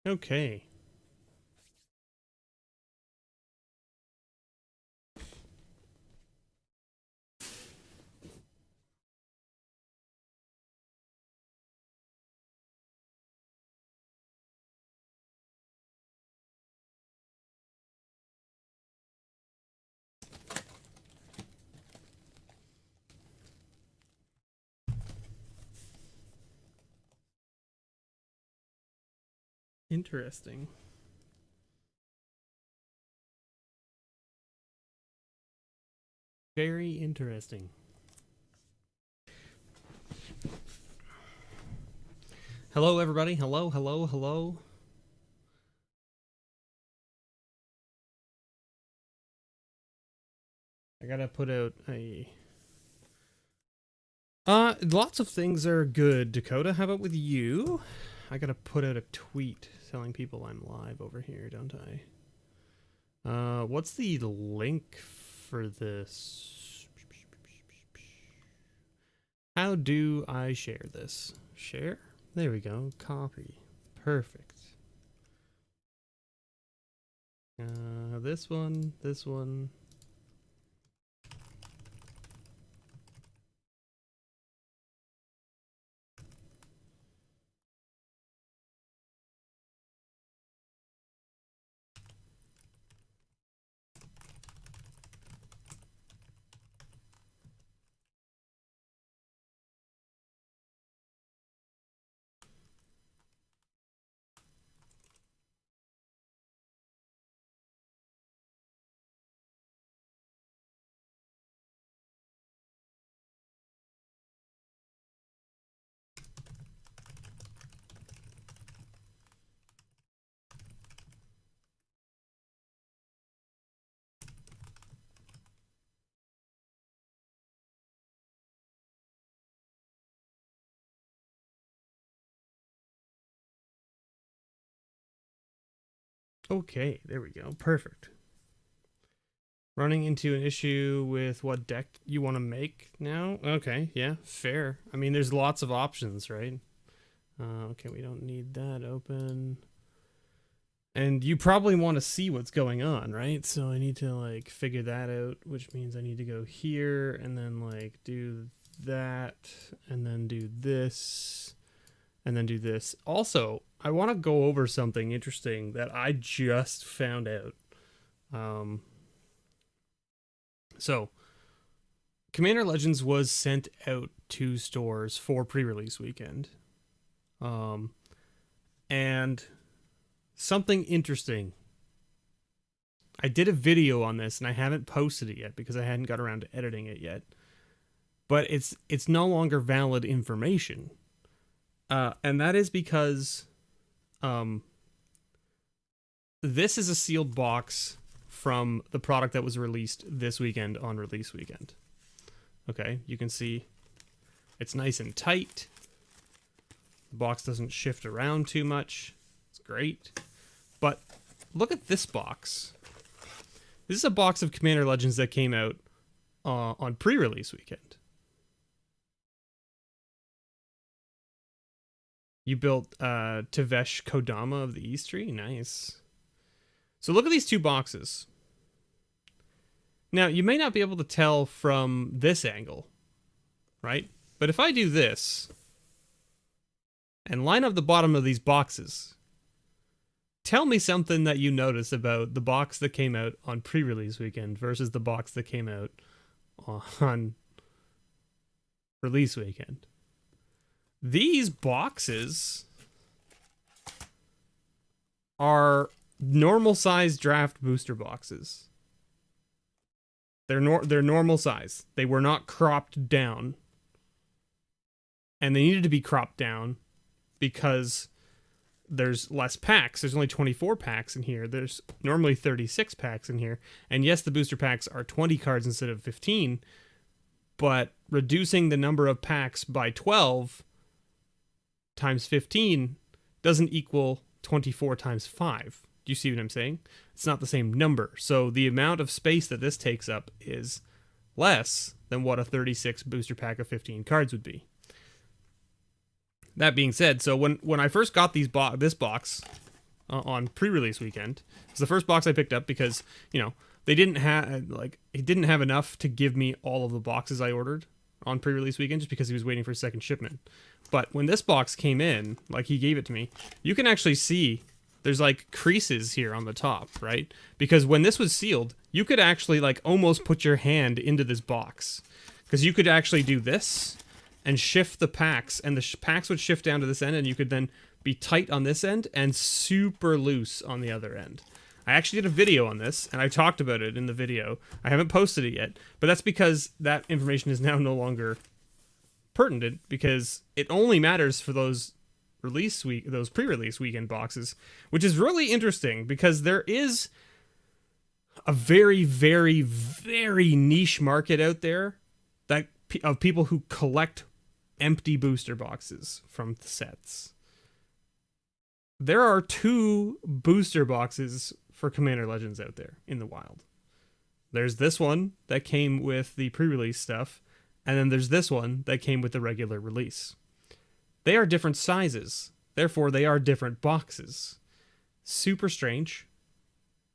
Okay. Interesting. Very interesting. Hello, everybody. Hello, hello, hello. I gotta put out a... lots of things are good. Dakota, how about with you? I gotta put out a tweet telling people I'm live over here, don't I? What's the link for this? How do I share this? Share? There we go. Copy. Perfect. This one, this one. Okay, there we go. Perfect. Running into an issue with what deck you want to make now? Okay, yeah, fair. I mean, there's lots of options, right? Okay, we don't need that open. And you probably want to see what's going on, right? So I need to, like, figure that out, which means I need to go here and then, like, do that and then do this and then do this. Also, I want to go over something interesting that I just found out. So, Commander Legends was sent out to stores for pre-release weekend. And something interesting. I did a video on this and I haven't posted it yet because I hadn't got around to editing it yet. But it's no longer valid information. And that is because this is a sealed box from the product that was released this weekend on release weekend. Okay, you can see it's nice and tight. The box doesn't shift around too much. It's great. But look at this box. This is a box of Commander Legends that came out on pre-release weekend. You built Tevesh Kodama of the East Tree. Nice. So look at these two boxes. Now, you may not be able to tell from this angle, right? But if I do this and line up the bottom of these boxes, tell me something that you notice about the box that came out on pre-release weekend versus the box that came out on release weekend. These boxes are normal size draft booster boxes. They're normal size. They were not cropped down. And they needed to be cropped down because there's less packs. There's only 24 packs in here. There's normally 36 packs in here. And yes, the booster packs are 20 cards instead of 15, but reducing the number of packs by 12 times 15 doesn't equal 24 times 5. Do you see what I'm saying? It's not the same number. So the amount of space that this takes up is less than what a 36 booster pack of 15 cards would be. That being said, so when I first got this box, on pre-release weekend. It's the first box I picked up because, you know, they didn't have, like, he didn't have enough to give me all of the boxes I ordered on pre-release weekend just because he was waiting for second shipment. But when this box came in, like, he gave it to me, you can actually see there's, like, creases here on the top, right? Because when this was sealed, you could actually, like, almost put your hand into this box. Because you could actually do this and shift the packs, and the packs would shift down to this end, and you could then be tight on this end and super loose on the other end. I actually did a video on this, and I talked about it in the video. I haven't posted it yet, but that's because that information is now no longer pertinent, because it only matters for those pre-release weekend boxes, which is really interesting because there is a very, very, very niche market out there that of people who collect empty booster boxes from sets. There are 2 booster boxes for Commander Legends out there in the wild. There's this one that came with the pre-release stuff, and then there's this one that came with the regular release. They are different sizes, therefore they are different boxes. Super strange.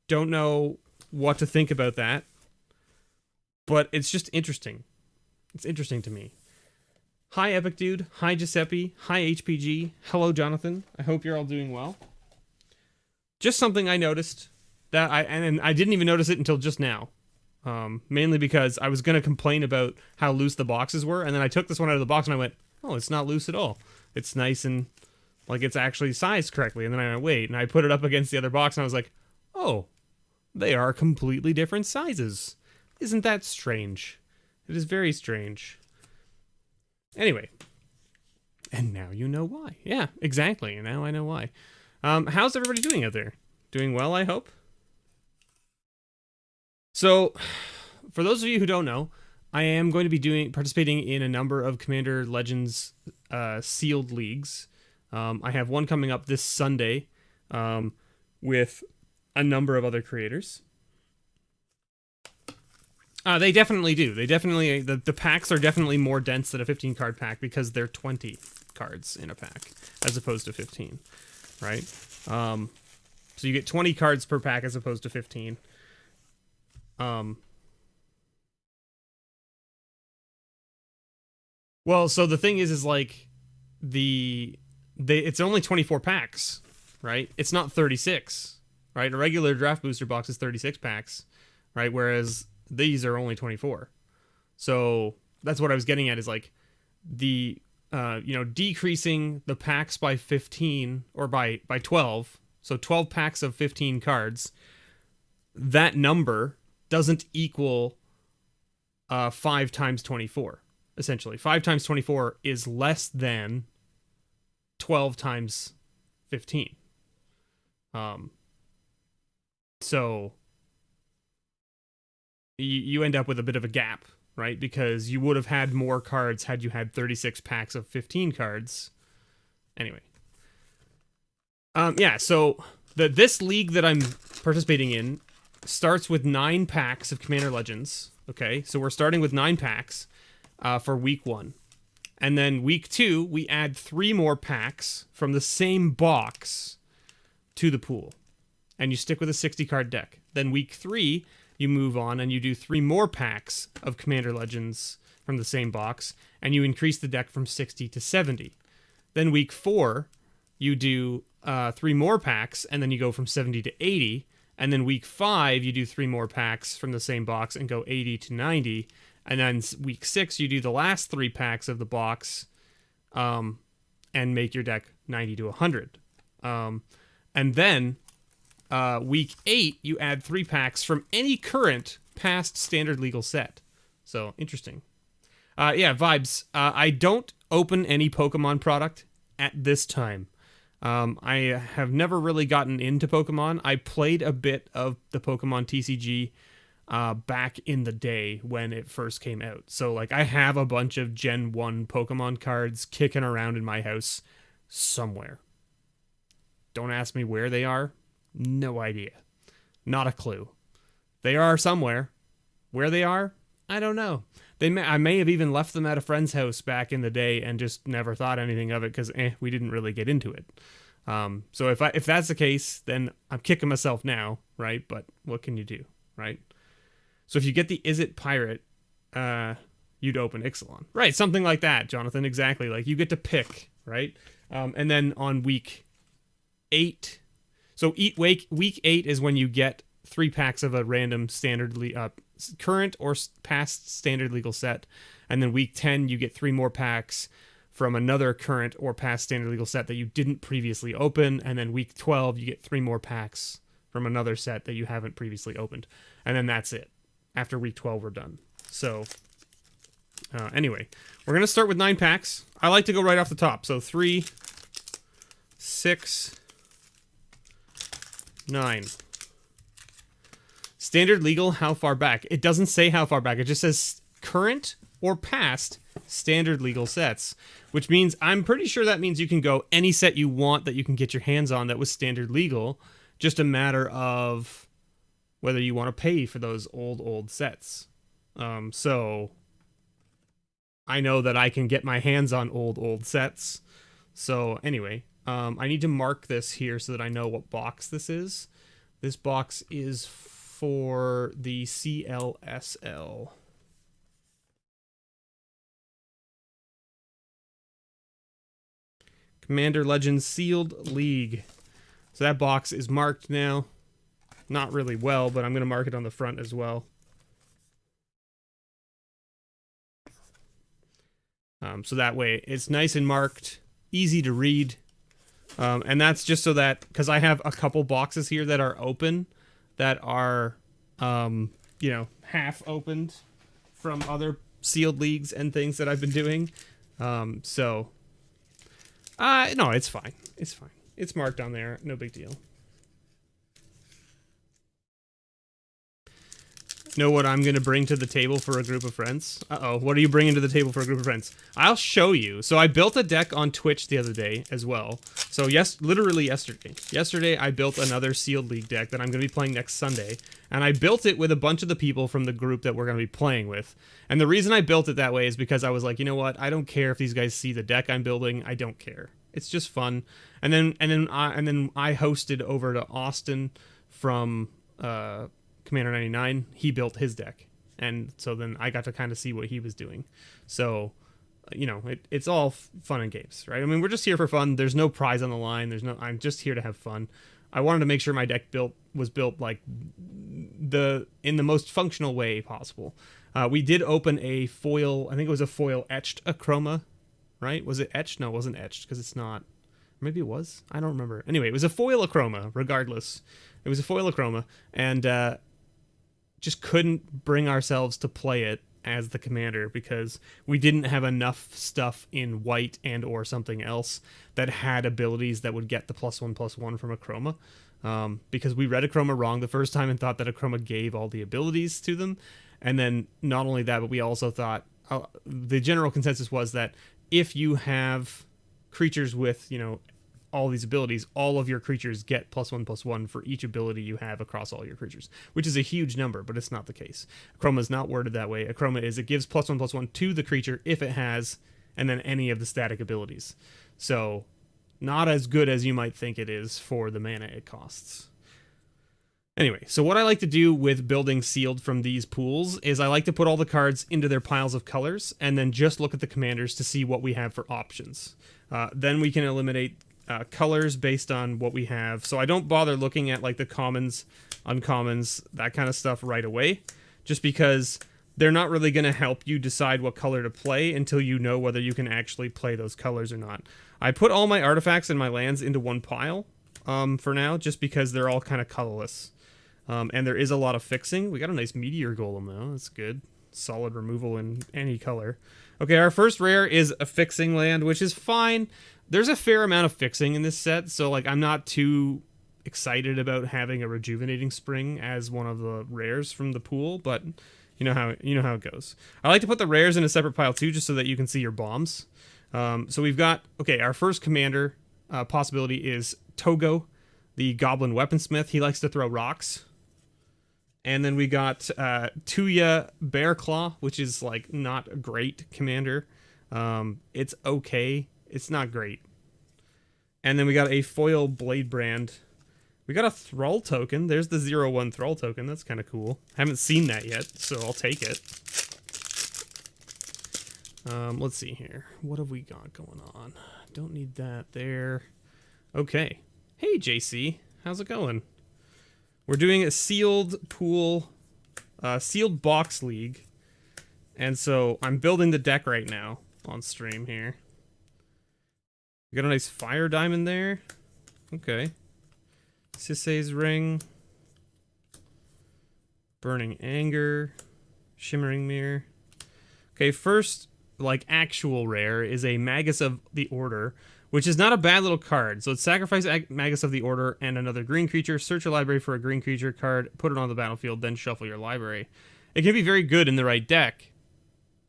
Don't know what to think about that, but it's just interesting. It's interesting to me. Hi Epic Dude, hi Giuseppe, hi HPG, hello Jonathan, I hope you're all doing well. Just something I noticed that I didn't even notice it until just now. Mainly because I was going to complain about how loose the boxes were, and then I took this one out of the box and I went, oh, it's not loose at all. It's nice and, like, it's actually sized correctly. And then I went, wait, and I put it up against the other box and I was like, oh, they are completely different sizes. Isn't that strange? It is very strange. Anyway, and now you know why. Yeah, exactly. And now I know why. How's everybody doing out there? Doing well, I hope? So, for those of you who don't know, I am going to be participating in a number of Commander Legends sealed leagues. I have one coming up this Sunday with a number of other creators. They definitely do. They definitely, the packs are definitely more dense than a 15 card pack because they're 20 cards in a pack as opposed to 15, right? So you get 20 cards per pack as opposed to 15. Well, so the thing is like it's only 24 packs, right? It's not 36, right? A regular draft booster box is 36 packs, right? Whereas these are only 24. So that's what I was getting at, is like the decreasing the packs by 15 or by 12. So 12 packs of 15 cards. That number doesn't equal 5 times 24. Essentially, 5 times 24 is less than 12 times 15. So you end up with a bit of a gap, right? Because you would have had more cards had you had 36 packs of 15 cards. Anyway. So this league that I'm participating in starts with 9 packs of Commander Legends. Okay, so we're starting with 9 packs for week 1. And then week 2, we add 3 more packs from the same box to the pool. And you stick with a 60-card deck. Then week 3, you move on and you do 3 more packs of Commander Legends from the same box, and you increase the deck from 60 to 70. Then week 4, you do 3 more packs, and then you go from 70 to 80. And then week 5, you do 3 more packs from the same box and go 80 to 90. And then week 6, you do the last 3 packs of the box and make your deck 90 to 100. And then week 8, you add 3 packs from any current past standard legal set. So, interesting. Vibes. I don't open any Pokemon product at this time. I have never really gotten into Pokemon. I played a bit of the Pokemon TCG back in the day when it first came out. So, like, I have a bunch of Gen 1 Pokemon cards kicking around in my house somewhere. Don't ask me where they are. No idea. Not a clue. They are somewhere. Where they are, I don't know. I may have even left them at a friend's house back in the day and just never thought anything of it because we didn't really get into it. So if that's the case, then I'm kicking myself now, right? But what can you do, right? So if you get the Is It Pirate, you'd open Ixalan. Right, something like that, Jonathan, exactly. Like, you get to pick, right? And then on week 8, so week 8 is when you get 3 packs of a random current or past standard legal set. And then week 10, you get 3 more packs from another current or past standard legal set that you didn't previously open. And then week 12, you get 3 more packs from another set that you haven't previously opened. And then that's it. After week 12, we're done. So, anyway, we're going to start with 9 packs. I like to go right off the top. So 3, 6, 9. Standard legal, how far back? It doesn't say how far back. It just says current or past standard legal sets, which means I'm pretty sure that means you can go any set you want that you can get your hands on that was standard legal. Just a matter of whether you want to pay for those old sets. So I know that I can get my hands on old sets. So anyway, I need to mark this here so that I know what box this is. This box is for the CLSL. Commander Legends Sealed League. So that box is marked now. Not really well, but I'm going to mark it on the front as well. So that way it's nice and marked, easy to read. And that's just so that, because I have a couple boxes here that are open, that are, you know, half opened from other sealed leagues and things that I've been doing. No, it's fine. It's fine. It's marked on there. No big deal. Know what I'm going to bring to the table for a group of friends? Uh-oh, what are you bringing to the table for a group of friends? I'll show you. So I built a deck on Twitch the other day as well. So yes, literally yesterday. Yesterday I built another Sealed League deck that I'm going to be playing next Sunday. And I built it with a bunch of the people from the group that we're going to be playing with. And the reason I built it that way is because I was like, you know what? I don't care if these guys see the deck I'm building. I don't care. It's just fun. And then I hosted over to Austin from Commander 99. He built his deck, and so then I got to kind of see what he was doing. So, you know, it's all fun and games, right? I mean, we're just here for fun. There's no prize on the line. I'm just here to have fun. I wanted to make sure my deck was built like in the most functional way possible. We did open a foil. I think it was a foil etched Acroma, right? Was it etched? No, it wasn't etched because it's not. Maybe it was. I don't remember. Anyway, it was a foil Acroma. Regardless, it was a foil Acroma, and just couldn't bring ourselves to play it as the commander because we didn't have enough stuff in white and or something else that had abilities that would get the +1/+1 from Acroma. Because we read Acroma wrong the first time and thought that Acroma gave all the abilities to them. And then not only that, but we also thought the general consensus was that if you have creatures with, you know, all these abilities, all of your creatures get +1/+1 for each ability you have across all your creatures, which is a huge number, but it's not the case. Acroma is not worded that way. Acroma is, it gives +1/+1 to the creature if it has, and then any of the static abilities. So, not as good as you might think it is for the mana it costs. Anyway, so what I like to do with building sealed from these pools is I like to put all the cards into their piles of colors, and then just look at the commanders to see what we have for options. Then we can eliminate colors based on what we have. So I don't bother looking at like the commons, uncommons, that kind of stuff right away, just because they're not really going to help you decide what color to play until you know whether you can actually play those colors or not. I put all my artifacts and my lands into one pile for now, just because they're all kind of colorless. And there is a lot of fixing. We got a nice meteor golem though. That's good. Solid removal in any color. Okay, our first rare is a fixing land, which is fine. There's a fair amount of fixing in this set, so like I'm not too excited about having a rejuvenating spring as one of the rares from the pool, but you know how it goes. I like to put the rares in a separate pile too, just so that you can see your bombs. So we've got, okay, our first commander possibility is Togo, the Goblin Weaponsmith. He likes to throw rocks. And then we got Tuya Bearclaw, which is like not a great commander. It's okay. It's not great. And then we got a foil Blade Brand. We got a Thrall token. There's the 0/1 Thrall token. That's kind of cool. Haven't seen that yet, so I'll take it. Let's see here. What have we got going on? Don't need that there. Okay. Hey, JC. How's it going? We're doing a sealed pool, sealed box league. And so I'm building the deck right now on stream here. We got a nice fire diamond there. Okay. Sisay's Ring. Burning Anger. Shimmering Mirror. Okay, first, like, actual rare is a Magus of the Order, which is not a bad little card. So it's sacrifice Magus of the Order and another green creature, search your library for a green creature card, put it on the battlefield, then shuffle your library. It can be very good in the right deck.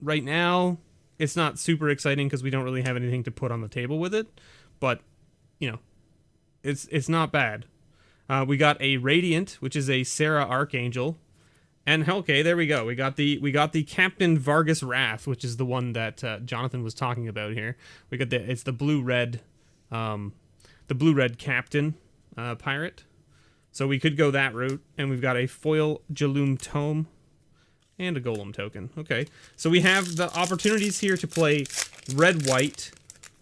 Right now, it's not super exciting because we don't really have anything to put on the table with it, but, you know, it's not bad. We got a Radiant, which is a Sarah Archangel. And okay, there we go. We got the Captain Vargas Wrath, which is the one that Jonathan was talking about here. We got it's the blue-red Captain pirate. So we could go that route, and we've got a foil Jaloom Tome and a Golem token. Okay, so we have the opportunities here to play red-white,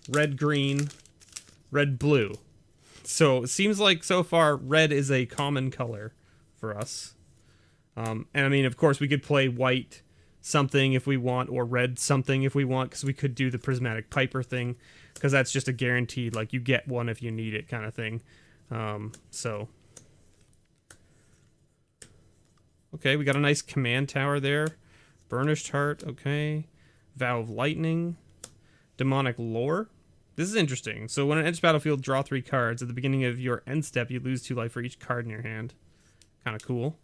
red-green, red-blue. So it seems like so far red is a common color for us. And I mean, of course, we could play white something if we want, or red something if we want, because we could do the Prismatic Piper thing, because that's just a guaranteed, like, you get one if you need it kind of thing. So. Okay, we got a nice command tower there. Burnished Heart, okay. Vow of Lightning. Demonic Lore. This is interesting. So when it enters battlefield, draw 3 cards. At the beginning of your end step, you lose 2 life for each card in your hand. Kind of cool.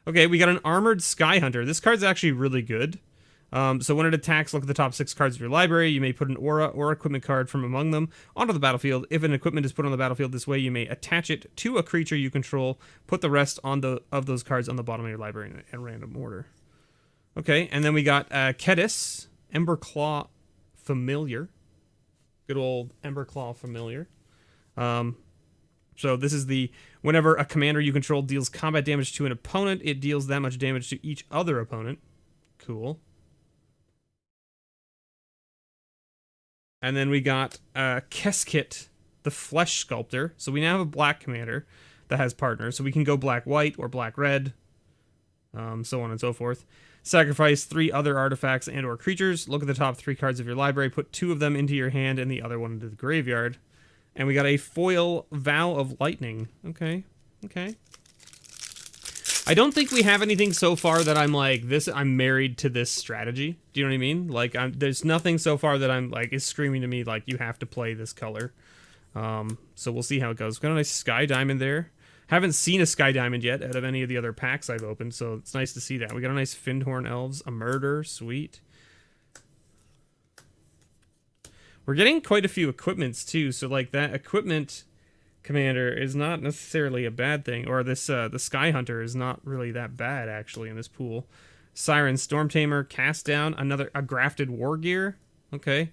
Okay, we got an Armored Sky Hunter. This card's actually really good. So when it attacks, look at the top 6 cards of your library. You may put an aura or equipment card from among them onto the battlefield. If an equipment is put on the battlefield this way, you may attach it to a creature you control. Put the rest of those cards on the bottom of your library in random order. Okay, and then we got Kedis, Emberclaw Familiar. Good old Emberclaw Familiar. So this is whenever a commander you control deals combat damage to an opponent, it deals that much damage to each other opponent. Cool. And then we got Keskit, the Flesh Sculptor. So we now have a black commander that has partners. So we can go black-white or black-red, so on and so forth. Sacrifice 3 other artifacts and or creatures. Look at the top 3 cards of your library. Put 2 of them into your hand and the other one into the graveyard. And we got a foil Vow of Lightning. Okay, okay. I don't think we have anything so far that I'm like, I'm married to this strategy. Do you know what I mean? Like, there's nothing so far that I'm like, is screaming to me like, you have to play this color. So we'll see how it goes. Got a nice Sky Diamond there. Haven't seen a Sky Diamond yet out of any of the other packs I've opened, so it's nice to see that. We got a nice Findhorn Elves, a Murder, sweet. We're getting quite a few equipments too, so like that equipment commander is not necessarily a bad thing, or this the Sky Hunter is not really that bad actually in this pool. Siren Storm Tamer, Cast Down, a Grafted War Gear, okay.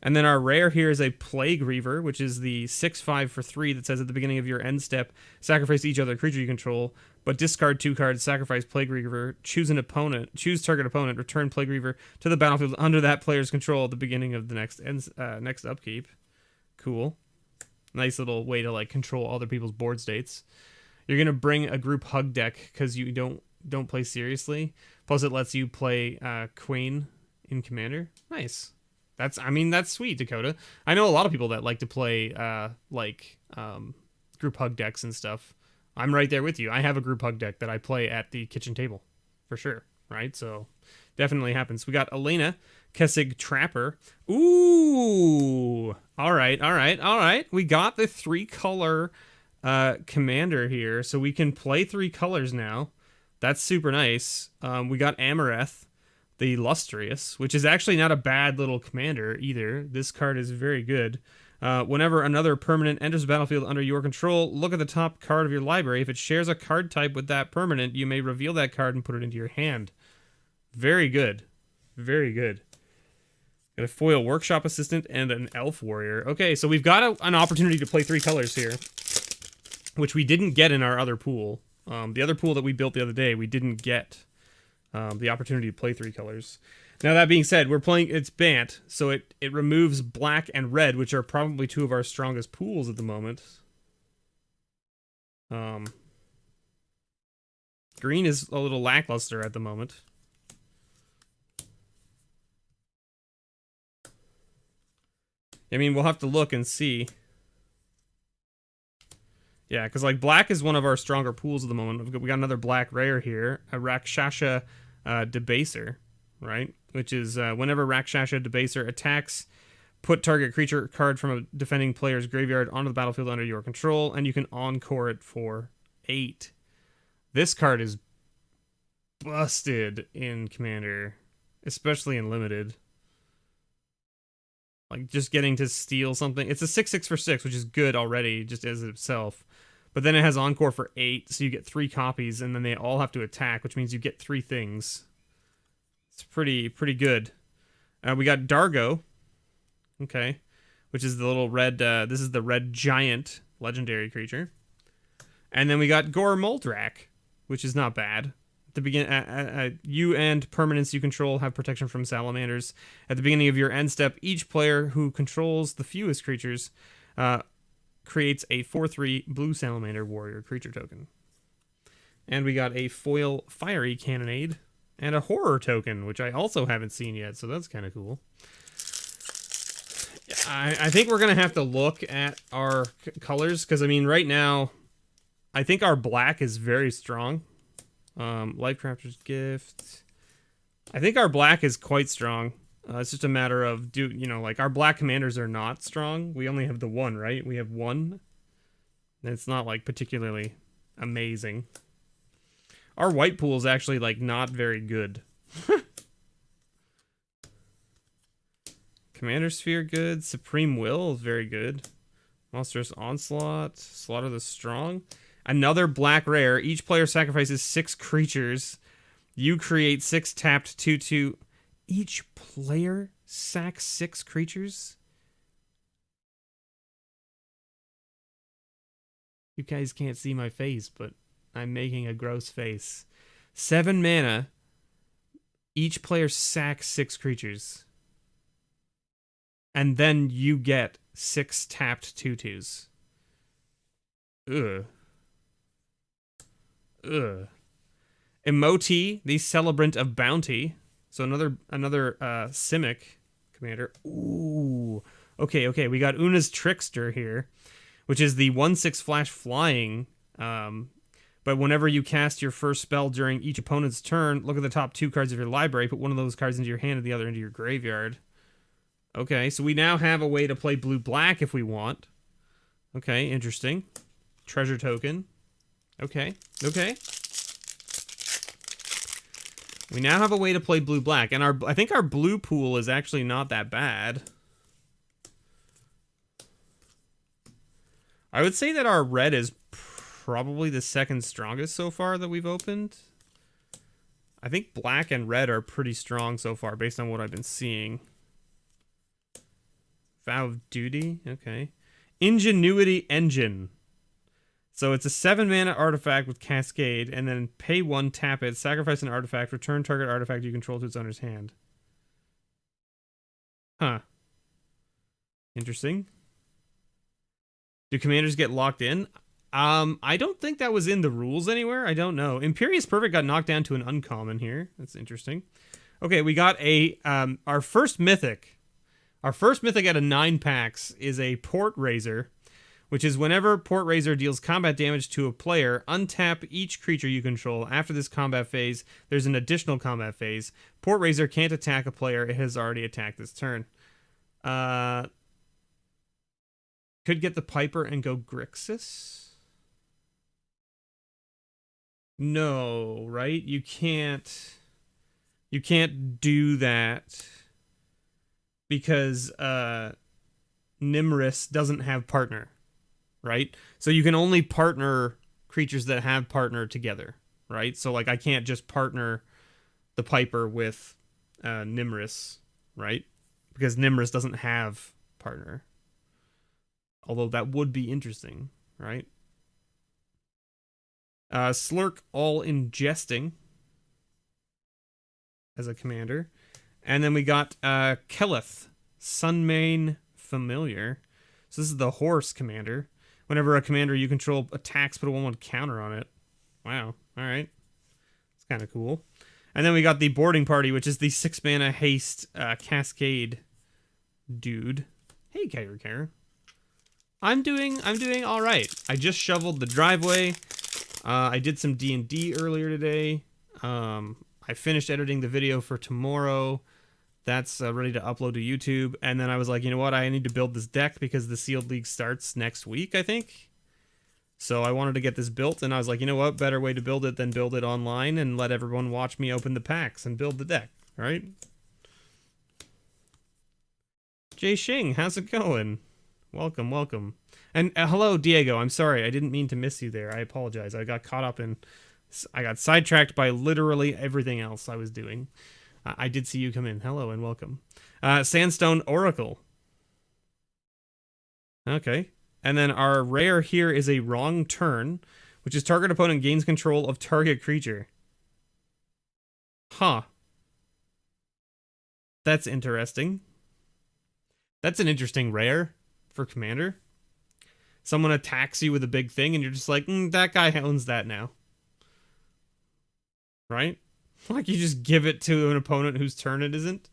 And then our rare here is a Plague Reaver, which is the 6/5 for 3 that says at the beginning of your end step, sacrifice each other creature you control, but discard 2 cards, sacrifice Plague Reaver, choose target opponent, return Plague Reaver to the battlefield under that player's control at the beginning of the next upkeep. Cool. Nice little way to like control other people's board states. You're gonna bring a group hug deck because you don't play seriously. Plus, it lets you play Queen in Commander. Nice. That's sweet, Dakota. I know a lot of people that like to play group hug decks and stuff. I'm right there with you. I have a group hug deck that I play at the kitchen table, for sure. Right? So definitely happens. We got Elena, Kessig Trapper. Ooh. All right. We got the 3-color commander here, so we can play 3 colors now. That's super nice. We got Amareth, the Illustrious, which is actually not a bad little commander either. This card is very good. Whenever another permanent enters the battlefield under your control, look at the top card of your library. If it shares a card type with that permanent, you may reveal that card and put it into your hand. Very good. Very good. Got a foil workshop assistant and an elf warrior. Okay, so we've got an opportunity to play 3 colors here, which we didn't get in our other pool. The other pool that we built the other day, we didn't get the opportunity to play 3 colors. Now, that being said, we're playing, it's Bant, so it removes black and red, which are probably 2 of our strongest pools at the moment. Green is a little lackluster at the moment. I mean, we'll have to look and see. Yeah, because like black is one of our stronger pools at the moment. We got another black rare here, a Rakshasa Debaser, right? Which is whenever Rakshasa Debaser attacks, put target creature card from a defending player's graveyard onto the battlefield under your control, and you can encore it for 8. This card is busted in Commander, especially in Limited. Like, just getting to steal something. It's a 6/6 for 6, which is good already, just as itself. But then it has Encore for 8, so you get 3 copies, and then they all have to attack, which means you get 3 things. It's pretty good. We got Dargo. Okay. Which is the little red, this is the red giant legendary creature. And then we got Gore Moldrak, which is not bad. At the begin, you and permanents you control have protection from salamanders. At the beginning of your end step, each player who controls the fewest creatures creates a 4/3 blue salamander warrior creature token. And we got a foil fiery cannonade and a horror token, which I also haven't seen yet, so that's kind of cool. I think we're going to have to look at our colors, because, I mean, right now, I think our black is very strong. Lifecrafter's Gift. I think our black is quite strong. It's just a matter of, like, our black commanders are not strong. We only have the 1, right? We have 1. And it's not, like, particularly amazing. Our white pool is actually, like, not very good. Commander Sphere, good. Supreme Will is very good. Monstrous Onslaught. Slaughter the Strong. Another black rare. Each player sacrifices 6 creatures. You create 6 tapped 2/2. Each player sacks 6 creatures? You guys can't see my face, but I'm making a gross face. 7 mana. Each player sacks 6 creatures. And then you get 6 tapped 2/2s. Ugh. Ugh. Emoti, the Celebrant of Bounty. So another Simic commander. Ooh. Okay. We got Una's Trickster here, which is the 1/6 flash flying. But whenever you cast your first spell during each opponent's turn, look at the top 2 cards of your library, put one of those cards into your hand and the other into your graveyard. Okay, so we now have a way to play blue-black if we want. Okay, interesting. Treasure token. Okay. We now have a way to play blue-black, and I think our blue pool is actually not that bad. I would say that our red is probably the 2nd strongest so far that we've opened. I think black and red are pretty strong so far, based on what I've been seeing. Vow of Duty, okay. Ingenuity Engine. So it's a 7 mana artifact with Cascade, and then pay 1, tap it, sacrifice an artifact, return target artifact you control to its owner's hand. Huh. Interesting. Do commanders get locked in? I don't think that was in the rules anywhere. I don't know. Imperious Perfect got knocked down to an uncommon here. That's interesting. Okay, we got our first mythic. Our first mythic out of 9 packs is a Port Raiser, which is whenever Port Raiser deals combat damage to a player, untap each creature you control. After this combat phase, there's an additional combat phase. Port Raiser can't attack a player it has already attacked this turn. Could get the Piper and go Grixis? No, right? You can't do that. Because Nimris doesn't have partner, right? So you can only partner creatures that have partner together, right? So like I can't just partner the Piper with Nimris, right? because Nimrus doesn't have partner. Although that would be interesting, right? Slurk all ingesting as a commander. And then we got Keleth, Sunmane Familiar. So this is the horse commander. Whenever a commander you control attacks, put a 1/1 counter on it. Wow. All right. It's kind of cool. And then we got the boarding party, which is the 6-mana haste cascade dude. Hey, Kyra. I'm doing all right. I just shoveled the driveway. I did some D&D earlier today. I finished editing the video for tomorrow. That's ready to upload to YouTube. And then I was like, you know what? I need to build this deck because the Sealed League starts next week, I think. So I wanted to get this built, and I was like, you know what? Better way to build it than build it online and let everyone watch me open the packs and build the deck, right? Jay Shing, how's it going? Welcome, welcome. And hello, Diego. I'm sorry. I didn't mean to miss you there. I apologize. I got caught up in... I got sidetracked by literally everything else I was doing. I did see you come in. Hello and welcome. Sandstone Oracle. Okay. And then our rare here is a Wrong Turn, which is target opponent gains control of target creature. Huh. That's interesting. That's an interesting rare for Commander. Someone attacks you with a big thing and you're just like, that guy owns that now. Right? Like you just give it to an opponent whose turn it isn't,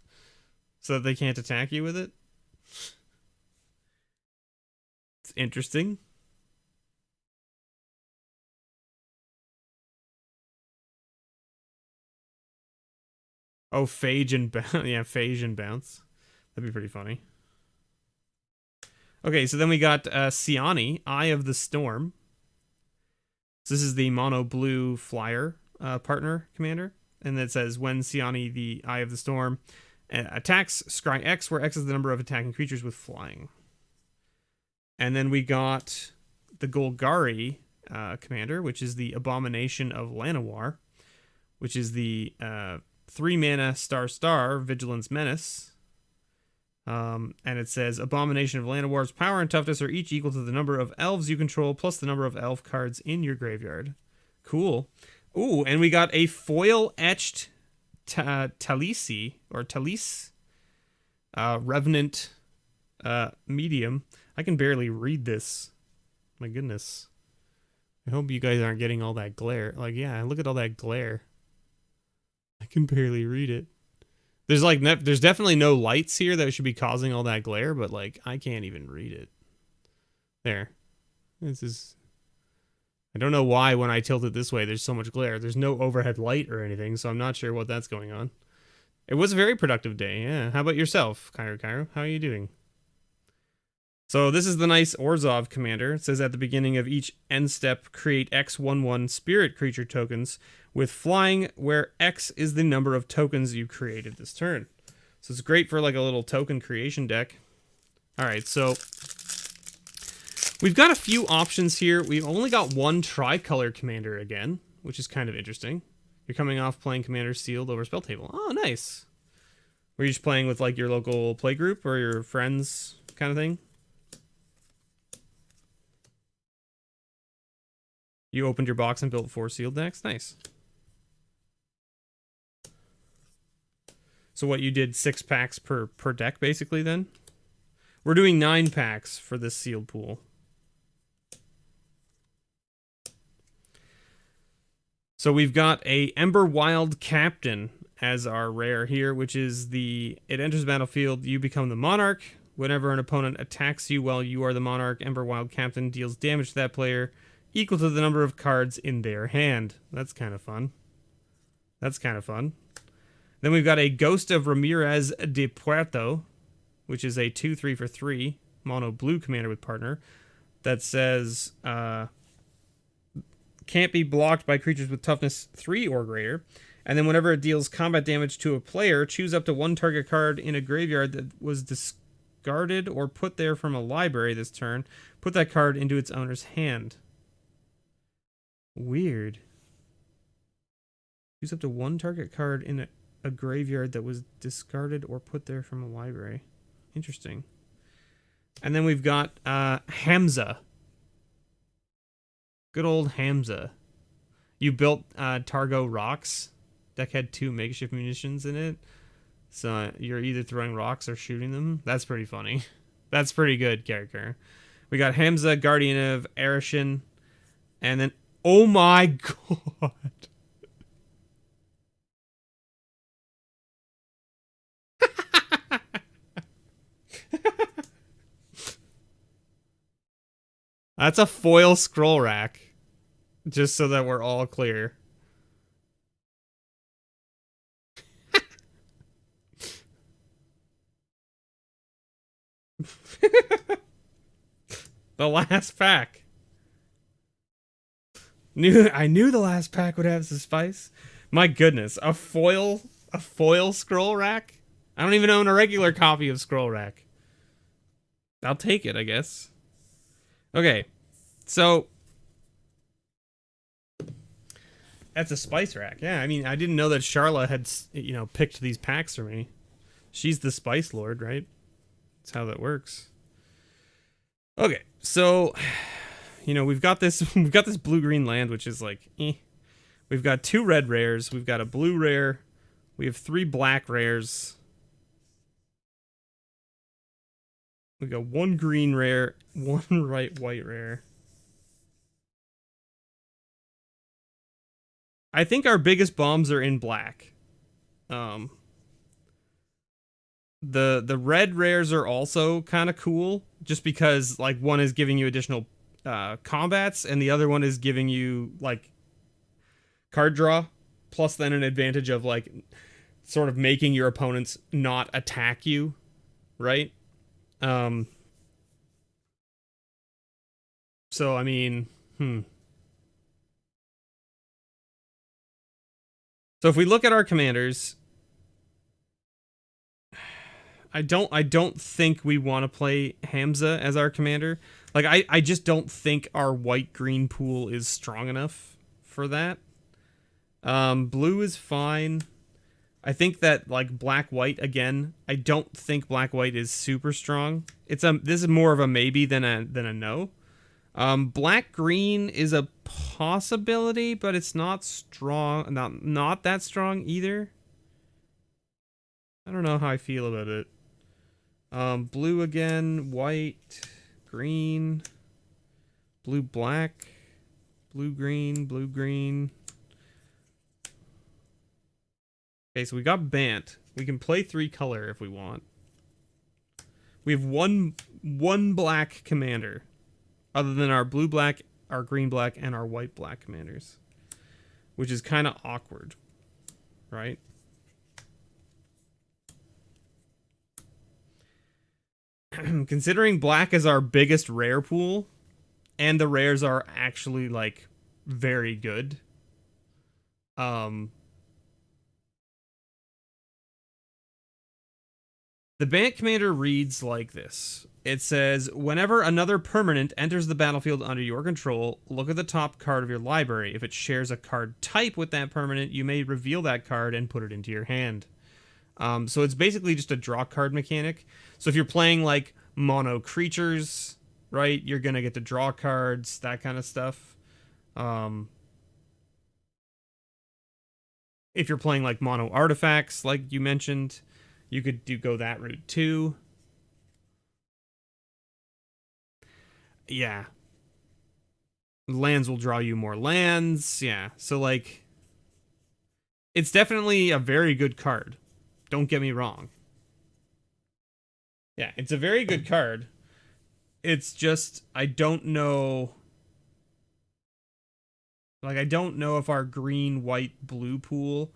so that they can't attack you with it. It's interesting. Oh, Phage and Bounce. Yeah, Phage and Bounce. That'd be pretty funny. Okay, so then we got Siani, Eye of the Storm. So this is the mono blue flyer partner commander. And it says, when Siani, the Eye of the Storm, attacks, scry X, where X is the number of attacking creatures with flying. And then we got the Golgari commander, which is the Abomination of Llanowar, which is the 3-mana star Vigilance Menace. And it says, Abomination of Llanowar's power and toughness are each equal to the number of elves you control plus the number of elf cards in your graveyard. Cool. Ooh, and we got a foil etched Talisi, or Talise, Revenant medium. I can barely read this. My goodness. I hope you guys aren't getting all that glare. Like, yeah, look at all that glare. I can barely read it. There's like, there's definitely no lights here that should be causing all that glare, but like, I can't even read it. There. This is... I don't know why when I tilt it this way there's so much glare. There's no overhead light or anything, so I'm not sure what that's going on. It was a very productive day, yeah. How about yourself, Cairo? How are you doing? So this is the nice Orzhov commander. It says at the beginning of each end step, create X 1/1 spirit creature tokens with flying, where X is the number of tokens you created this turn. So it's great for like a little token creation deck. All right, so... we've got a few options here. We've only got one tricolor commander again, which is kind of interesting. You're coming off playing Commander Sealed over Spell Table. Oh, nice. Were you just playing with like your local play group or your friends kind of thing? You opened your box and built 4 sealed decks? Nice. So what, you did 6 packs per deck basically then? We're doing 9 packs for this sealed pool. So we've got a Emberwild Captain as our rare here, which is the... it enters the battlefield, you become the monarch. Whenever an opponent attacks you while you are the monarch, Emberwild Captain deals damage to that player equal to the number of cards in their hand. That's kind of fun. That's kind of fun. Then we've got a Ghost of Ramirez de Puerto, which is a 2/3 for 3 mono blue commander with partner that says can't be blocked by creatures with toughness 3 or greater. And then whenever it deals combat damage to a player, choose up to 1 target card in a graveyard that was discarded or put there from a library this turn. Put that card into its owner's hand. Weird. Choose up to 1 target card in a graveyard that was discarded or put there from a library. Interesting. And then we've got Hamza. Good old Hamza. You built Targo rocks. Deck had 2 makeshift munitions in it. So you're either throwing rocks or shooting them. That's pretty funny. That's pretty good character. We got Hamza, Guardian of Arishin. And then, oh my god. That's a foil scroll rack. Just so that we're all clear. The last pack. I knew the last pack would have some spice. My goodness, a foil scroll rack? I don't even own a regular copy of Scroll Rack. I'll take it, I guess. Okay, so that's a spice rack. Yeah, I mean, I didn't know that Charla had, you know, picked these packs for me. She's the spice lord, right? That's how that works. Okay, so you know, we've got this blue-green land, which is like, eh. We've got 2 red rares. We've got a blue rare. We have 3 black rares. We got 1 green rare, 1 white rare. I think our biggest bombs are in black. The red rares are also kind of cool, just because like one is giving you additional combats, and the other one is giving you like card draw, plus then an advantage of like sort of making your opponents not attack you, right? So I mean, So if we look at our commanders, I don't think we want to play Hamza as our commander. Like I just don't think our white-green pool is strong enough for that. Blue is fine. I think that like black-white again, I don't think black-white is super strong. This is more of a maybe than a no. Black-green is a possibility, but it's not strong, not that strong either. I don't know how I feel about it. Blue again, white, green, blue, black, blue, green, blue, green. Okay, so we got Bant. We can play 3 color if we want. We have one black commander, other than our blue black, our green black, and our white black commanders, which is kind of awkward, right? Considering black is our biggest rare pool, and the rares are actually like very good. The Bant commander reads like this. It says, whenever another permanent enters the battlefield under your control, look at the top card of your library. If it shares a card type with that permanent, you may reveal that card and put it into your hand. So it's basically just a draw card mechanic. So if you're playing like mono creatures, right, you're going to get to draw cards, that kind of stuff. If you're playing like mono artifacts, like you mentioned, you could go that route too. Yeah. Lands will draw you more lands. Yeah. So like, it's definitely a very good card. Don't get me wrong. Yeah, it's a very good card. It's just, I don't know. Like, I don't know if our green, white, blue pool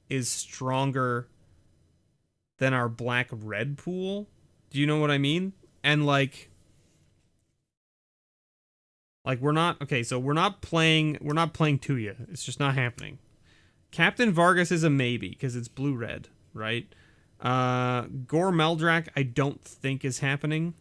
is stronger than our black, red pool. Do you know what I mean? And like we're not, okay, so we're not playing Tuya. It's just not happening. Captain Vargas is a maybe, because it's blue-red, right? Gore Meldrak, I don't think is happening.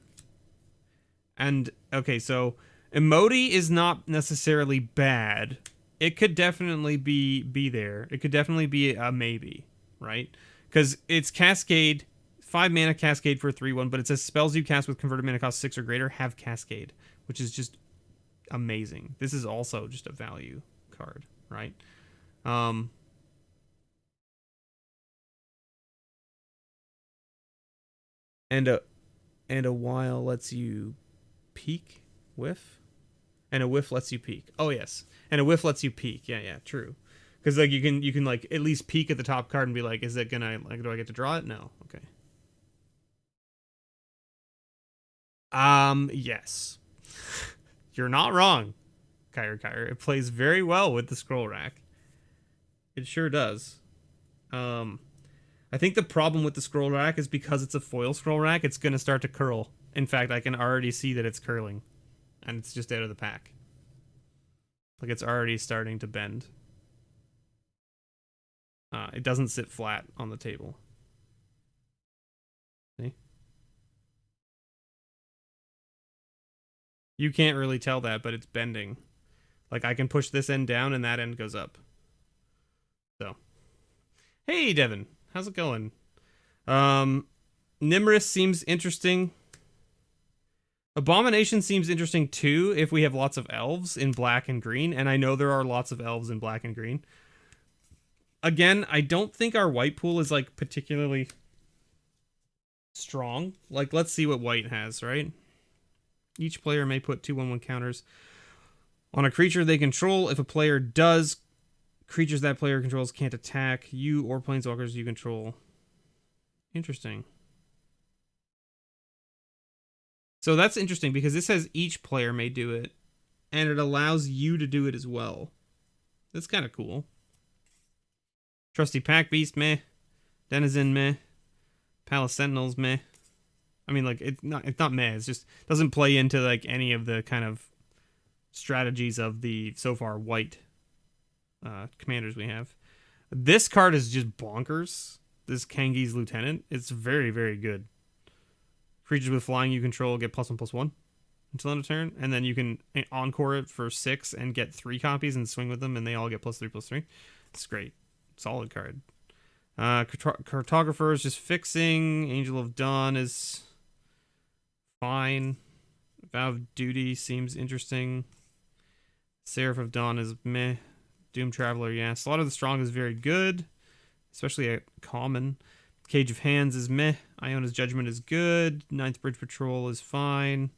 And, okay, so Emoti is not necessarily bad. It could definitely be there. It could definitely be a maybe, right? Because it's Cascade, 5 mana Cascade for a 3/1, but it says spells you cast with converted mana cost 6 or greater have Cascade, which is just amazing. This is also just a value card, right? And a while lets you peek, whiff, and a whiff lets you peek. Oh yes, and a whiff lets you peek. Yeah, true. Because like you can like at least peek at the top card and be like, is it gonna like, do I get to draw it? No. Okay. Yes. You're not wrong, Kyr. It plays very well with the scroll rack. It sure does. I think the problem with the scroll rack is because it's a foil scroll rack, it's gonna start to curl. In fact, I can already see that it's curling, and it's just out of the pack. Like it's already starting to bend. It doesn't sit flat on the table. See? You can't really tell that, but it's bending. Like I can push this end down and that end goes up. So. Hey, Devin. How's it going? Nimrus seems interesting. Abomination seems interesting too if we have lots of elves in black and green, and I know there are lots of elves in black and green. Again, I don't think our white pool is like particularly strong. Like, let's see what white has, right? Each player may put 2/1/1 counters on a creature they control. If a player does, creatures that player controls can't attack you or planeswalkers you control. Interesting. So that's interesting because this says each player may do it, and it allows you to do it as well. That's kind of cool. Trusty Pack Beast, meh. Denizen, meh. Palace Sentinels, meh. I mean, like, it's not meh. It just doesn't play into, like, any of the kind of strategies of the, so far, white commanders we have. This card is just bonkers. This Kangi's Lieutenant. It's very, very good. Creatures with flying you control get +1/+1 until end of turn, and then you can encore it for 6 and get 3 copies and swing with them, and they all get +3/+3. It's great. Solid card. Cartographer is just fixing. Angel of Dawn is fine. Vow of Duty seems interesting. Seraph of Dawn is meh. Doom Traveler, yeah. Slaughter of the Strong is very good, especially a common. Cage of Hands is meh. Iona's Judgment is good. Ninth Bridge Patrol is fine.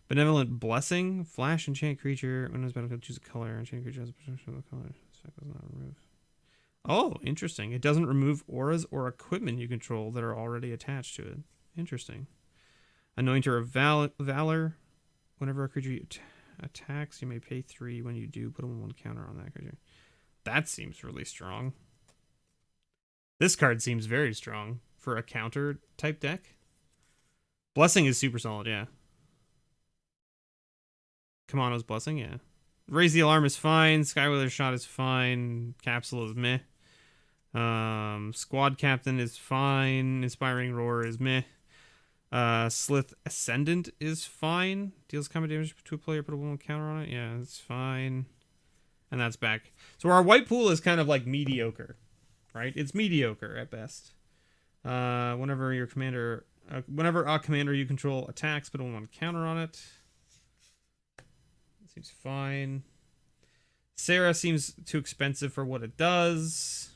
Benevolent Blessing. Flash enchant creature. When it's battlefield, choose a color. Enchant creature has a potential of the color. Effect does not remove. Oh, interesting. It doesn't remove auras or equipment you control that are already attached to it. Interesting. Anointer of Valor. Whenever a creature attacks, you may pay 3. When you do, put a 1/1 counter on that creature. That seems really strong. This card seems very strong for a counter type deck. Blessing is super solid, yeah. Kamano's Blessing, yeah. Raise the Alarm is fine. Skywheeler's Shot is fine. Capsule is meh. Squad Captain is fine. Inspiring Roar is meh. Slith Ascendant is fine. Deals combat damage to a player, put a 1/1 counter on it. Yeah, it's fine. And that's back. So our white pool is kind of like mediocre, right? It's mediocre at best. Whenever a commander you control attacks, put a 1/1 counter on it. Seems fine. Sarah seems too expensive for what it does.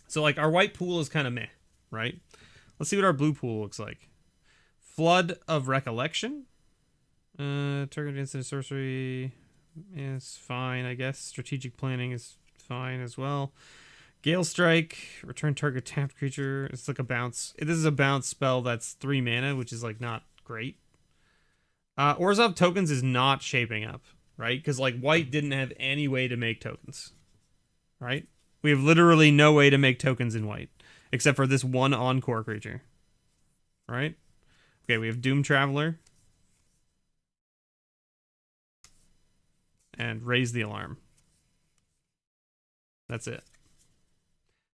So, like, our white pool is kind of meh, right? Let's see what our blue pool looks like. Flood of Recollection. Target instant sorcery is fine, I guess. Strategic Planning is fine as well. Gale Strike. Return target tapped creature. It's like a bounce. This is a bounce spell that's 3 mana, which is, like, not great. Orzhov Tokens is not shaping up, right? Because, like, white didn't have any way to make tokens, right? We have literally no way to make tokens in white, except for this one Encore creature, right? Okay, we have Doom Traveler. And Raise the Alarm. That's it.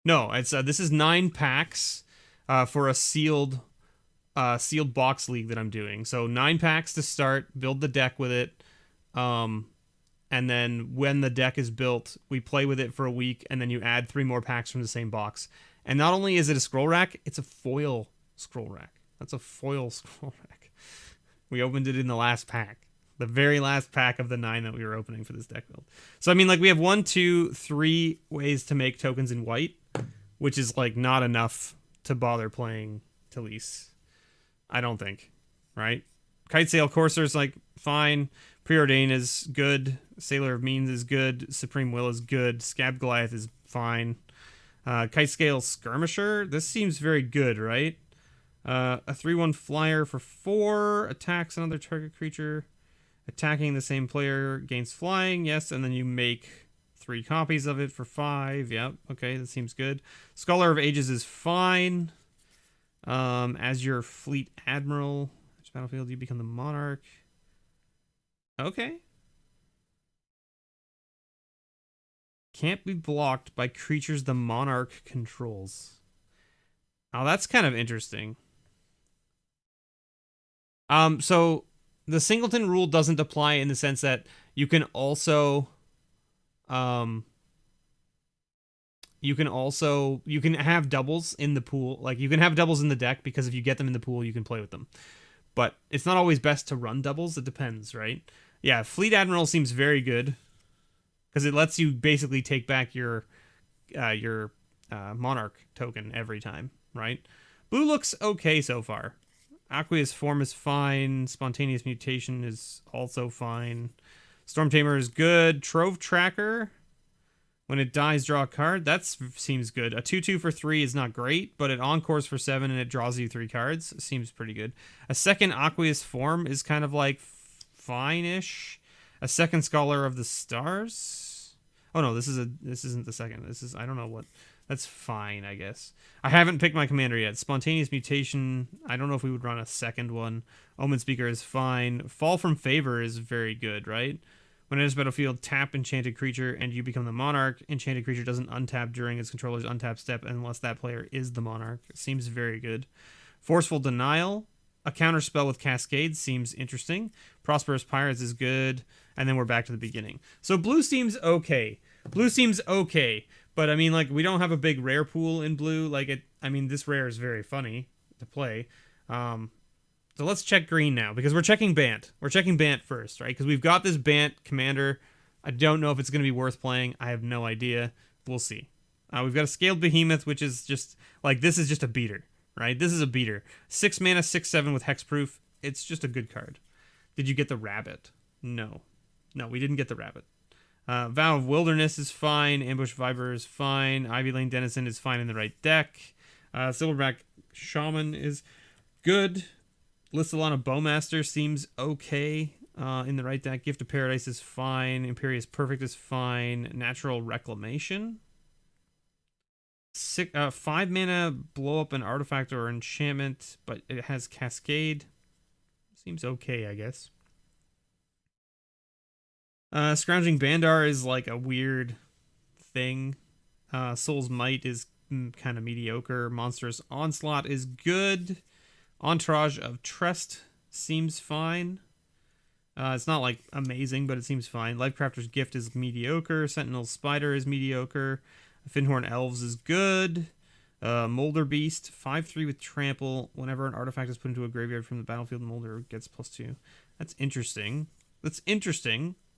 No, it's this is 9 packs for a sealed box league that I'm doing. So 9 packs to start, build the deck with it. And then when the deck is built, we play with it for a week, and then you add 3 more packs from the same box. And not only is it a scroll rack, it's a foil scroll rack. That's a foil scroll rack. We opened it in the last pack. The very last pack of the 9 that we were opening for this deck build. So, I mean, like, we have 1, 2, 3 ways to make tokens in white, which is, like, not enough to bother playing Talise. I don't think. Right? Kitesail Courser is, like, fine. Preordain is good. Sailor of Means is good. Supreme Will is good. Scab Goliath is fine. Kitescale Skirmisher. This seems very good, right? A 3/1 flyer for 4. Attacks another target creature. Attacking the same player gains flying. Yes, and then you make 3 copies of it for 5. Yep, okay, that seems good. Scholar of Ages is fine. As your Fleet Admiral. Each battlefield, you become the Monarch. Okay. Can't be blocked by creatures the Monarch controls. Oh, that's kind of interesting. So the singleton rule doesn't apply in the sense that you can also you can have doubles in the pool. Like, you can have doubles in the deck because if you get them in the pool, you can play with them. But it's not always best to run doubles. It depends, right? Yeah, Fleet Admiral seems very good because it lets you basically take back your Monarch token every time, right? Blue looks okay so far. Aqueous Form is fine. Spontaneous Mutation is also fine. Storm Tamer is good. Trove Tracker. When it dies, draw a card. That seems good. A 2/2 for 3 is not great, but it encores for 7 and it draws you 3 cards. Seems pretty good. A second Aqueous Form is kind of like fine-ish. A second Scholar of the Stars. Oh no, this isn't the second. This is, I don't know what. That's fine, I guess. I haven't picked my commander yet. Spontaneous Mutation. I don't know if we would run a second one. Omen Speaker is fine. Fall from Favor is very good, right? When it enters battlefield, tap enchanted creature and you become the Monarch. Enchanted creature doesn't untap during its controller's untap step unless that player is the Monarch. It seems very good. Forceful Denial. A counter spell with Cascade seems interesting. Prosperous Pirates is good. And then we're back to the beginning. So blue seems okay. Blue seems okay. But, I mean, like, we don't have a big rare pool in blue. Like, I mean, this rare is very funny to play. So let's check green now, because we're checking Bant. We're checking Bant first, right? Because we've got this Bant commander. I don't know if it's going to be worth playing. I have no idea. We'll see. We've got a Scaled Behemoth, which is just, like, this is just a beater, right? This is a beater. 6 mana, 6/7 with Hexproof. It's just a good card. Did you get the Rabbit? No. No, we didn't get the Rabbit. Vow of Wilderness is fine. Ambush Viper is fine. Ivy Lane Denizen is fine in the right deck. Silverback Shaman is good. Lissalana Bowmaster seems okay in the right deck. Gift of Paradise is fine. Imperious Perfect is fine. Natural Reclamation. 5 mana, blow up an artifact or enchantment, but it has Cascade. Seems okay, I guess. Scrounging Bandar is like a weird thing. Soul's Might is kind of mediocre. Monstrous Onslaught is good. Entourage of Trest seems fine. It's not like amazing, but it seems fine. Lifecrafter's Gift is mediocre. Sentinel's Spider is mediocre. Finhorn Elves is good. Molder Beast, 5/3 with Trample. Whenever an artifact is put into a graveyard from the battlefield, Molder gets +2. That's interesting.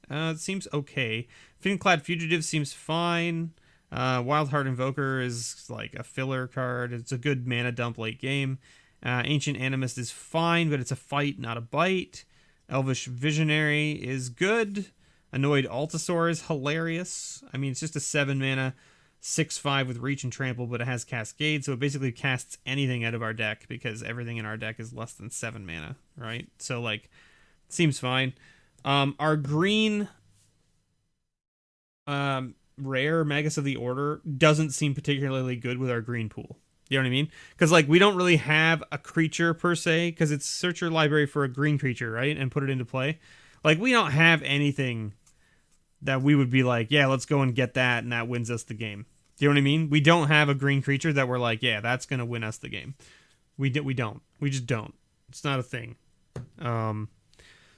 It seems okay. Finclad Fugitive seems fine. Wildheart Invoker is like a filler card. It's a good mana dump late game. Ancient Animist is fine, but it's a fight, not a bite. Elvish Visionary is good. Annoyed Altasaur is hilarious. I mean, it's just a 7 mana, 6/5 with Reach and Trample, but it has Cascade, so it basically casts anything out of our deck because everything in our deck is less than 7 mana, right? So, like, seems fine. Our green rare Magus of the Order doesn't seem particularly good with our green pool. You know what I mean? Because, like, we don't really have a creature per se, because it's search your library for a green creature, right? And put it into play. Like, we don't have anything that we would be like, yeah, let's go and get that, and that wins us the game. Do you know what I mean? We don't have a green creature that we're like, yeah, that's going to win us the game. We don't. We just don't. It's not a thing.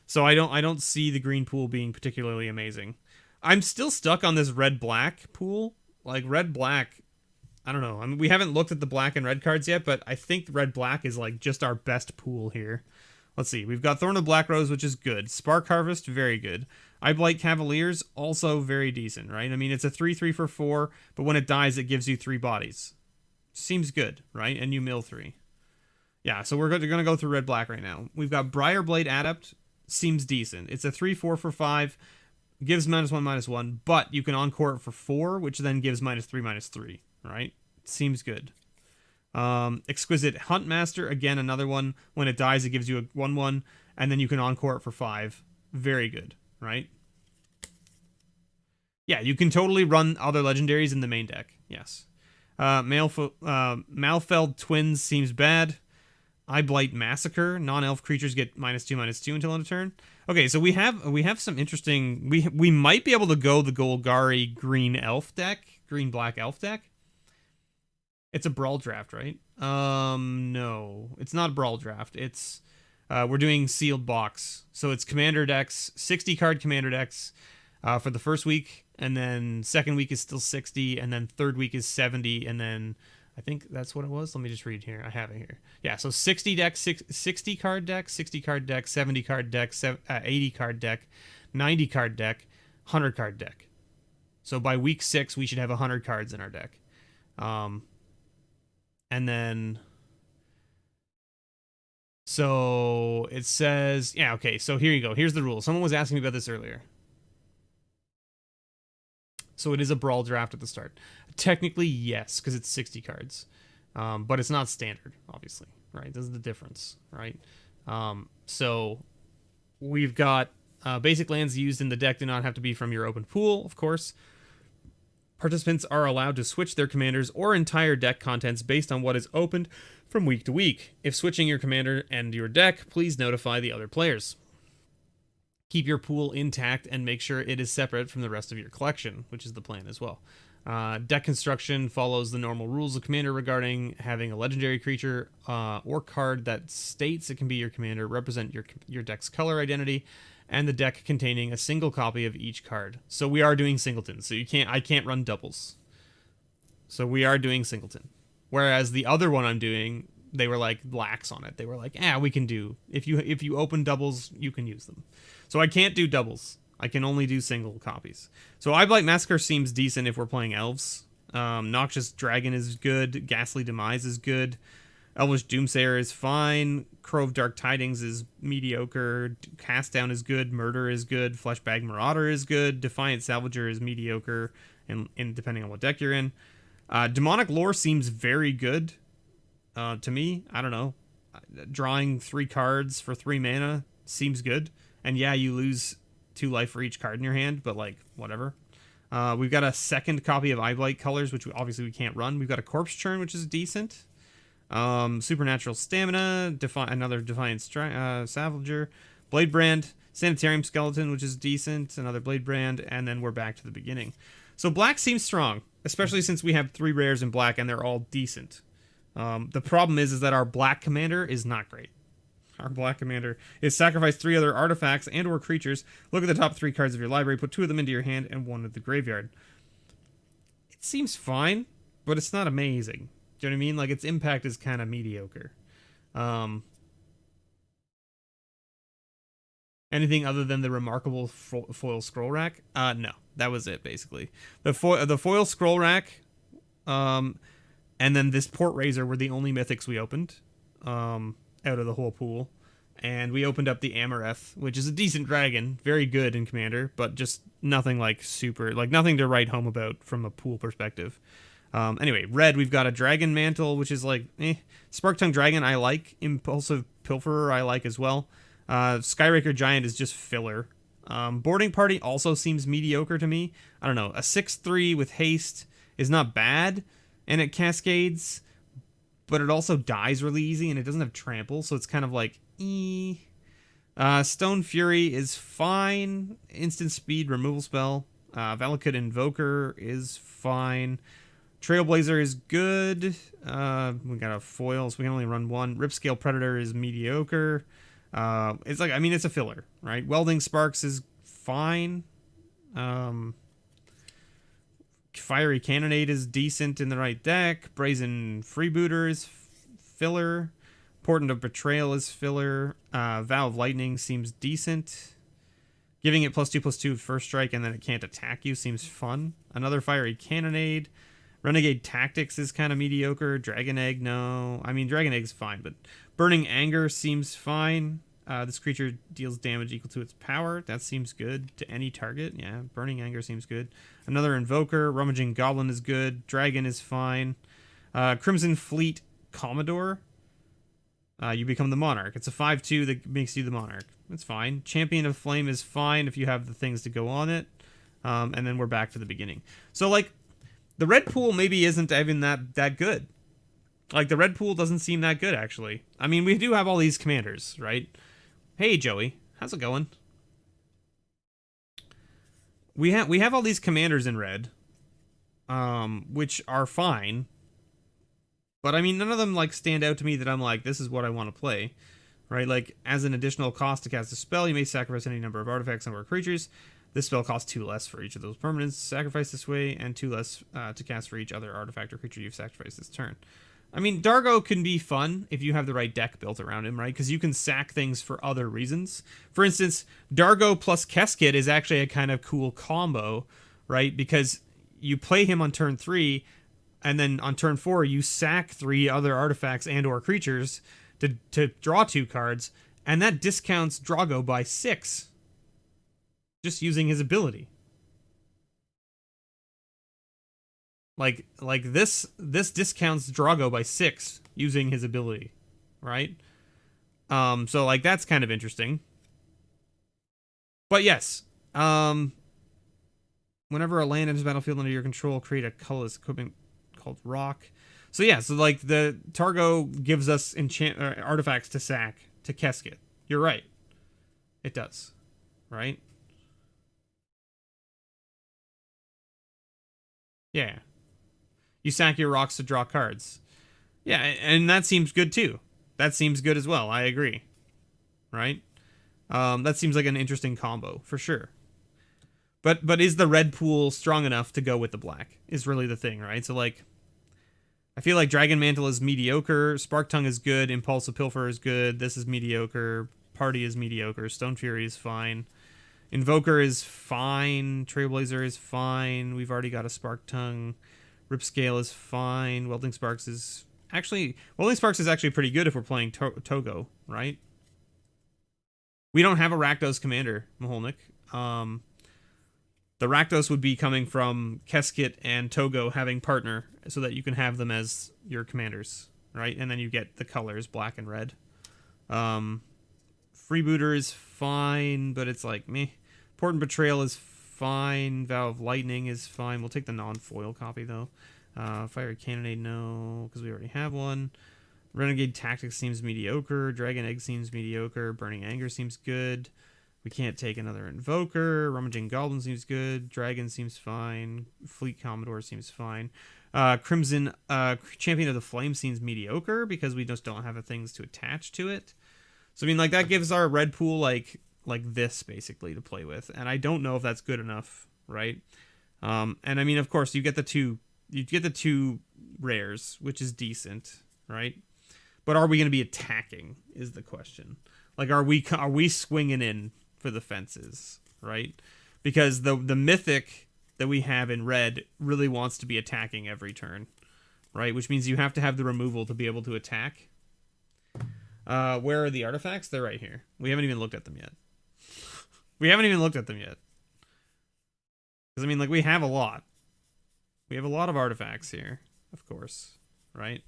So I don't see the green pool being particularly amazing. I'm still stuck on this red-black pool. Like, red-black, I don't know. I mean, we haven't looked at the black and red cards yet, but I think red-black is like just our best pool here. Let's see. We've got Thorn of Black Rose, which is good. Spark Harvest, very good. Eyeblight Cavaliers, also very decent, right? I mean, it's a 3/3 for 4, but when it dies, it gives you 3 bodies. Seems good, right? And you mill 3. Yeah, so we're going to go through red-black right now. We've got Briarblade Adept, seems decent. It's a 3/4 for 5, gives -1/-1, but you can encore it for 4, which then gives -3/-3, right? Seems good. Exquisite Huntmaster, again, another one. When it dies, it gives you a 1/1, and then you can encore it for 5. Very good, right? Yeah, you can totally run other legendaries in the main deck. Yes. Malfeld Twins seems bad. Eyeblight Massacre. Non-elf creatures get -2/-2 until end of turn. Okay, so we have some interesting. We might be able to go the Golgari green elf deck, green black elf deck. It's a brawl draft, right? No, it's not a brawl draft. It's we're doing sealed box, so it's commander decks, 60 card commander decks for the first week, and then second week is still 60, and then third week is 70, and then I think that's what it was. Let me just read here. I have it here. Yeah, so 60 decks, 60 card deck, 60 card deck, 70 card deck, 80 card deck, 90 card deck, 100 card deck. So by week 6, we should have 100 cards in our deck. And then, so it says, yeah, okay, so here you go. Here's the rule. Someone was asking me about this earlier. So it is a brawl draft at the start. Technically, yes, because it's 60 cards. But it's not standard, obviously, right? This is the difference, right? So we've got basic lands used in the deck do not have to be from your open pool, of course. Participants are allowed to switch their commanders or entire deck contents based on what is opened from week to week. If switching your commander and your deck, please notify the other players. Keep your pool intact and make sure it is separate from the rest of your collection, which is the plan as well. Deck construction follows the normal rules of Commander regarding having a legendary creature or card that states it can be your commander, represent your deck's color identity, and the deck containing a single copy of each card. So we are doing singleton. So I can't run doubles. So we are doing singleton. Whereas the other one I'm doing, they were like lax on it. They were like, we can do, if you open doubles, you can use them. So I can't do doubles. I can only do single copies. So Eyeblight Massacre seems decent if we're playing elves. Noxious Dragon is good. Ghastly Demise is good. Elvish Doomsayer is fine. Crow of Dark Tidings is mediocre. Cast Down is good. Murder is good. Fleshbag Marauder is good. Defiant Salvager is mediocre, and depending on what deck you're in. Demonic Lore seems very good to me. I don't know. Drawing 3 cards for 3 mana seems good. And yeah, you lose 2 life for each card in your hand, but like, whatever. We've got a second copy of Eyeblight Colors, which obviously we can't run. We've got a Corpse Churn, which is decent. Supernatural Stamina, another Defiant Salvager, Blade Brand, Sanitarium Skeleton, which is decent, another Blade Brand, and then we're back to the beginning. So black seems strong, especially since we have 3 rares in black and they're all decent. The problem is that our black commander is not great. Our black commander is sacrifice 3 other artifacts and or creatures, look at the top 3 cards of your library, put 2 of them into your hand and 1 at the graveyard. It seems fine, but it's not amazing. Do you know what I mean? Like, its impact is kind of mediocre. Anything other than the remarkable foil scroll rack? No, that was it, basically. The foil scroll rack, and then this Port Razor were the only mythics we opened out of the whole pool. And we opened up the Amareth, which is a decent dragon, very good in Commander, but just nothing like super, like nothing to write home about from a pool perspective. Anyway, red, we've got a Dragon Mantle, which is like, Spark-Tongue Dragon, I like. Impulsive Pilferer, I like as well. Skyraker Giant is just filler. Boarding Party also seems mediocre to me. I don't know. A 6/3 with haste is not bad, and it cascades, but it also dies really easy, and it doesn't have trample, so it's kind of like, Stone Fury is fine. Instant speed removal spell. Valakut Invoker is fine. Trailblazer is good. We got a foil, so we can only run 1. Ripscale Predator is mediocre. It's like, I mean, it's a filler, right? Welding Sparks is fine. Fiery Cannonade is decent in the right deck. Brazen Freebooter is filler. Portent of Betrayal is filler. Vow of Lightning seems decent. Giving it +2/+2 first strike and then it can't attack you seems fun. Another Fiery Cannonade. Renegade Tactics is kind of mediocre. Dragon Egg, no. I mean, Dragon Egg's fine, but Burning Anger seems fine. This creature deals damage equal to its power. That seems good to any target. Yeah, Burning Anger seems good. Another Invoker. Rummaging Goblin is good. Dragon is fine. Crimson Fleet Commodore. You become the Monarch. It's a 5/2 that makes you the Monarch. It's fine. Champion of Flame is fine if you have the things to go on it. And then we're back to the beginning. So, like, the red pool maybe isn't even that good. Like, the red pool doesn't seem that good, actually. I mean, we do have all these commanders, right? Hey, Joey. How's it going? We have all these commanders in red, which are fine. But, I mean, none of them, like, stand out to me that I'm like, this is what I want to play. Right? Like, as an additional cost to cast a spell, you may sacrifice any number of artifacts and/or creatures. This spell costs 2 less for each of those permanents sacrificed this way, and 2 less to cast for each other artifact or creature you've sacrificed this turn. I mean, Dargo can be fun if you have the right deck built around him, right? Because you can sack things for other reasons. For instance, Dargo plus Keskit is actually a kind of cool combo, right? Because you play him on turn 3, and then on turn 4, you sack 3 other artifacts and or creatures to draw 2 cards, and that discounts Drago by 6. Just using his ability. Like this discounts Drago by 6 using his ability, right? So like that's kind of interesting. But yes, whenever a land enters the battlefield under your control, create a colorless equipment called Rock. So yeah, so like the Targo gives us artifacts to sack to Keskit. You're right. It does, right? Yeah. You sack your rocks to draw cards. Yeah, and that seems good too. That seems good as well. I agree. Right? That seems like an interesting combo for sure. But is the red pool strong enough to go with the black? Is really the thing, right? So like, I feel like Dragon Mantle is mediocre. Spark Tongue is good. Impulsive Pilfer is good. This is mediocre. Party is mediocre. Stone Fury is fine. Invoker is fine. Trailblazer is fine. We've already got a Spark Tongue. Ripscale is fine. Welding Sparks is actually pretty good if we're playing Togo, right? We don't have a Rakdos commander, Maholnik. The Rakdos would be coming from Keskit and Togo having partner so that you can have them as your commanders, right? And then you get the colors black and red. Freebooter is fine, but it's like meh. Portent Betrayal is fine. Vow of Lightning is fine. We'll take the non-foil copy though. Fiery Cannonade, no, because we already have one. Renegade Tactics seems mediocre. Dragon Egg seems mediocre. Burning Anger seems good. We can't take another Invoker. Rummaging Goblin seems good. Dragon seems fine. Fleet Commodore seems fine. Crimson Champion of the Flame seems mediocre because we just don't have the things to attach to it. So I mean, like that gives our red pool like this basically to play with, and I don't know if that's good enough, right? And I mean, of course, you get the two rares, which is decent, right? But are we going to be attacking? Is the question. Like, are we swinging in for the fences, right? Because the mythic that we have in red really wants to be attacking every turn, right? Which means you have to have the removal to be able to attack. Where are the artifacts? They're right here. We haven't even looked at them yet. Because, I mean, like, we have a lot. We have a lot of artifacts here, of course, right?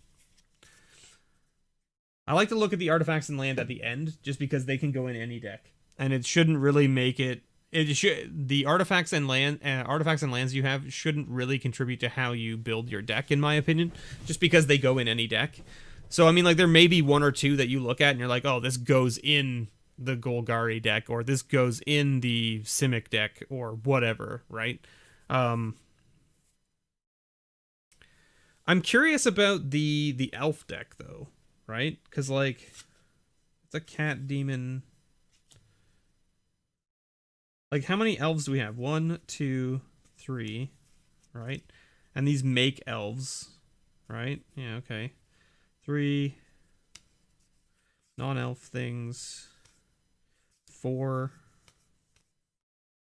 I like to look at the artifacts and land at the end, just because they can go in any deck. And it shouldn't really make it... the artifacts and lands you have shouldn't really contribute to how you build your deck, in my opinion. Just because they go in any deck. So, I mean, like, there may be one or two that you look at and you're like, oh, this goes in the Golgari deck, or this goes in the Simic deck, or whatever, right? I'm curious about the elf deck, though, right? Because, like, it's a cat demon. Like, how many elves do we have? 1, 2, 3, right? And these make elves, right? Yeah, okay. 3 non-elf things. 4.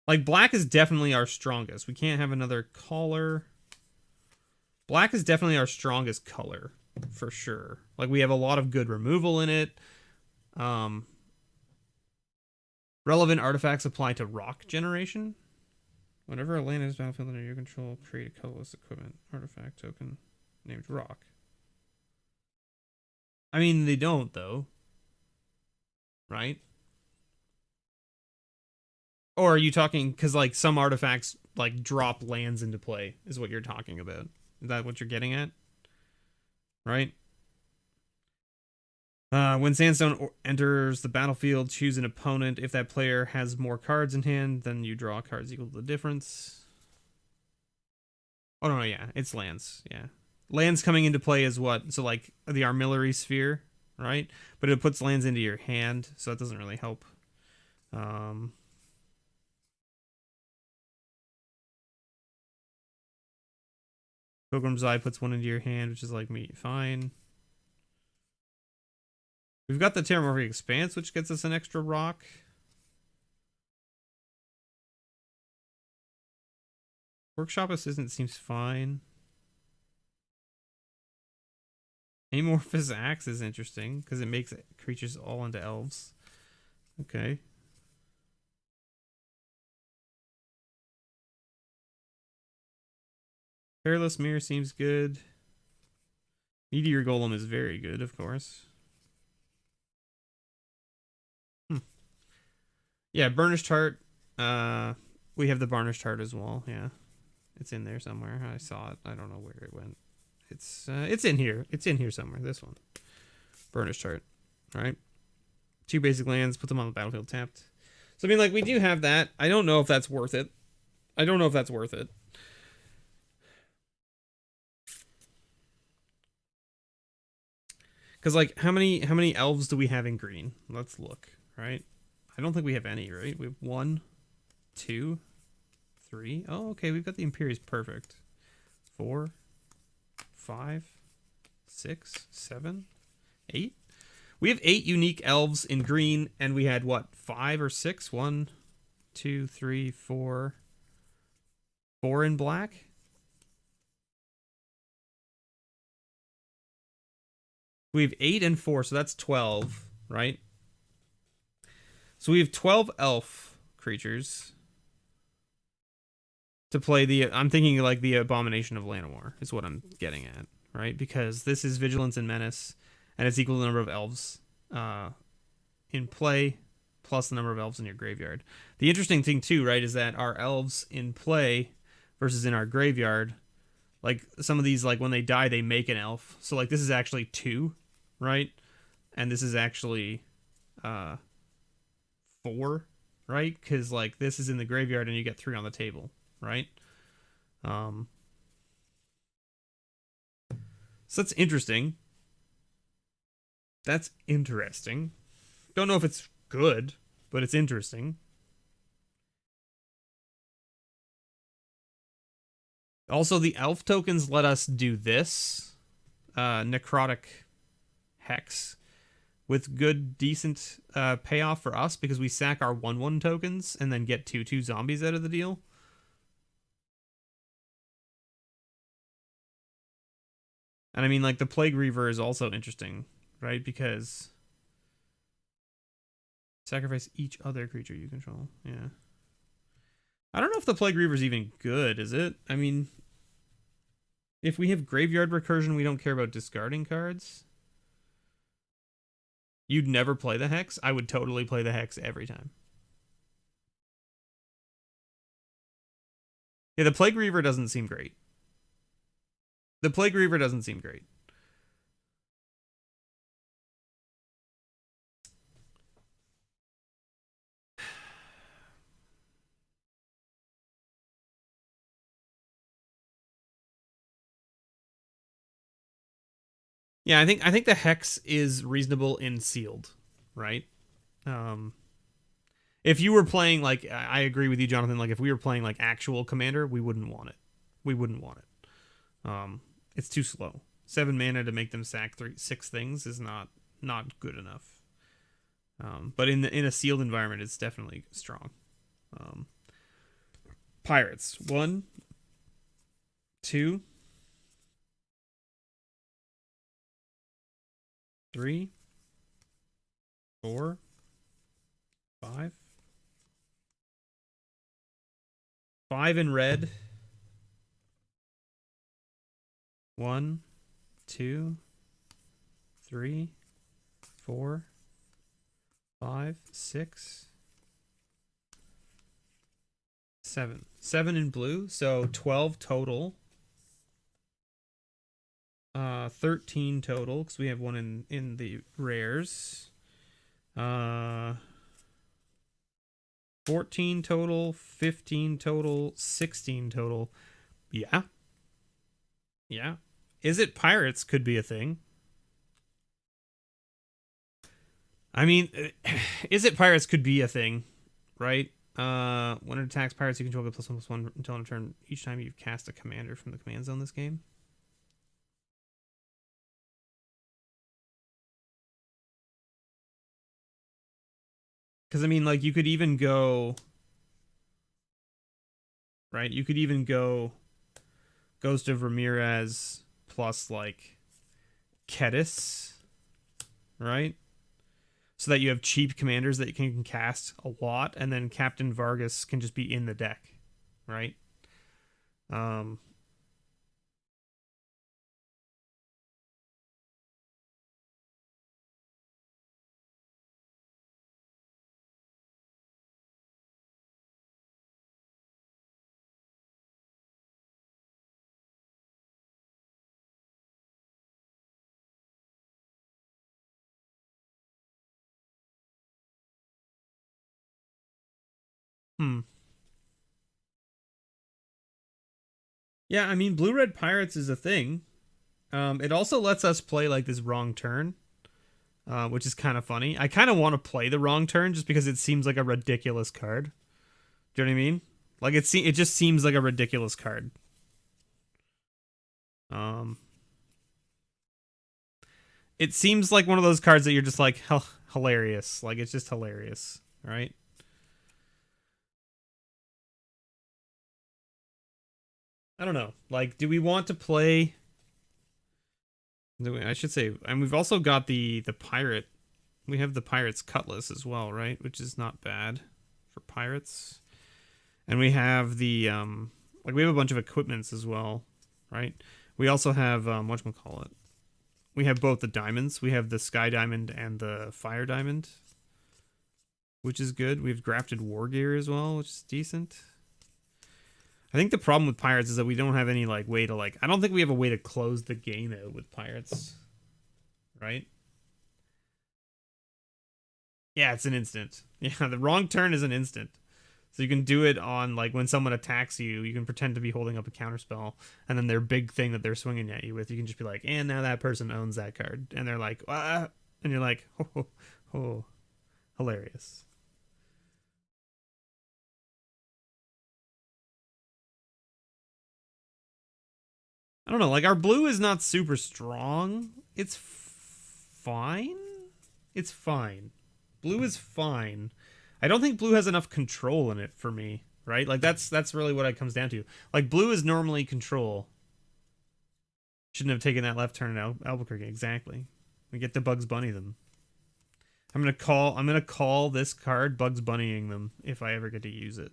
Like, black is definitely our strongest. We can't have another color. Black is definitely our strongest color, for sure. Like, we have a lot of good removal in it. Relevant artifacts apply to rock generation. Whenever a land is battlefield under your control, create a colorless equipment artifact token named rock. I mean, they don't, though. Right? Or are you talking, because, like, some artifacts, like, drop lands into play, is what you're talking about. Is that what you're getting at? Right? When Sandstone enters the battlefield, choose an opponent. If that player has more cards in hand, then you draw cards equal to the difference. Oh, no, yeah. It's lands. Yeah. Lands coming into play is what? So, like, the Armillary Sphere, right? But it puts lands into your hand, so that doesn't really help. Pilgrim's Eye puts one into your hand, which is like me. Fine. We've got the Terramorphic Expanse, which gets us an extra rock. Workshop Assistant seems fine. Amorphous Axe is interesting, because it makes creatures all into elves. Okay. Perilous Mirror seems good. Meteor Golem is very good, of course. Yeah, Burnished Heart. We have the Varnished Heart as well. Yeah, it's in there somewhere. I saw it. I don't know where it went. It's in here. It's in here somewhere. This one, Burnished Heart. All right. 2 basic lands. Put them on the battlefield tapped. So I mean, like, we do have that. I don't know if that's worth it. Because, like, how many elves do we have in green? Let's look. Right. I don't think we have any, right? We have 1, 2, 3. Oh, okay. We've got the Imperius. Perfect. 4, 5, 6, 7, 8. We have 8 unique elves in green, and we had, what, 5 or 6? 1, 2, 3, 4. 4 in black? We have 8 and 4, so that's 12, right? So we have 12 elf creatures to play the... I'm thinking like the Abomination of Llanowar is what I'm getting at, right? Because this is Vigilance and Menace, and it's equal to the number of elves in play plus the number of elves in your graveyard. The interesting thing too, right, is that our elves in play versus in our graveyard, like some of these, like when they die, they make an elf. So like this is actually 2, right? And this is actually 4, right? Because like this is in the graveyard and you get 3 on the table, right? So that's interesting. That's interesting. Don't know if it's good, but it's interesting. Also, the elf tokens let us do this. Necrotic Hex. With good, decent payoff for us because we sack our 1/1 tokens and then get 2/2 zombies out of the deal. And I mean, like, the Plague Reaver is also interesting, right? Because sacrifice each other creature you control. Yeah. I don't know if the Plague Reaver is even good, is it? I mean, if we have Graveyard Recursion, we don't care about discarding cards. You'd never play the Hex? I would totally play the Hex every time. Yeah, the Plague Reaver doesn't seem great. The Plague Reaver doesn't seem great. Yeah, I think the Hex is reasonable in sealed, right? If you were playing, like, I agree with you, Jonathan, like if we were playing like actual Commander, we wouldn't want it. We wouldn't want it. It's too slow. 7 mana to make them sack 6 things is not good enough. But in a sealed environment, it's definitely strong. Pirates. 1, 2, 3, 4, 5. 5 in red. 1, 2, 3, 4, 5, 6, 7. 7 in blue, so 12 total. 13 total, because we have one in the rares. 14 total, 15 total, 16 total. Yeah. Yeah. Is it pirates could be a thing. I mean, is it pirates could be a thing, right? When it attacks pirates, you control get +1/+1 until end of turn each time you cast a commander from the command zone this game. Because, I mean, like, you could even go... Right? You could even go Ghost of Ramirez plus, like, Kedis. Right? So that you have cheap commanders that you can cast a lot, and then Captain Vargas can just be in the deck. Right? Yeah, I mean, Blue-Red Pirates is a thing. It also lets us play, like, this wrong turn, which is kind of funny. I kind of want to play the wrong turn just because it seems like a ridiculous card. Do you know what I mean? Like, it just seems like a ridiculous card. It seems like one of those cards that you're just like, hilarious. Like, it's just hilarious, right? I don't know. Like, do we want to play... I should say, and we've also got the pirate. We have the pirate's cutlass as well, right? Which is not bad for pirates. And we have the like we have a bunch of equipments as well, right? We also have whatchamacallit. We have both the diamonds. We have the sky diamond and the fire diamond, which is good. We have grafted war gear as well, which is decent. I think the problem with pirates is that we don't have any like way to like. I don't think we have a way to close the game out with pirates, right? Yeah, it's an instant. Yeah, the wrong turn is an instant. So you can do it on like when someone attacks you. You can pretend to be holding up a counterspell, and then their big thing that they're swinging at you with, you can just be like, and now that person owns that card, and they're like, ah, and you're like, oh, hilarious. I don't know. Like, our blue is not super strong. It's fine. It's fine. Blue is fine. I don't think blue has enough control in it for me, right? Like, that's really what it comes down to. Like, blue is normally control. Shouldn't have taken that left turn in Albuquerque. Exactly. We get to Bugs Bunny them. I'm gonna call this card Bugs Bunnying them if I ever get to use it.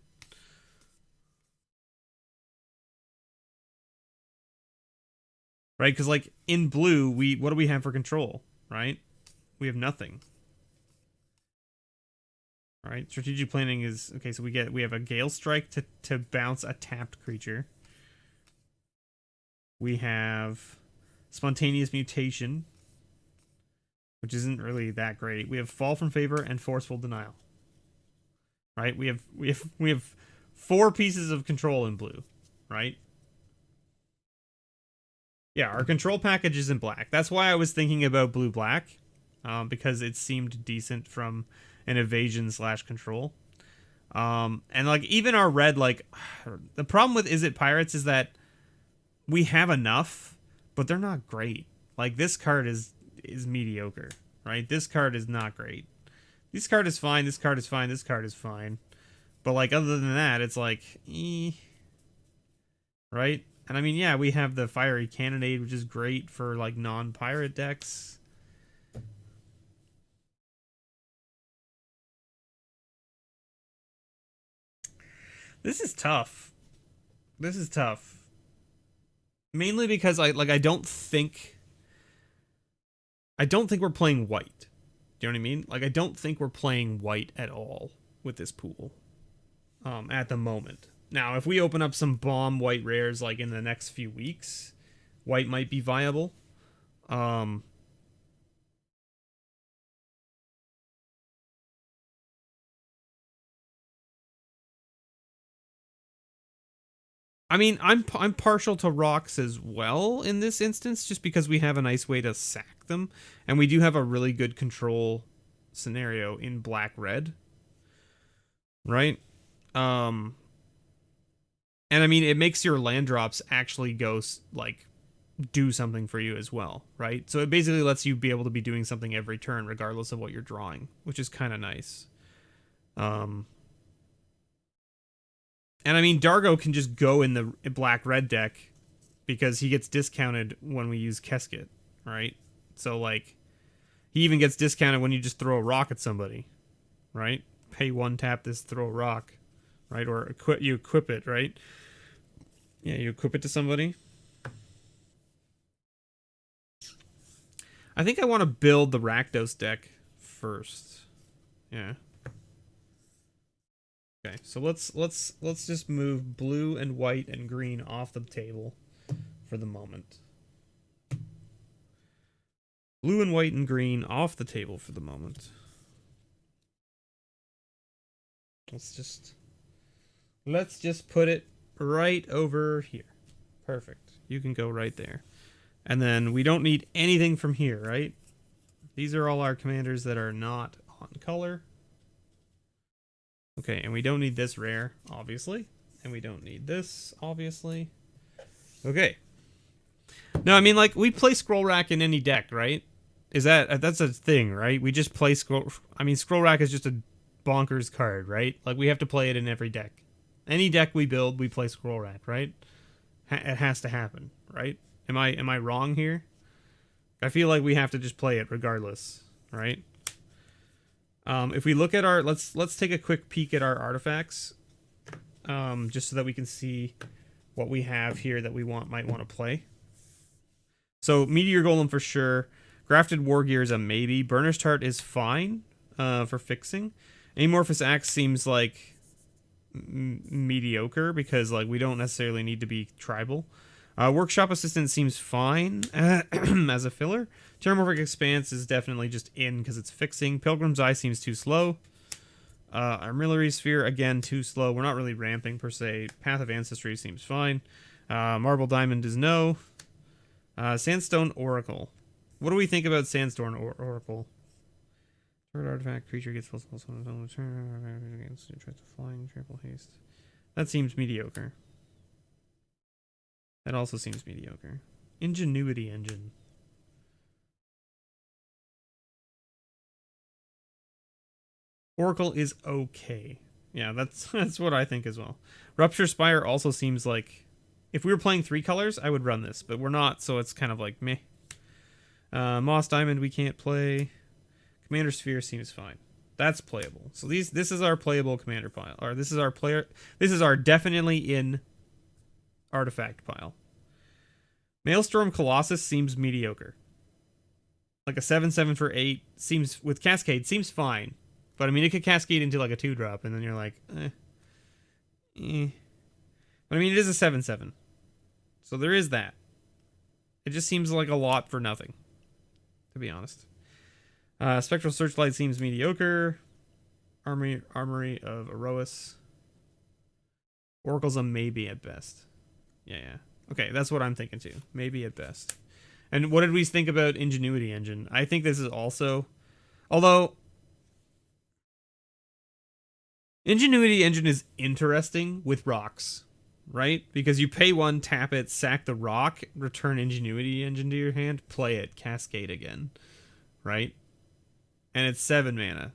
Right? Because, like, in blue, what do we have for control? Right? We have nothing. Right? Strategic planning is... Okay, so we have a Gale Strike to bounce a tapped creature. We have Spontaneous Mutation, which isn't really that great. We have Fall from Favor and Forceful Denial. Right? We have 4 pieces of control in blue. Right? Yeah, our control package is in black. That's why I was thinking about blue-black, because it seemed decent from an evasion/control. And like even our red, like the problem with Is It Pirates is that we have enough, but they're not great. Like, this card is mediocre, right? This card is not great. This card is fine, this card is fine, this card is fine. But, like, other than that, it's like, right? And I mean, yeah, we have the Fiery Cannonade, which is great for, like, non-pirate decks. This is tough. This is tough. Mainly because I don't think we're playing white. Do you know what I mean? Like, I don't think we're playing white at all with this pool. At the moment. Now, if we open up some bomb white rares like in the next few weeks, white might be viable. I mean, I'm partial to rocks as well in this instance, just because we have a nice way to sack them, and we do have a really good control scenario in black-red, right? And I mean, it makes your land drops actually go like do something for you as well, right? So it basically lets you be able to be doing something every turn, regardless of what you're drawing, which is kind of nice. And I mean, Dargo can just go in the black-red deck because he gets discounted when we use Keskit, right? So, like, he even gets discounted when you just throw a rock at somebody, right? Pay 1, tap this, throw a rock, right? Or you equip it, right? Yeah, you equip it to somebody. I think I want to build the Rakdos deck first. Yeah. Okay, so let's just move blue and white and green off the table for the moment. Blue and white and green off the table for the moment. Let's just put it right over here. Perfect. You can go right there. And then we don't need anything from here, right? These are all our commanders that are not on color. Okay, and we don't need this rare, obviously. And we don't need this, obviously. Okay. No, I mean, like, we play Scroll Rack in any deck, right? That's a thing, right? We just play Scroll Rack is just a bonkers card, right? Like, we have to play it in every deck. Any deck we build, we play Scroll Rack, right? It has to happen, right? Am I wrong here? I feel like we have to just play it regardless, right? If we look at our let's take a quick peek at our artifacts, just so that we can see what we have here that we might want to play. So Meteor Golem for sure. Grafted War Gear is a maybe. Burnished Heart is fine for fixing. Amorphous Axe seems like mediocre because like we don't necessarily need to be tribal. Workshop Assistant seems fine as a filler. Terramorphic Expanse is definitely just in because it's fixing. Pilgrim's Eye seems too slow. Armillary Sphere, again, too slow. We're not really ramping per se. Path of Ancestry seems fine. Marble Diamond is no. Sandstone Oracle. What do we think about Sandstone Oracle? Third artifact, creature gets plus on its own turn. Tries to flying, triple haste. That seems mediocre. That also seems mediocre. Ingenuity Engine. Oracle is okay. Yeah, that's what I think as well. Rupture Spire also seems like if we were playing 3 colors, I would run this, but we're not, so it's kind of like meh. Moss Diamond we can't play. Commander Sphere seems fine. That's playable. So this is our playable commander pile, or this is our definitely in artifact pile. Maelstrom Colossus seems mediocre. Like a 7/7 for 8 seems with Cascade seems fine. But I mean, it could cascade into like a 2-drop, and then you're like, But I mean, it is a 7/7, so there is that. It just seems like a lot for nothing, to be honest. Spectral Searchlight seems mediocre. Armory of Erois. Oracle's a maybe at best. Yeah. Okay, that's what I'm thinking too. Maybe at best. And what did we think about Ingenuity Engine? I think this is also, although Ingenuity Engine is interesting with rocks, right? Because you pay 1, tap it, sack the rock, return Ingenuity Engine to your hand, play it, cascade again, right? And it's 7 mana.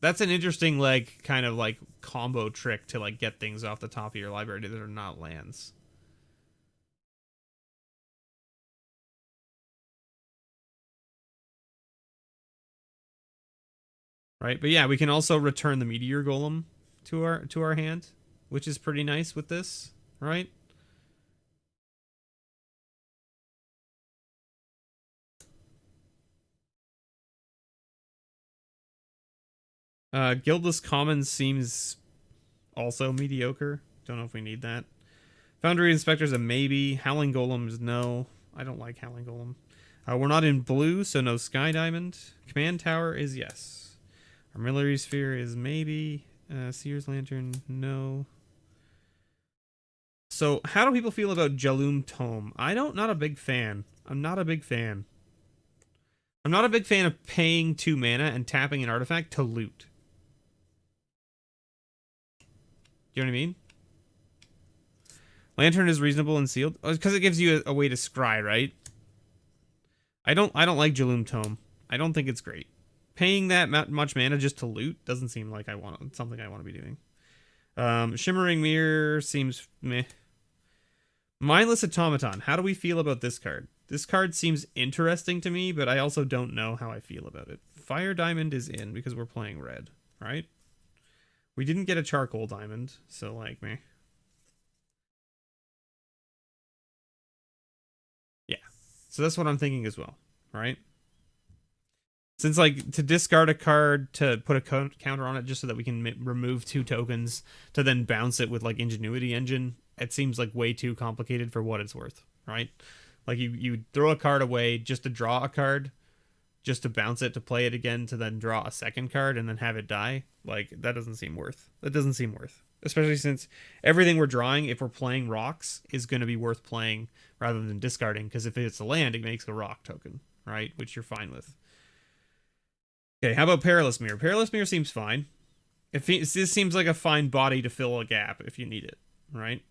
That's an interesting, like, kind of like combo trick to like get things off the top of your library that are not lands. Right? But yeah, we can also return the Meteor Golem to our hand, which is pretty nice with this, right? Guildless Commons seems also mediocre. Don't know if we need that. Foundry Inspector's a maybe. Howling Golem's no. I don't like Howling Golem. We're not in blue, so no Sky Diamond. Command Tower is yes. Armillary Sphere is maybe. Seer's Lantern, no. So, how do people feel about Jaloom Tome? Not a big fan. I'm not a big fan. I'm not a big fan of paying 2 mana and tapping an artifact to loot. Do you know what I mean? Lantern is reasonable and sealed because it gives you a way to scry, right? I don't like Jaloom Tome. I don't think it's great. Paying that much mana just to loot doesn't seem like something I want to be doing. Shimmering Mirror seems meh. Mindless Automaton. How do we feel about this card? This card seems interesting to me, but I also don't know how I feel about it. Fire Diamond is in because we're playing red, right? We didn't get a Charcoal Diamond, so like meh. Yeah. So that's what I'm thinking as well, right? Since like to discard a card to put a counter on it just so that we can remove 2 tokens to then bounce it with like Ingenuity Engine, it seems like way too complicated for what it's worth, right? Like you throw a card away just to draw a card, just to bounce it to play it again to then draw a second card and then have it die. Like that doesn't seem worth. Especially since everything we're drawing, if we're playing rocks, is going to be worth playing rather than discarding. Because if it's a land, it makes a rock token, right? Which you're fine with. Okay, how about Perilous Mirror? Perilous Mirror seems fine. This seems like a fine body to fill a gap if you need it, right?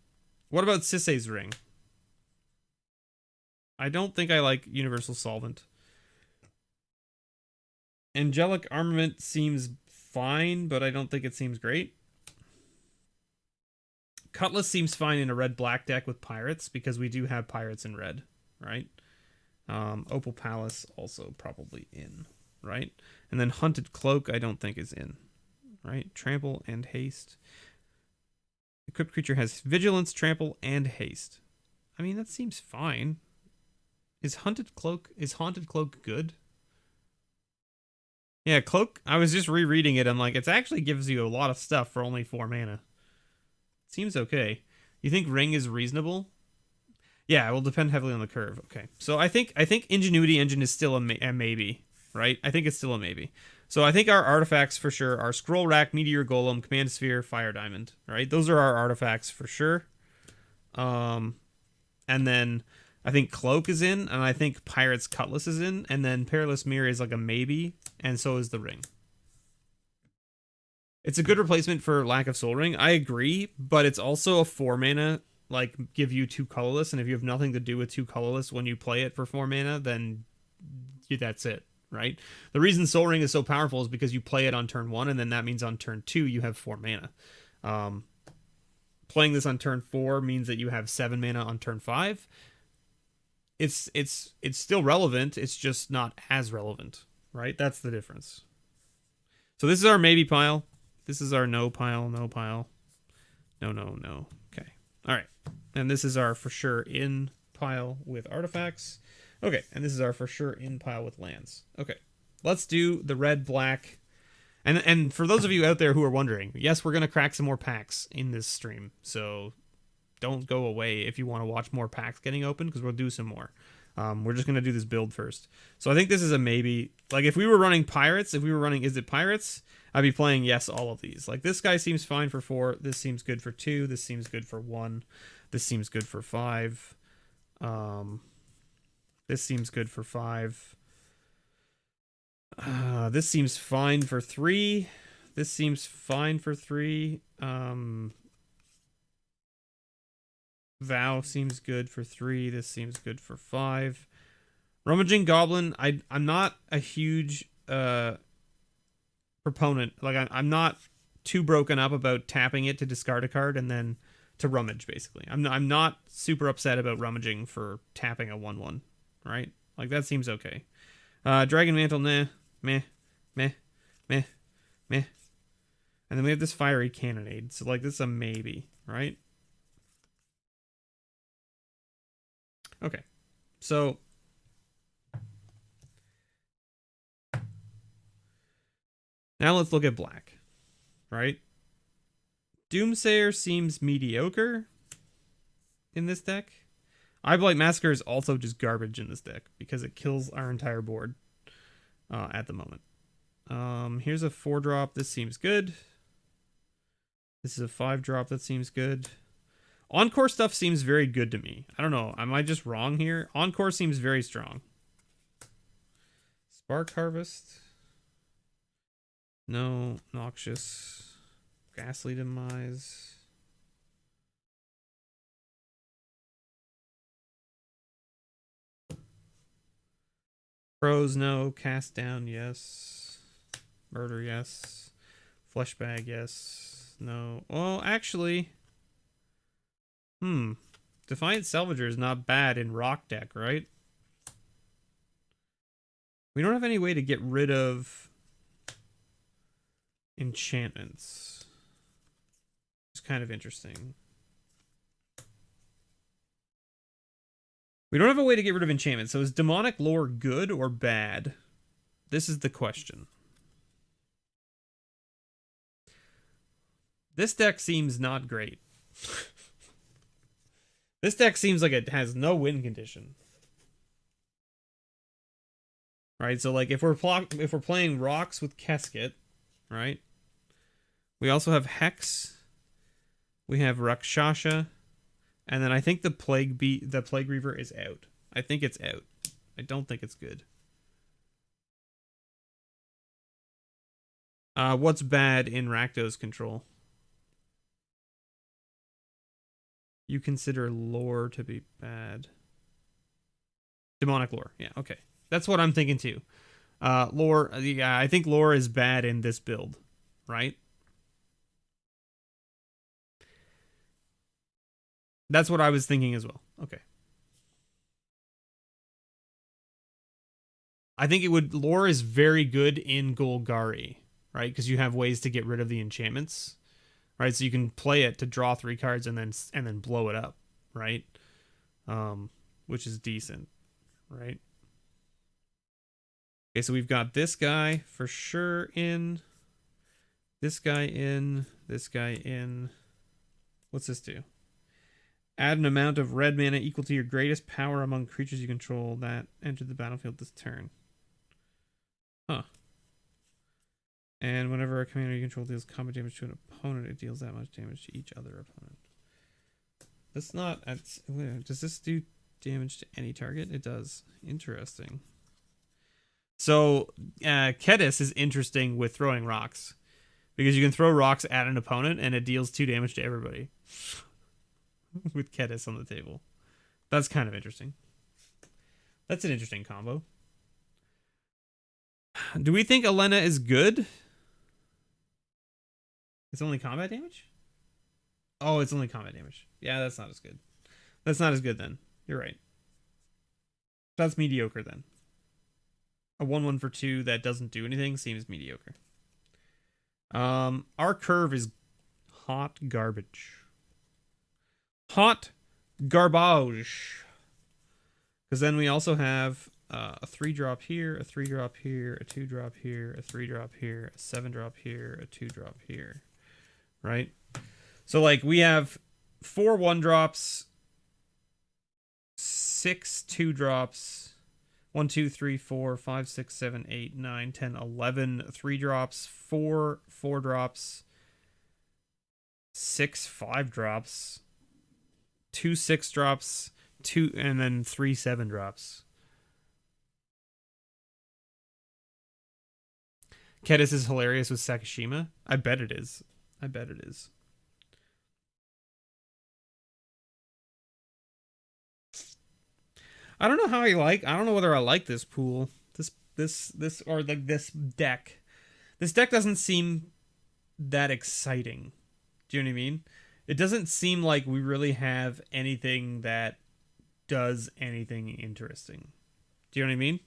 What about Sisay's Ring? I don't think I like Universal Solvent. Angelic Armament seems fine, but I don't think it seems great. Cutlass seems fine in a red-black deck with pirates because we do have pirates in red, right? Opal Palace also probably in, right? And then Hunted Cloak I don't think is in, right? Trample and Haste. Equipped creature has Vigilance, Trample, and Haste. I mean, that seems fine. Is Haunted Cloak good? Yeah, Cloak, I was just rereading it. I'm like, it actually gives you a lot of stuff for only 4 mana. Seems okay. You think Ring is reasonable? Yeah, it will depend heavily on the curve. Okay. So I think Ingenuity Engine is still a maybe, right? I think it's still a maybe. So I think our artifacts for sure are Scroll Rack, Meteor Golem, Command Sphere, Fire Diamond, right? Those are our artifacts for sure. And then I think Cloak is in, and I think Pirate's Cutlass is in, and then Perilous Mirror is like a maybe, and so is the Ring. It's a good replacement for Lack of Soul Ring. I agree, but it's also a 4 mana, like, give you 2 colorless, and if you have nothing to do with 2 colorless when you play it for 4 mana, then that's it, right? The reason Soul Ring is so powerful is because you play it on turn 1, and then that means on turn 2 you have 4 mana. Playing this on turn 4 means that you have 7 mana on turn 5. It's still relevant, it's just not as relevant, right? That's the difference. So this is our maybe pile. This is our no pile, no pile. No, no, no. Okay. All right. And this is our for sure in pile with artifacts. Okay. And this is our for sure in pile with lands. Okay. Let's do the red, black. And for those of you out there who are wondering, yes, we're going to crack some more packs in this stream. So don't go away if you want to watch more packs getting open, because we'll do some more. We're just going to do this build first. So I think this is a maybe. Like if we were running pirates, Is It Pirates? I'd be playing yes all of these. Like this guy seems fine for 4. This seems good for 2. This seems good for 1. This seems good for 5. This seems good for 5. This seems fine for 3. This seems fine for 3. Vow seems good for 3. This seems good for 5. Rummaging Goblin, I'm not a huge proponent. Like, I'm not too broken up about tapping it to discard a card and then to rummage, basically. I'm not super upset about rummaging for tapping a 1/1, right? Like, that seems okay. Dragon Mantle, nah. Meh. Meh. Meh. Meh. And then we have this Fiery Cannonade. So, like, this is a maybe, right? Okay. So, now let's look at black, right? Doomsayer seems mediocre in this deck. Eyeblight Massacre is also just garbage in this deck because it kills our entire board at the moment. Here's a 4-drop. This seems good. This is a 5-drop. That seems good. Encore stuff seems very good to me. I don't know. Am I just wrong here? Encore seems very strong. Spark Harvest. No. Noxious. Ghastly Demise. Pros, no. Cast Down, yes. Murder, yes. Flesh Bag, yes. No. Well, actually... Defiant Salvager is not bad in Rock deck, right? We don't have any way to get rid of enchantments. It's kind of interesting. We don't have a way to get rid of enchantments. So is Demonic Lore good or bad? This is the question. This deck seems not great. This deck seems like it has no win condition. Right? So like if we're playing rocks with Kesket, right? We also have Hex. We have Rakshasha. And then I think the Plague Reaver is out. I think it's out. I don't think it's good. What's bad in Rakdos control? You consider lore to be bad. Demonic lore. Yeah, okay. That's what I'm thinking too. Lore, yeah, I think lore is bad in this build, right? That's what I was thinking as well. Okay. I think it would... Lore is very good in Golgari, right? Because you have ways to get rid of the enchantments, right? So you can play it to draw 3 cards and then blow it up, right? Which is decent, right? Okay, so we've got this guy for sure in. This guy in. This guy in. What's this do? Add an amount of red mana equal to your greatest power among creatures you control that enter the battlefield this turn. Huh. And whenever a commander you control deals combat damage to an opponent, it deals that much damage to each other opponent. That's not... Does this do damage to any target? It does. Interesting. So, Kedis is interesting with throwing rocks. Because you can throw rocks at an opponent and it deals 2 damage to everybody. With Kedis on the table. That's kind of interesting. That's an interesting combo. Do we think Elena is good? It's only combat damage? Oh, it's only combat damage. Yeah, that's not as good. That's not as good then. You're right. That's mediocre then. A 1/1 for 2 that doesn't do anything seems mediocre. Our curve is hot garbage. Hot garbage. Because then we also have a 3-drop here, a 3-drop here, a 2-drop here, a 3-drop here, a 7-drop here, a 2-drop here. Right? So like we have 4 1-drops, 6 2-drops, 1, 2, 3, 4, 5, 6, 7, 8, 9, 10, 11 3-drops, 4 4-drops, 6 5-drops, 2 6-drops, 2 and then 3 7-drops. Kedis is hilarious with Sakashima. I bet it is. I bet it is. I don't know how I don't know whether I like this pool. This or like this deck. This deck doesn't seem that exciting. Do you know what I mean? It doesn't seem like we really have anything that does anything interesting. Do you know what I mean?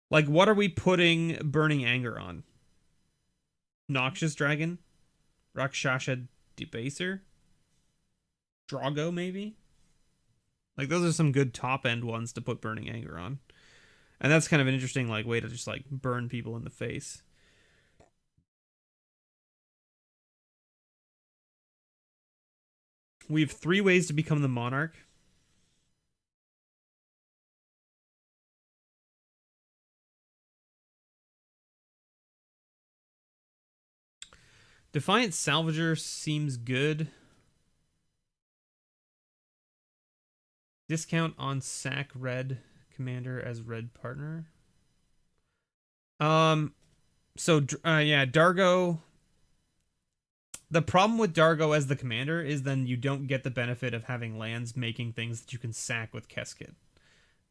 Like, what are we putting Burning Anger on? Noxious Dragon? Rakshasha Debaser? Drago, maybe? Like, those are some good top-end ones to put Burning Anger on. And that's kind of an interesting, like, way to just, like, burn people in the face. We have 3 ways to become the Monarch. Defiant Salvager seems good. Discount on sack red commander as red partner. So yeah, Dargo. The problem with Dargo as the commander is then you don't get the benefit of having lands making things that you can sack with Keskit,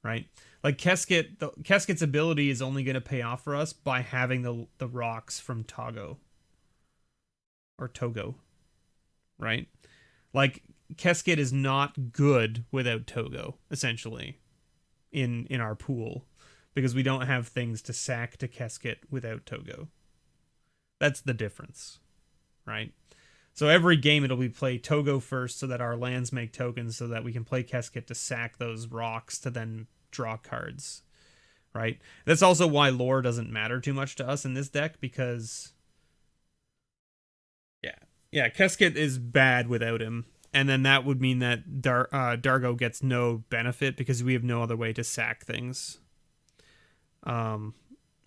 right? Like Keskit's ability is only going to pay off for us by having the rocks from Togo or Togo, right? Like Keskit is not good without Togo, essentially, in our pool, because we don't have things to sack to Keskit without Togo. That's the difference, right? So every game it'll be play Togo first so that our lands make tokens so that we can play Keskit to sack those rocks to then draw cards, right? That's also why lore doesn't matter too much to us in this deck, because yeah, Keskit is bad without him. And then that would mean that Dargo gets no benefit because we have no other way to sack things. Other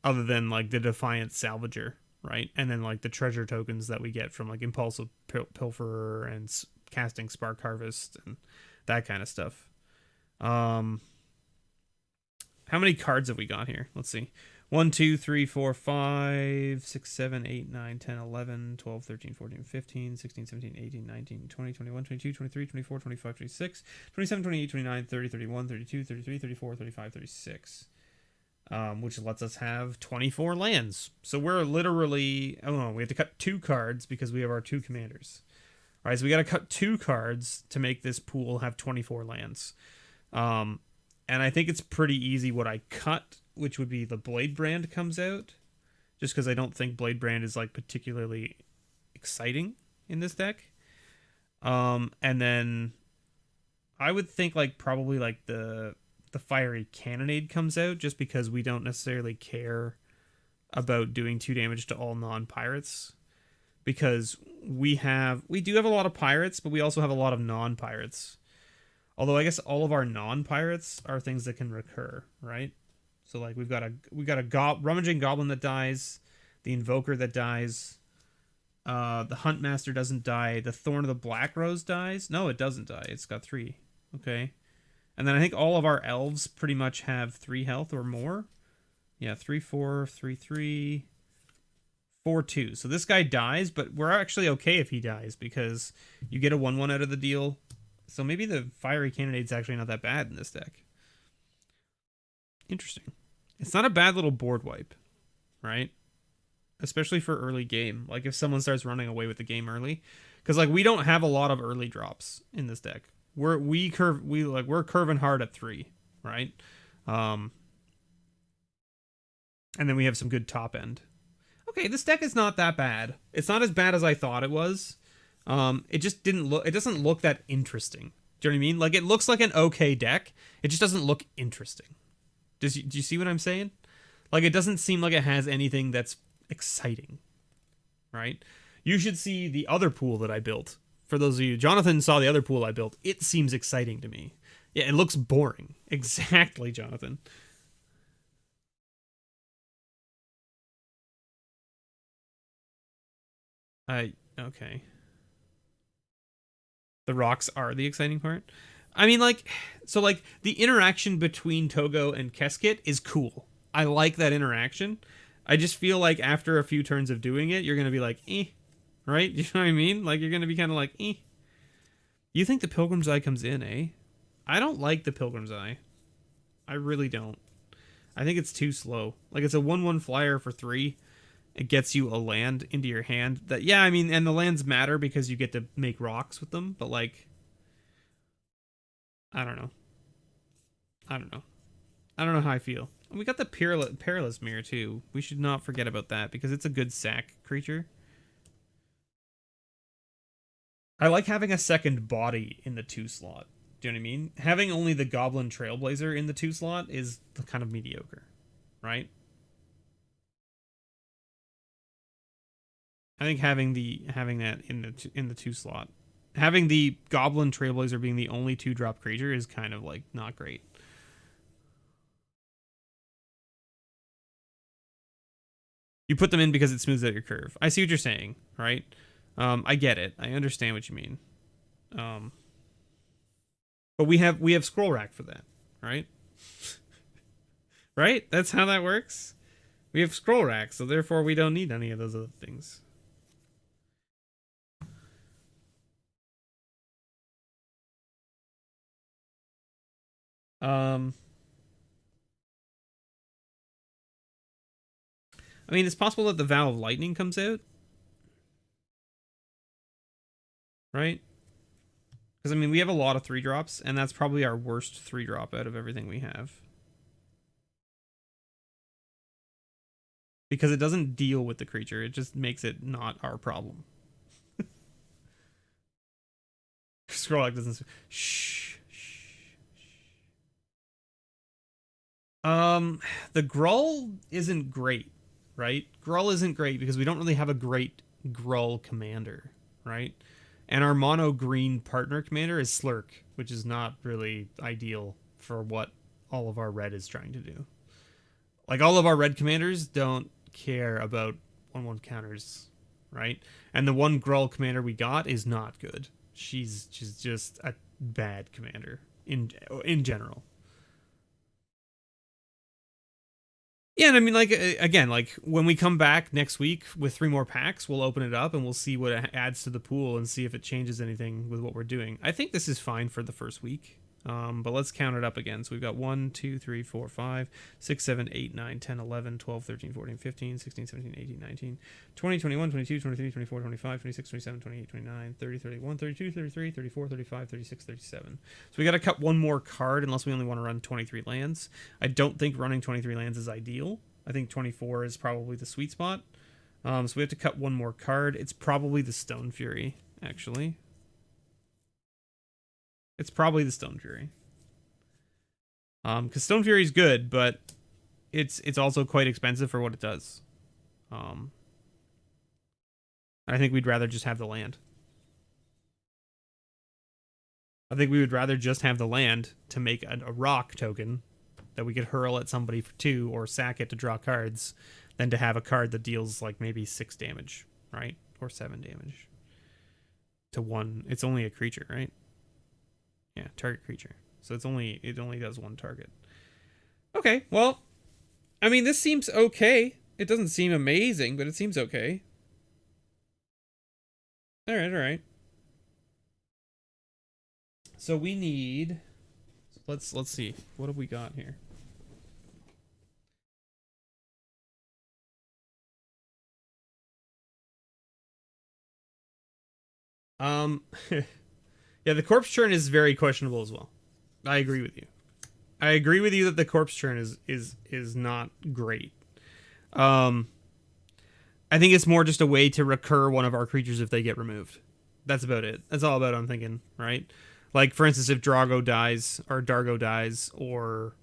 than like the Defiant Salvager, right? And then like the treasure tokens that we get from like Impulsive Pilferer and casting Spark Harvest and that kind of stuff. How many cards have we got here? Let's see. 1, 2, 3, 4, 5, 6, 7, 8, 9, 10, 11, 12, 13, 14, 15, 16, 17, 18, 19, 20, 21, 22, 23, 24, 25, 26, 27, 28, 29, 30, 31, 32, 33, 34, 35, 36. Which lets us have 24 lands. So we're literally... Oh, no, we have to cut 2 cards because we have our 2 commanders. All right, so we got to cut 2 cards to make this pool have 24 lands. And I think it's pretty easy what I cut, which would be the Blade Brand comes out. Just because I don't think Blade Brand is like particularly exciting in this deck. And then I would think like probably like the Fiery Cannonade comes out just because we don't necessarily care about doing 2 damage to all non-pirates, because we do have a lot of pirates, but we also have a lot of non-pirates. Although I guess all of our non-pirates are things that can recur, right? So like we've got a Rummaging Goblin that dies, the Invoker that dies, the Huntmaster doesn't die, the Thorn of the Black Rose dies. No, it doesn't die. It's got 3. Okay. And then I think all of our elves pretty much have 3 health or more. Yeah, 3, 4, 3, 3, 4, 2. So this guy dies, but we're actually okay if he dies because you get a 1/1 out of the deal. So maybe the Fiery Cannonade's actually not that bad in this deck. Interesting. It's not a bad little board wipe, right? Especially for early game. Like if someone starts running away with the game early. Because like we don't have a lot of early drops in this deck. We're curving hard at 3, right? And then we have some good top end. Okay, this deck is not that bad. It's not as bad as I thought it was. It just doesn't look that interesting. Do you know what I mean? Like it looks like an okay deck. It just doesn't look interesting. Do you see what I'm saying? Like it doesn't seem like it has anything that's exciting, right? You should see the other pool that I built. For those of you, Jonathan saw the other pool I built. It seems exciting to me. Yeah, it looks boring. Exactly, Jonathan. Okay. The rocks are the exciting part. I mean, like, so like the interaction between Togo and Keskit is cool. I like that interaction. I just feel like after a few turns of doing it, you're gonna be like, right? You know what I mean? Like you're gonna be kind of like, You think the Pilgrim's Eye comes in, eh? I don't like the Pilgrim's Eye. I really don't. I think it's too slow. Like, it's a 1/1 flyer for 3. It gets you a land into your hand. That, yeah, I mean, and the lands matter because you get to make rocks with them, but, like, I don't know. I don't know. I don't know how I feel. And we got the Perilous Mirror, too. We should not forget about that because it's a good sack creature. I like having a second body in the 2 slot. Do you know what I mean? Having only the Goblin Trailblazer in the 2 slot is kind of mediocre, right? I think having that in the 2 slot, having the Goblin Trailblazer being the only 2-drop creature is kind of like not great. You put them in because it smooths out your curve. I see what you're saying, right? I get it. I understand what you mean. But we have Scroll Rack for that, right? Right? That's how that works. We have Scroll Rack, so therefore we don't need any of those other things. I mean, it's possible that the Vow of Lightning comes out, right? Because, I mean, we have a lot of 3-drops, and that's probably our worst 3-drop out of everything we have. Because it doesn't deal with the creature, it just makes it not our problem. Scrollack doesn't... Shh. The Gruul isn't great, right? Gruul isn't great because we don't really have a great Gruul commander, right? And our mono green partner commander is Slurk, which is not really ideal for what all of our red is trying to do. Like, all of our red commanders don't care about 1/1 counters, right? And the one Gruul commander we got is not good. She's just a bad commander in general. Yeah, and I mean, like, again, like, when we come back next week with 3 more packs, we'll open it up and we'll see what it adds to the pool and see if it changes anything with what we're doing. I think this is fine for the first week, but let's count it up again. So we've got 1, 2, 3, 4, 5, 6, 7, 8, 9, 10, 11, 12, 13, 14, 15, 16, 17, 18, 19, 20, 21, 22, 23, 24, 25, 26, 27, 28, 29, 30, 31, 32, 33, 34, 35, 36, 37. So we got to cut 1 more card unless we only want to run 23 lands. I don't think running 23 lands is ideal. I think 24 is probably the sweet spot. So we have to cut 1 more card. It's probably the Stone Fury, actually. It's probably the Stone Fury. Because Stone Fury is good, but it's also quite expensive for what it does. I think we'd rather just have the land. I think we would rather just have the land to make a rock token that we could hurl at somebody for 2 or sack it to draw cards than to have a card that deals like maybe 6 damage, right? Or 7 damage to 1. It's only a creature, right? Yeah, target creature. So it only does 1 target. Okay, well, I mean, this seems okay. It doesn't seem amazing, but it seems okay. All right. So we need... Let's see. What have we got here? Yeah, the corpse churn is very questionable as well. I agree with you. I agree with you that the corpse churn is not great. I think it's more just a way to recur one of our creatures if they get removed. That's about it. That's all about I'm thinking, right? Like, for instance, if Drago dies, or Dargo dies, or,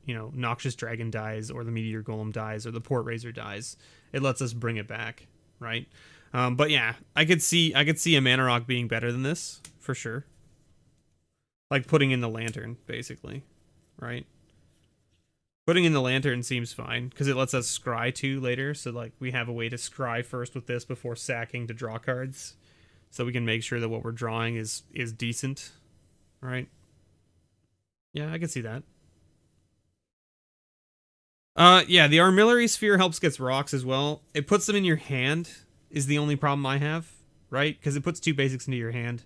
Noxious Dragon dies, or the Meteor Golem dies, or the Port Razor dies, it lets us bring it back, right? But yeah, I could see a Mana Rock being better than this, for sure. Like, putting in the Lantern, basically, right? Putting in the Lantern seems fine, because it lets us scry too later, so, like, we have a way to scry first with this before sacking to draw cards. So we can make sure that what we're drawing is decent, right? Yeah, I can see that. Yeah, the Armillary Sphere helps get rocks as well. It puts them in your hand is the only problem I have, right? Because it puts 2 basics into your hand,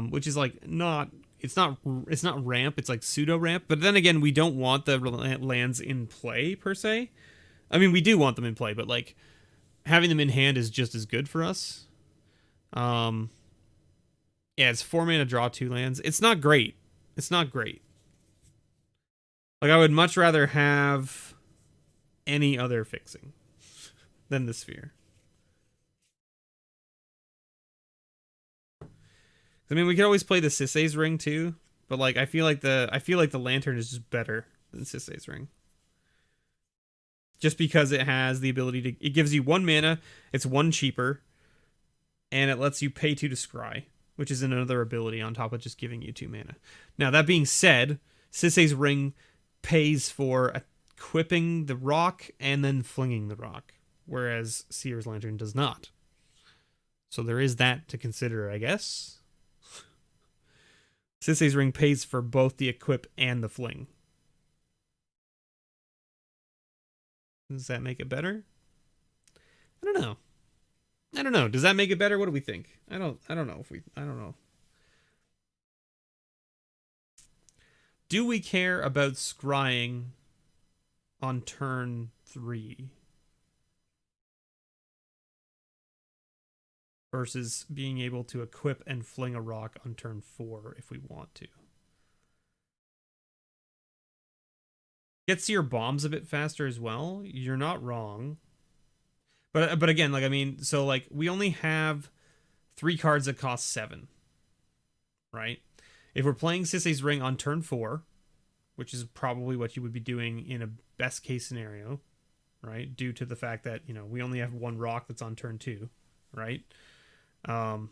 which is like not it's not ramp, it's like pseudo ramp. But then again, we don't want the lands in play per se. I mean, we do want them in play, but like having them in hand is just as good for us. Yeah, it's 4 mana, draw 2 lands. It's not great. It's not great. Like, I would much rather have any other fixing than the sphere. I mean, we could always play the Sisay's Ring too, but like I feel like the lantern is just better than Sisay's Ring. Just because it has the ability to, it gives you 1 mana, it's 1 cheaper, and it lets you pay 2 to scry, which is another ability on top of just giving you 2 mana. Now, that being said, Sisay's Ring pays for equipping the rock and then flinging the rock, whereas Seer's Lantern does not. So there is that to consider, I guess. Sisay's Ring pays for both the equip and the fling. Does that make it better? I don't know. I don't know. Does that make it better? What do we think? I don't know. I don't know. Do we care about scrying on turn 3 versus being able to equip and fling a rock on turn 4 if we want to? Gets your bombs a bit faster as well. You're not wrong. But again, like, I mean, so like we only have 3 cards that cost 7, right? If we're playing Sisay's Ring on turn 4, which is probably what you would be doing in a best case scenario, right? Due to the fact that, you know, we only have 1 rock that's on turn 2, right? And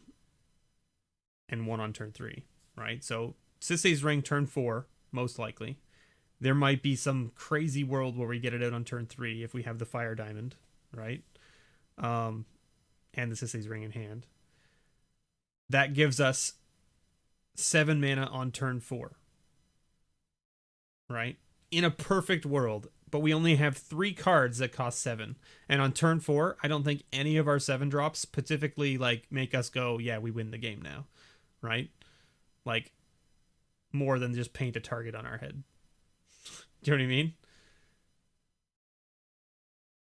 1 on turn 3, right? So Sisay's Ring turn 4, most likely. There might be some crazy world where we get it out on turn 3 if we have the Fire Diamond, right? And the Sisay's Ring in hand. That gives us 7 mana on turn 4, right? In a perfect world, but we only have 3 cards that cost 7. And on turn 4, I don't think any of our 7 drops specifically like make us go, yeah, we win the game now, right? Like, more than just paint a target on our head. Do you know what I mean?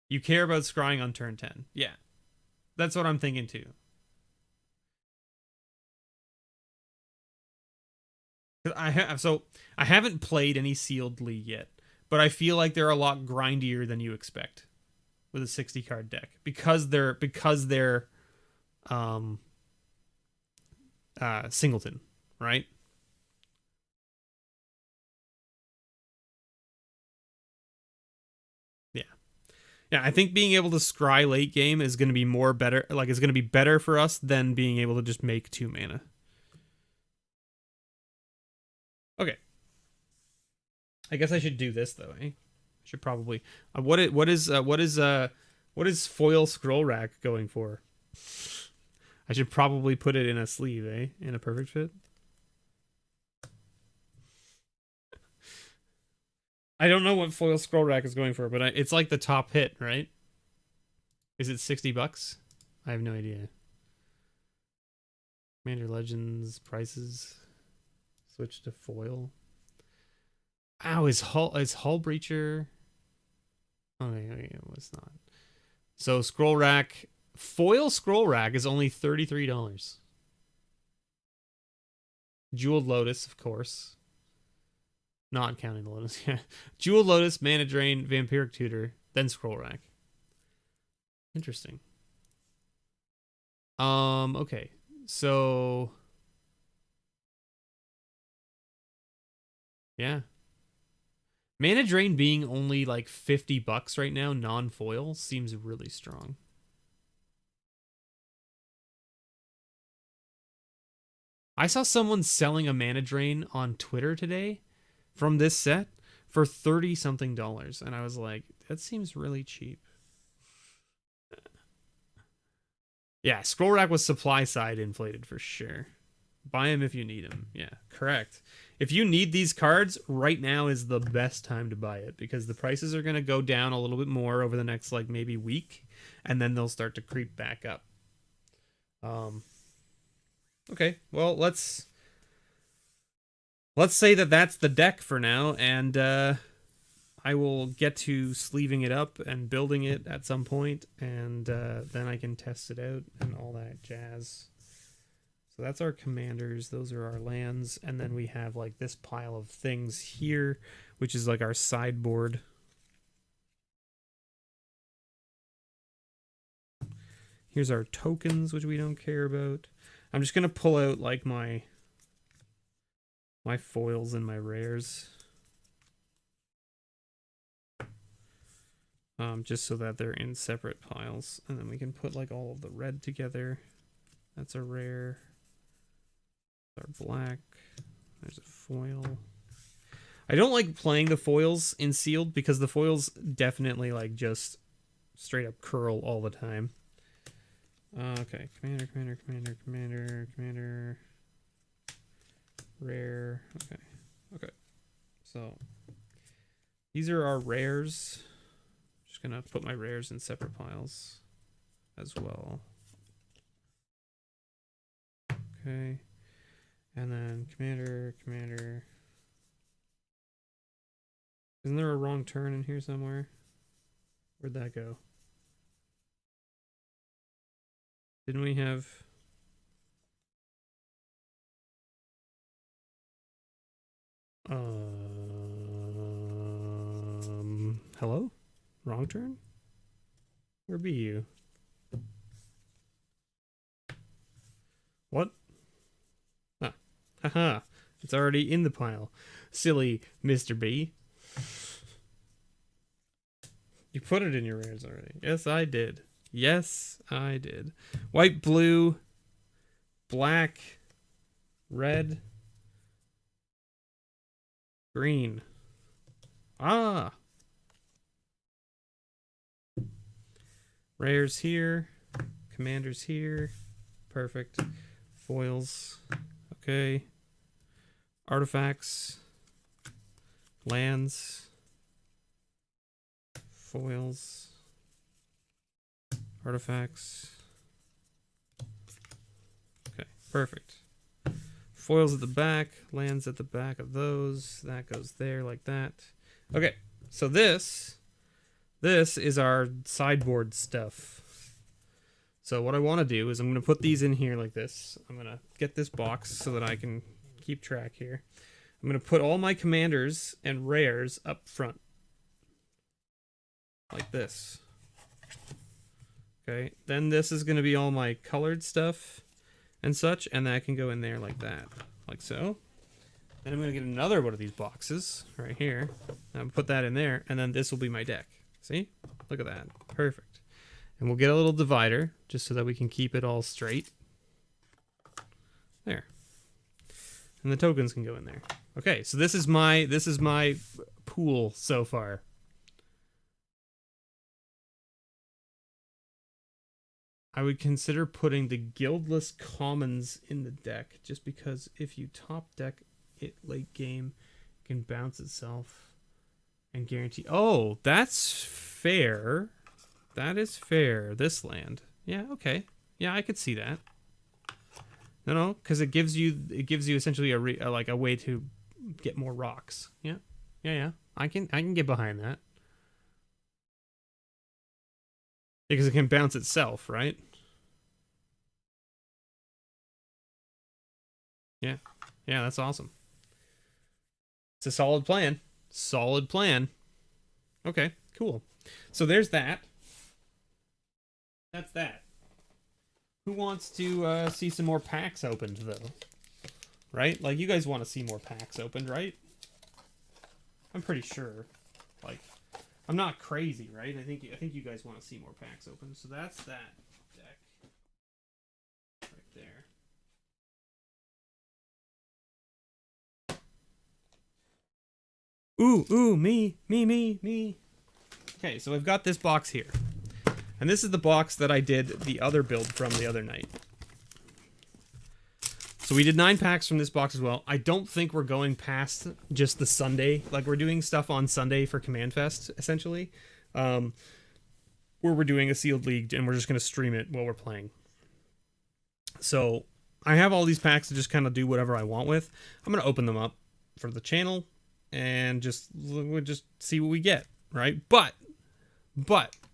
You care about scrying on turn 10. Yeah. That's what I'm thinking too. I haven't played any Sealed League yet, but I feel like they're a lot grindier than you expect with a 60 card deck because they're singleton, right? Yeah. Yeah, I think being able to scry late game is going to be better, like it's going to be better for us than being able to just make 2 mana. Okay. I guess I should do this though, eh? I should probably. What is foil scroll rack going for? I should probably put it in a sleeve, eh? In a perfect fit. I don't know what foil scroll rack is going for, but it's like the top hit, right? Is it $60? I have no idea. Commander Legends prices. Switch to foil. Ow, is Hull Breacher? Okay, it was not. So scroll rack, foil scroll rack is only $33. Jeweled Lotus, of course. Not counting the Lotus. Jeweled Lotus, Mana Drain, Vampiric Tutor, then scroll rack. Interesting. Okay. So yeah. Mana Drain being only like $50 right now, non-foil, seems really strong. I saw someone selling a Mana Drain on Twitter today from this set for $30-something, and I was like, that seems really cheap. Yeah, Scroll Rack was supply side inflated for sure. Buy them if you need them. Yeah, correct. If you need these cards, right now is the best time to buy it because the prices are going to go down a little bit more over the next like maybe week, and then they'll start to creep back up. Okay, well, let's let's say that that's the deck for now, and I will get to sleeving it up and building it at some point, and then I can test it out and all that jazz. So that's our commanders. Those are our lands, and then we have like this pile of things here, which is like our sideboard. Here's our tokens, which we don't care about. I'm just gonna pull out like my foils and my rares. Just so that they're in separate piles. And then we can put like all of the red together. That's a rare. Our black. There's a foil. I don't like playing the foils in sealed because the foils definitely like just straight up curl all the time. Okay, commander. Rare. Okay. So these are our rares. Just gonna put my rares in separate piles as well. Okay. And then commander. Isn't there a wrong turn in here somewhere? Where'd that go? Didn't we have... hello? Wrong turn? Where be you? What? Ah. Haha. It's already in the pile. Silly Mr. B. You put it in your rares already. Yes, I did. Yes, I did. White, blue, black, red, green. Ah. Rares here. Commanders here. Perfect. Foils. Okay. Artifacts. Lands. Foils. Artifacts. Okay, perfect. Foils at the back, lands at the back of those. That goes there like that. Okay, so this is our sideboard stuff. So what I want to do is I'm going to put these in here like this. I'm going to get this box so that I can keep track here. I'm going to put all my commanders and rares up front. Like this. Okay, then this is going to be all my colored stuff and such, and that can go in there like that, like so. Then I'm going to get another one of these boxes right here. I'm put that in there, and then this will be my deck. See? Look at that. Perfect. And we'll get a little divider just so that we can keep it all straight. There. And the tokens can go in there. Okay, so this is my pool so far. I would consider putting the guildless commons in the deck, just because if you top deck it late game, it can bounce itself and guarantee. Oh, that's fair. That is fair. This land. Yeah, okay. Yeah, I could see that. No, because it gives you essentially a way to get more rocks. Yeah. I can get behind that. Because it can bounce itself, right? Yeah, that's awesome. It's a solid plan. Solid plan. Okay, cool. So there's that. That's that. Who wants to see some more packs opened, though? Right? Like, you guys want to see more packs opened, right? I'm pretty sure. Like, I'm not crazy, right? I think you guys want to see more packs open. So that's that deck right there. Ooh, me. Okay, so I've got this box here. And this is the box that I did the other build from the other night. So we did 9 packs from this box as well. I don't think we're going past just the Sunday. Like, we're doing stuff on Sunday for Command Fest, essentially. Where we're doing a sealed league, and we're just going to stream it while we're playing. So I have all these packs to just kind of do whatever I want with. I'm going to open them up. for the channel, and we'll just see what we get, right? But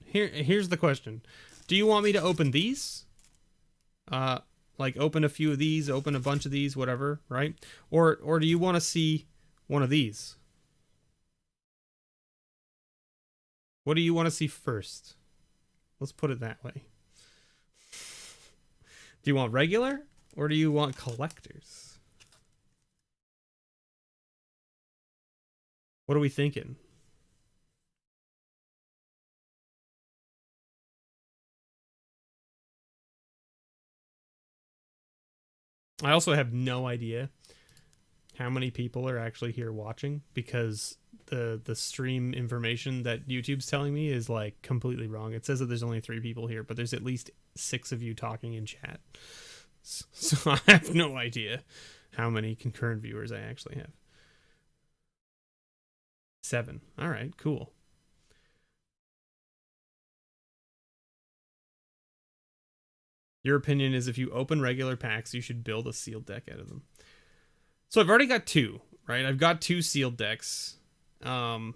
here's the question: do you want me to open these? Like open a few of these, open a bunch of these, whatever, right? Or do you want to see one of these? What do you want to see first? Let's put it that way. Do you want regular or do you want collectors? What are we thinking? I also have no idea how many people are actually here watching, because the stream information that YouTube's telling me is like completely wrong. It says that there's only 3 people here, but there's at least 6 of you talking in chat. So I have no idea how many concurrent viewers I actually have. 7. All right, cool. Your opinion is if you open regular packs, you should build a sealed deck out of them. So I've already got 2, right? I've got 2 sealed decks. I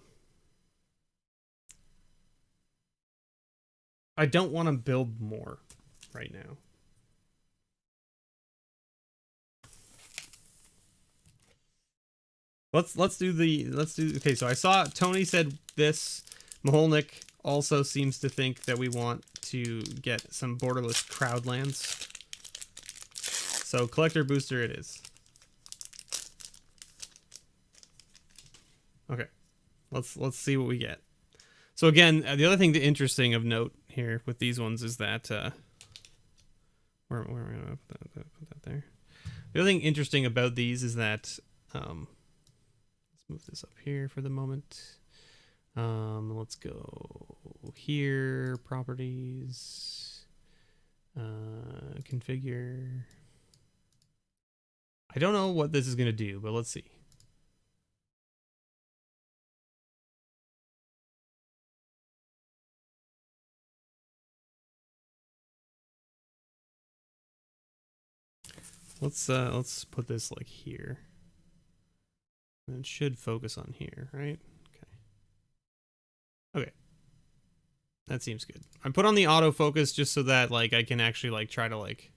don't want to build more right now. Let's do okay, so I saw Tony said this. Maholnik also seems to think that we want to get some borderless crowdlands. So collector booster it is. Okay. Let's see what we get. So again, the other thing interesting of note here with these ones is that where am I gonna put that there? The other thing interesting about these is that let's move this up here for the moment. Let's go here, properties, configure. I don't know what this is gonna do, but let's see. Let's put this like here. And it should focus on here, right? Okay. That seems good. I put on the autofocus just so that like I can actually like try to like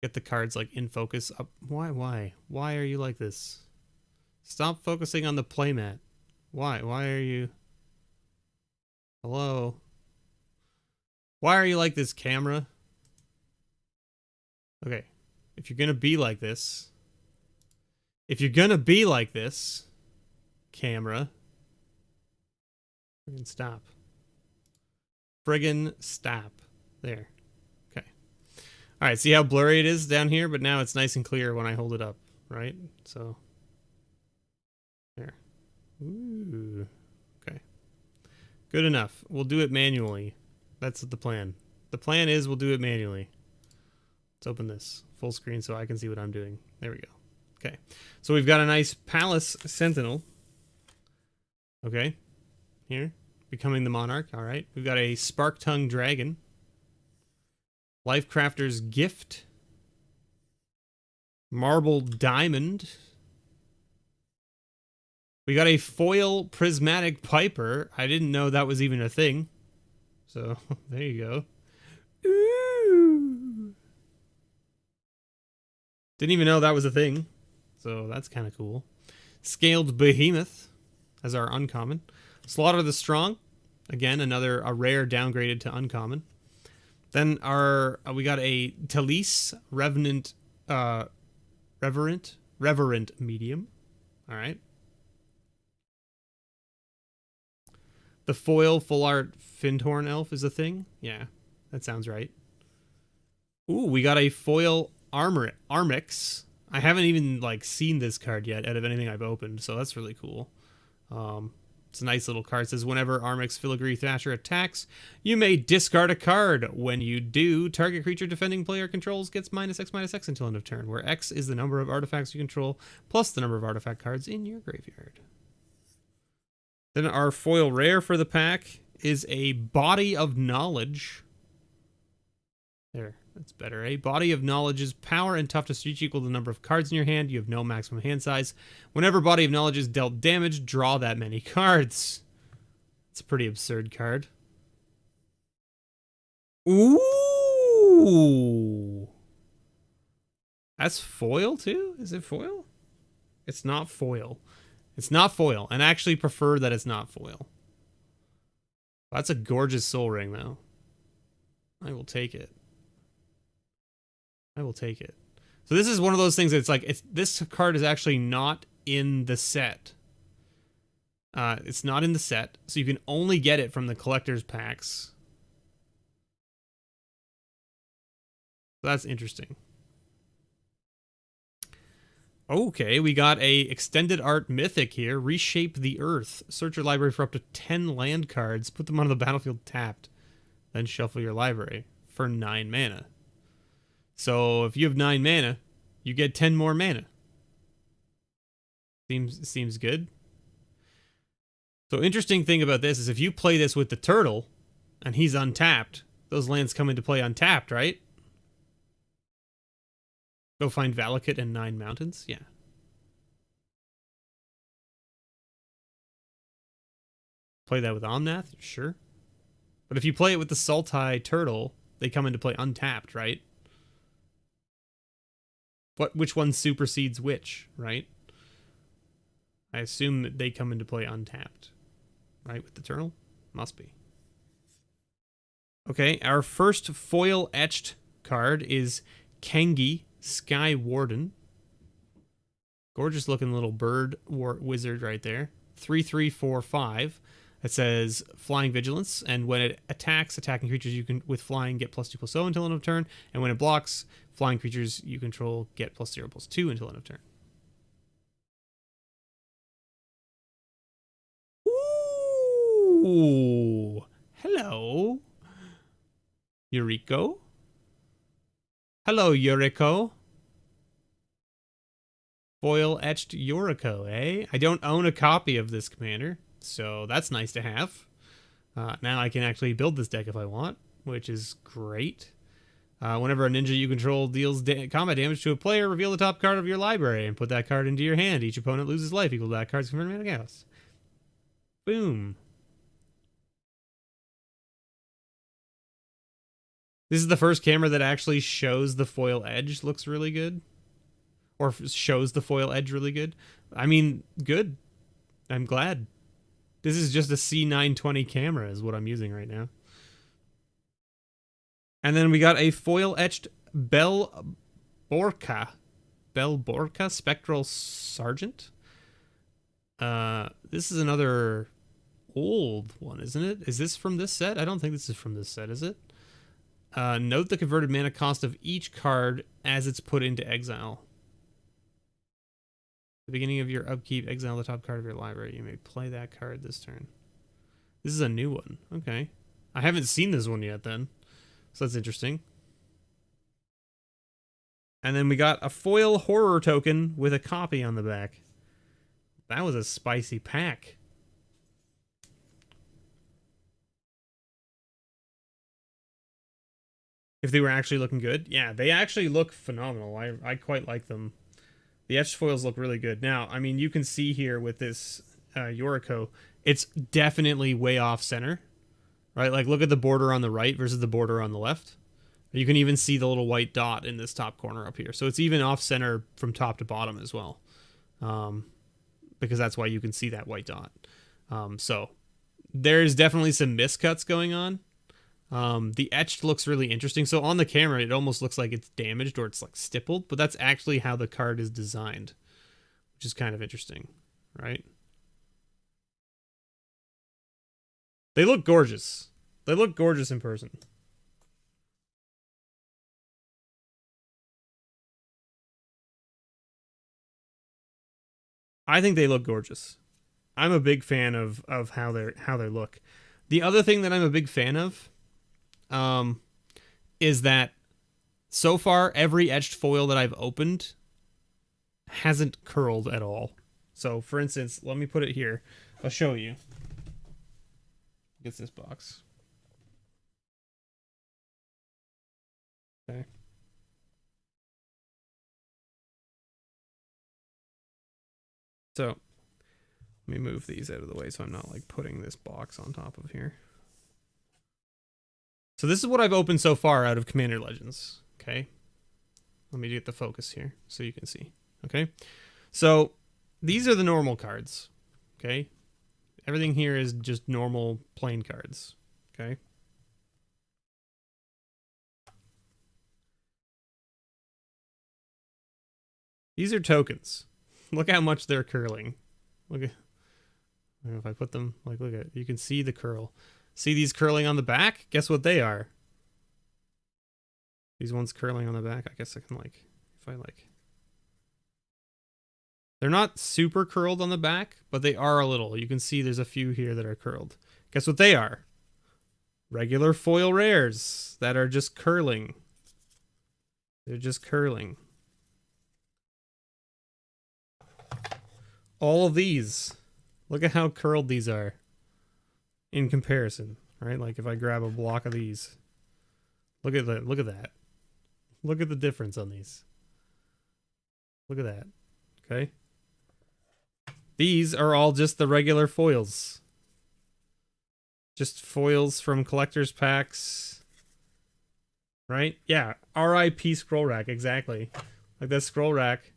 get the cards like in focus up. Why are you like this? Stop focusing on the playmat. Why are you? Hello? Why are you like this, camera? Okay. If you're gonna be like this, camera, friggin' stop. Friggin' stop. There. Okay. Alright, see how blurry it is down here, but now it's nice and clear when I hold it up, right? So, there. Ooh. Okay. Good enough. We'll do it manually. That's the plan. The plan is we'll do it manually. Let's open this full screen so I can see what I'm doing. There we go. Okay. So we've got a nice Palace Sentinel. Okay. Here. Becoming the Monarch. All right. We've got a Spark-Tongue Dragon. Lifecrafter's Gift. Marble Diamond. We got a foil Prismatic Piper. I didn't know that was even a thing. So, there you go. Ooh. Didn't even know that was a thing. So, that's kind of cool. Scaled Behemoth as our uncommon. Slaughter the Strong. Again, a rare downgraded to uncommon. Then we got a Talise Reverent Medium. All right. The foil full art Findhorn Elf is a thing. Yeah, that sounds right. Ooh, we got a foil Armix. I haven't even like seen this card yet out of anything I've opened, so that's really cool. It's a nice little card. It says whenever Armix Filigree Thrasher attacks, you may discard a card. When you do, target creature defending player controls gets -X/-X until end of turn, where X is the number of artifacts you control plus the number of artifact cards in your graveyard. Then our foil rare for the pack is a Body of Knowledge. There. That's better. A body of knowledge's power and toughness each equal to the number of cards in your hand. You have no maximum hand size. Whenever body of knowledge is dealt damage, draw that many cards. It's a pretty absurd card. Ooh. That's foil too? Is it foil? It's not foil. It's not foil, and I actually prefer that it's not foil. That's a gorgeous soul ring, though. I will take it. I will take it. So this is one of those things that's like, this card is actually not in the set. It's not in the set, so you can only get it from the collector's packs. That's interesting. Okay, we got a extended art mythic here. Reshape the Earth. Search your library for up to 10 land cards. Put them on the battlefield tapped. Then shuffle your library for 9 mana. So if you have 9 mana, you get 10 more mana. Seems good. So interesting thing about this is if you play this with the turtle and he's untapped, those lands come into play untapped, right? Go find Valakut and 9 mountains? Yeah. Play that with Omnath? Sure. But if you play it with the Sultai turtle, they come into play untapped, right? Which one supersedes which, right? I assume that they come into play untapped, right? With the turtle? Must be. Okay, our first foil etched card is Kengi Sky Warden. Gorgeous looking little bird wizard right there. 3/3/4/5. It says Flying Vigilance, and when it attacks attacking creatures you can with flying get +2/+0 until end of turn, and when it blocks flying creatures you control get +0/+2 until end of turn. Ooh, hello, Yuriko. Hello, Yuriko. Foil etched Yuriko, eh? I don't own a copy of this commander, so that's nice to have. Now I can actually build this deck if I want, which is great. Whenever a ninja you control deals combat damage to a player, reveal the top card of your library and put that card into your hand. Each opponent loses life equal to that card's converted mana chaos. Boom. This is the first camera that actually shows the foil edge. Looks really good. Or shows the foil edge really good. I mean, good. I'm glad. This is just a C920 camera is what I'm using right now. And then we got a foil etched Bell Borka Spectral Sergeant. This is another old one, isn't it? Is this from this set? I don't think this is from this set, is it? Note the converted mana cost of each card as it's put into exile. At the beginning of your upkeep, exile the top card of your library. You may play that card this turn. This is a new one. Okay. I haven't seen this one yet then. So that's interesting. And then we got a foil horror token with a copy on the back. That was a spicy pack. If they were actually looking good. Yeah, they actually look phenomenal. I quite like them. The etched foils look really good. Now, I mean, you can see here with this Yuriko, it's definitely way off center. Right? Like, look at the border on the right versus the border on the left. You can even see the little white dot in this top corner up here. So it's even off center from top to bottom as well. Because that's why you can see that white dot. So there's definitely some miscuts going on. The etched looks really interesting. So on the camera, it almost looks like it's damaged or it's like stippled, but that's actually how the card is designed, which is kind of interesting, right? They look gorgeous. They look gorgeous in person. I think they look gorgeous. I'm a big fan of how they look. The other thing that I'm a big fan of is that so far every etched foil that I've opened hasn't curled at all. So for instance, let me put it here. I'll show you. Gets this box. Okay. So let me move these out of the way so I'm not like putting this box on top of here. So this is what I've opened so far out of Commander Legends. Okay. Let me get the focus here so you can see. Okay. So these are the normal cards. Okay. Everything here is just normal plain cards. Okay. These are tokens. Look how much they're curling. Look at, I don't know if I put them, like, look at, you can see the curl. See these curling on the back? Guess what they are? These ones curling on the back. I guess I can, like, if I like. They're not super curled on the back, but they are a little. You can see there's a few here that are curled. Guess what they are? Regular foil rares that are just curling. They're just curling. All of these. Look at how curled these are in comparison, right? Like if I grab a block of these. Look at that. Look at that. Look at the difference on these. Look at that. Okay? These are all just the regular foils. Just foils from collector's packs. Right? Yeah. RIP scroll rack. Exactly. Like that scroll rack.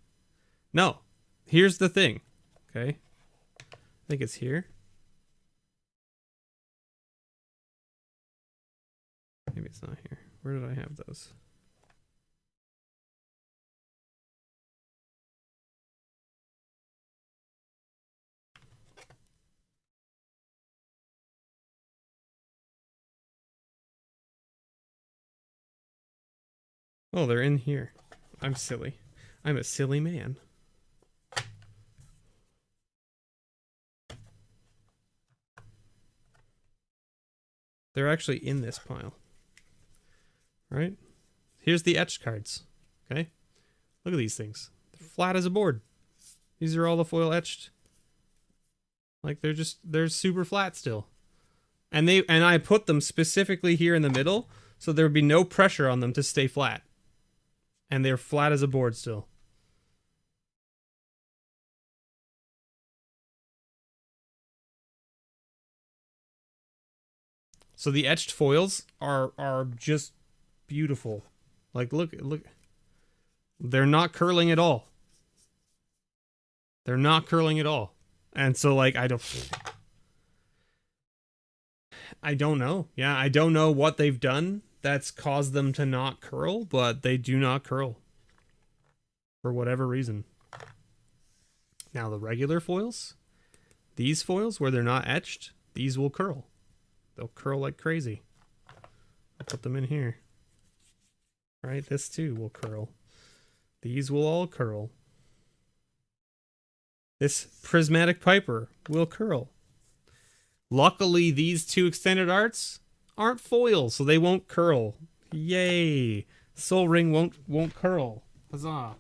No. Here's the thing. Okay? I think it's here. Maybe it's not here. Where did I have those? Oh, they're in here. I'm silly. I'm a silly man. They're actually in this pile. Right? Here's the etched cards. Okay? Look at these things. They're flat as a board. These are all the foil etched. Like they're super flat still. And I put them specifically here in the middle so there would be no pressure on them to stay flat. And they're flat as a board still. So the etched foils are just beautiful. Like look. They're not curling at all. They're not curling at all. And so like I don't know. Yeah, I don't know what they've done that's caused them to not curl, but they do not curl. For whatever reason. Now the regular foils, these foils where they're not etched, these will curl. They'll curl like crazy. I'll put them in here. Right, this too will curl. These will all curl. This prismatic piper will curl. Luckily, these two extended arts aren't foils, so they won't curl. Yay! Soul Ring won't curl. Huzzah!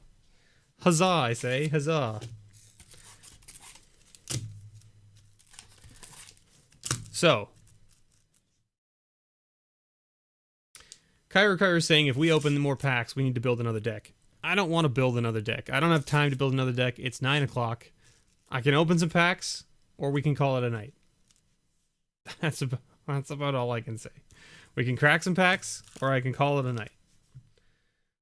Huzzah! I say, huzzah! So, Kyra is saying if we open more packs, we need to build another deck. I don't want to build another deck. I don't have time to build another deck. It's 9 o'clock. I can open some packs, or we can call it a night. That's about all I can say. We can crack some packs, or I can call it a night.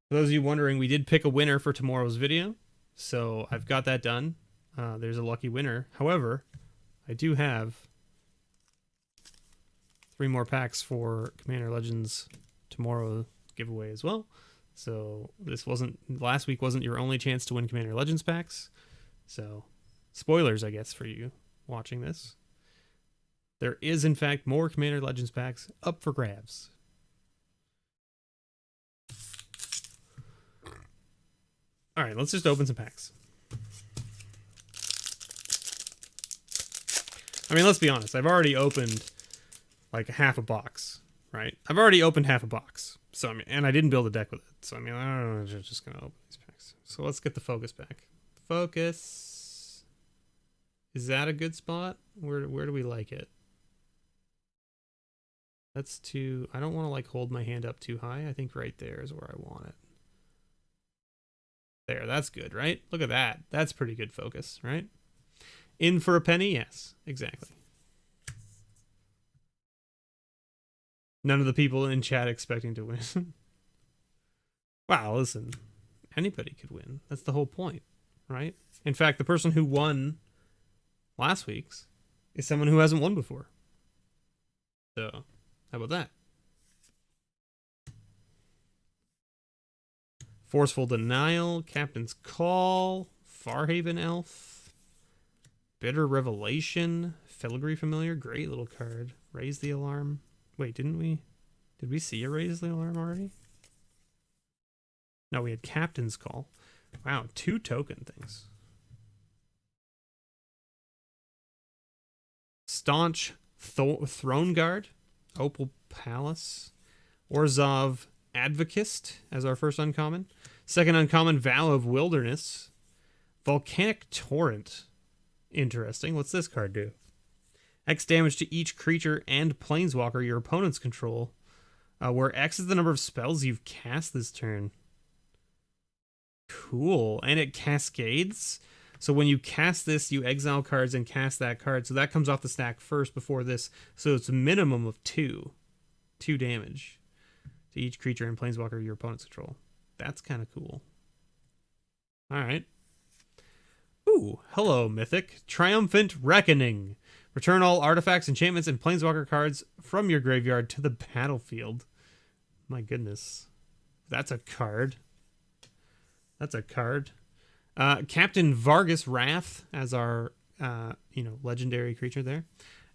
For those of you wondering, we did pick a winner for tomorrow's video, so I've got that done. There's a lucky winner. However, I do have 3 more packs for Commander Legends tomorrow giveaway as well. So last week wasn't your only chance to win Commander Legends packs. So spoilers, I guess, for you watching this. There is, in fact, more Commander Legends packs up for grabs. All right, let's just open some packs. I mean, let's be honest. I've already opened like half a box, right? I've already opened half a box. So, I mean, and I didn't build a deck with it. So, I mean, I don't know. I'm just going to open these packs. So, let's get the focus back. Focus. Is that a good spot? Where do we like it? That's too... I don't want to like hold my hand up too high. I think right there is where I want it. There, that's good, right? Look at that. That's pretty good focus, right? In for a penny? Yes, exactly. None of the people in chat expecting to win. Wow, listen. Anybody could win. That's the whole point, right? In fact, the person who won last week's is someone who hasn't won before. So, how about that? Forceful Denial, Captain's Call, Farhaven Elf, Bitter Revelation, Filigree Familiar, great little card. Raise the Alarm. Wait, didn't we? Did we see a Raise the Alarm already? No, we had Captain's Call. Wow, 2 token things. Staunch Throne Guard, Opal Palace, Orzhov Advocist as our first uncommon. Second uncommon, Vow of Wilderness, Volcanic Torrent. Interesting. What's this card do? X damage to each creature and planeswalker your opponents control, where X is the number of spells you've cast this turn. Cool. And it cascades. So when you cast this, you exile cards and cast that card. So that comes off the stack first before this. So it's a minimum of 2. 2 damage to each creature and planeswalker your opponent's control. That's kind of cool. All right. Ooh, hello, Mythic. Triumphant Reckoning. Return all artifacts, enchantments, and planeswalker cards from your graveyard to the battlefield. My goodness. That's a card. That's a card. Captain Vargas Wrath as our, legendary creature there.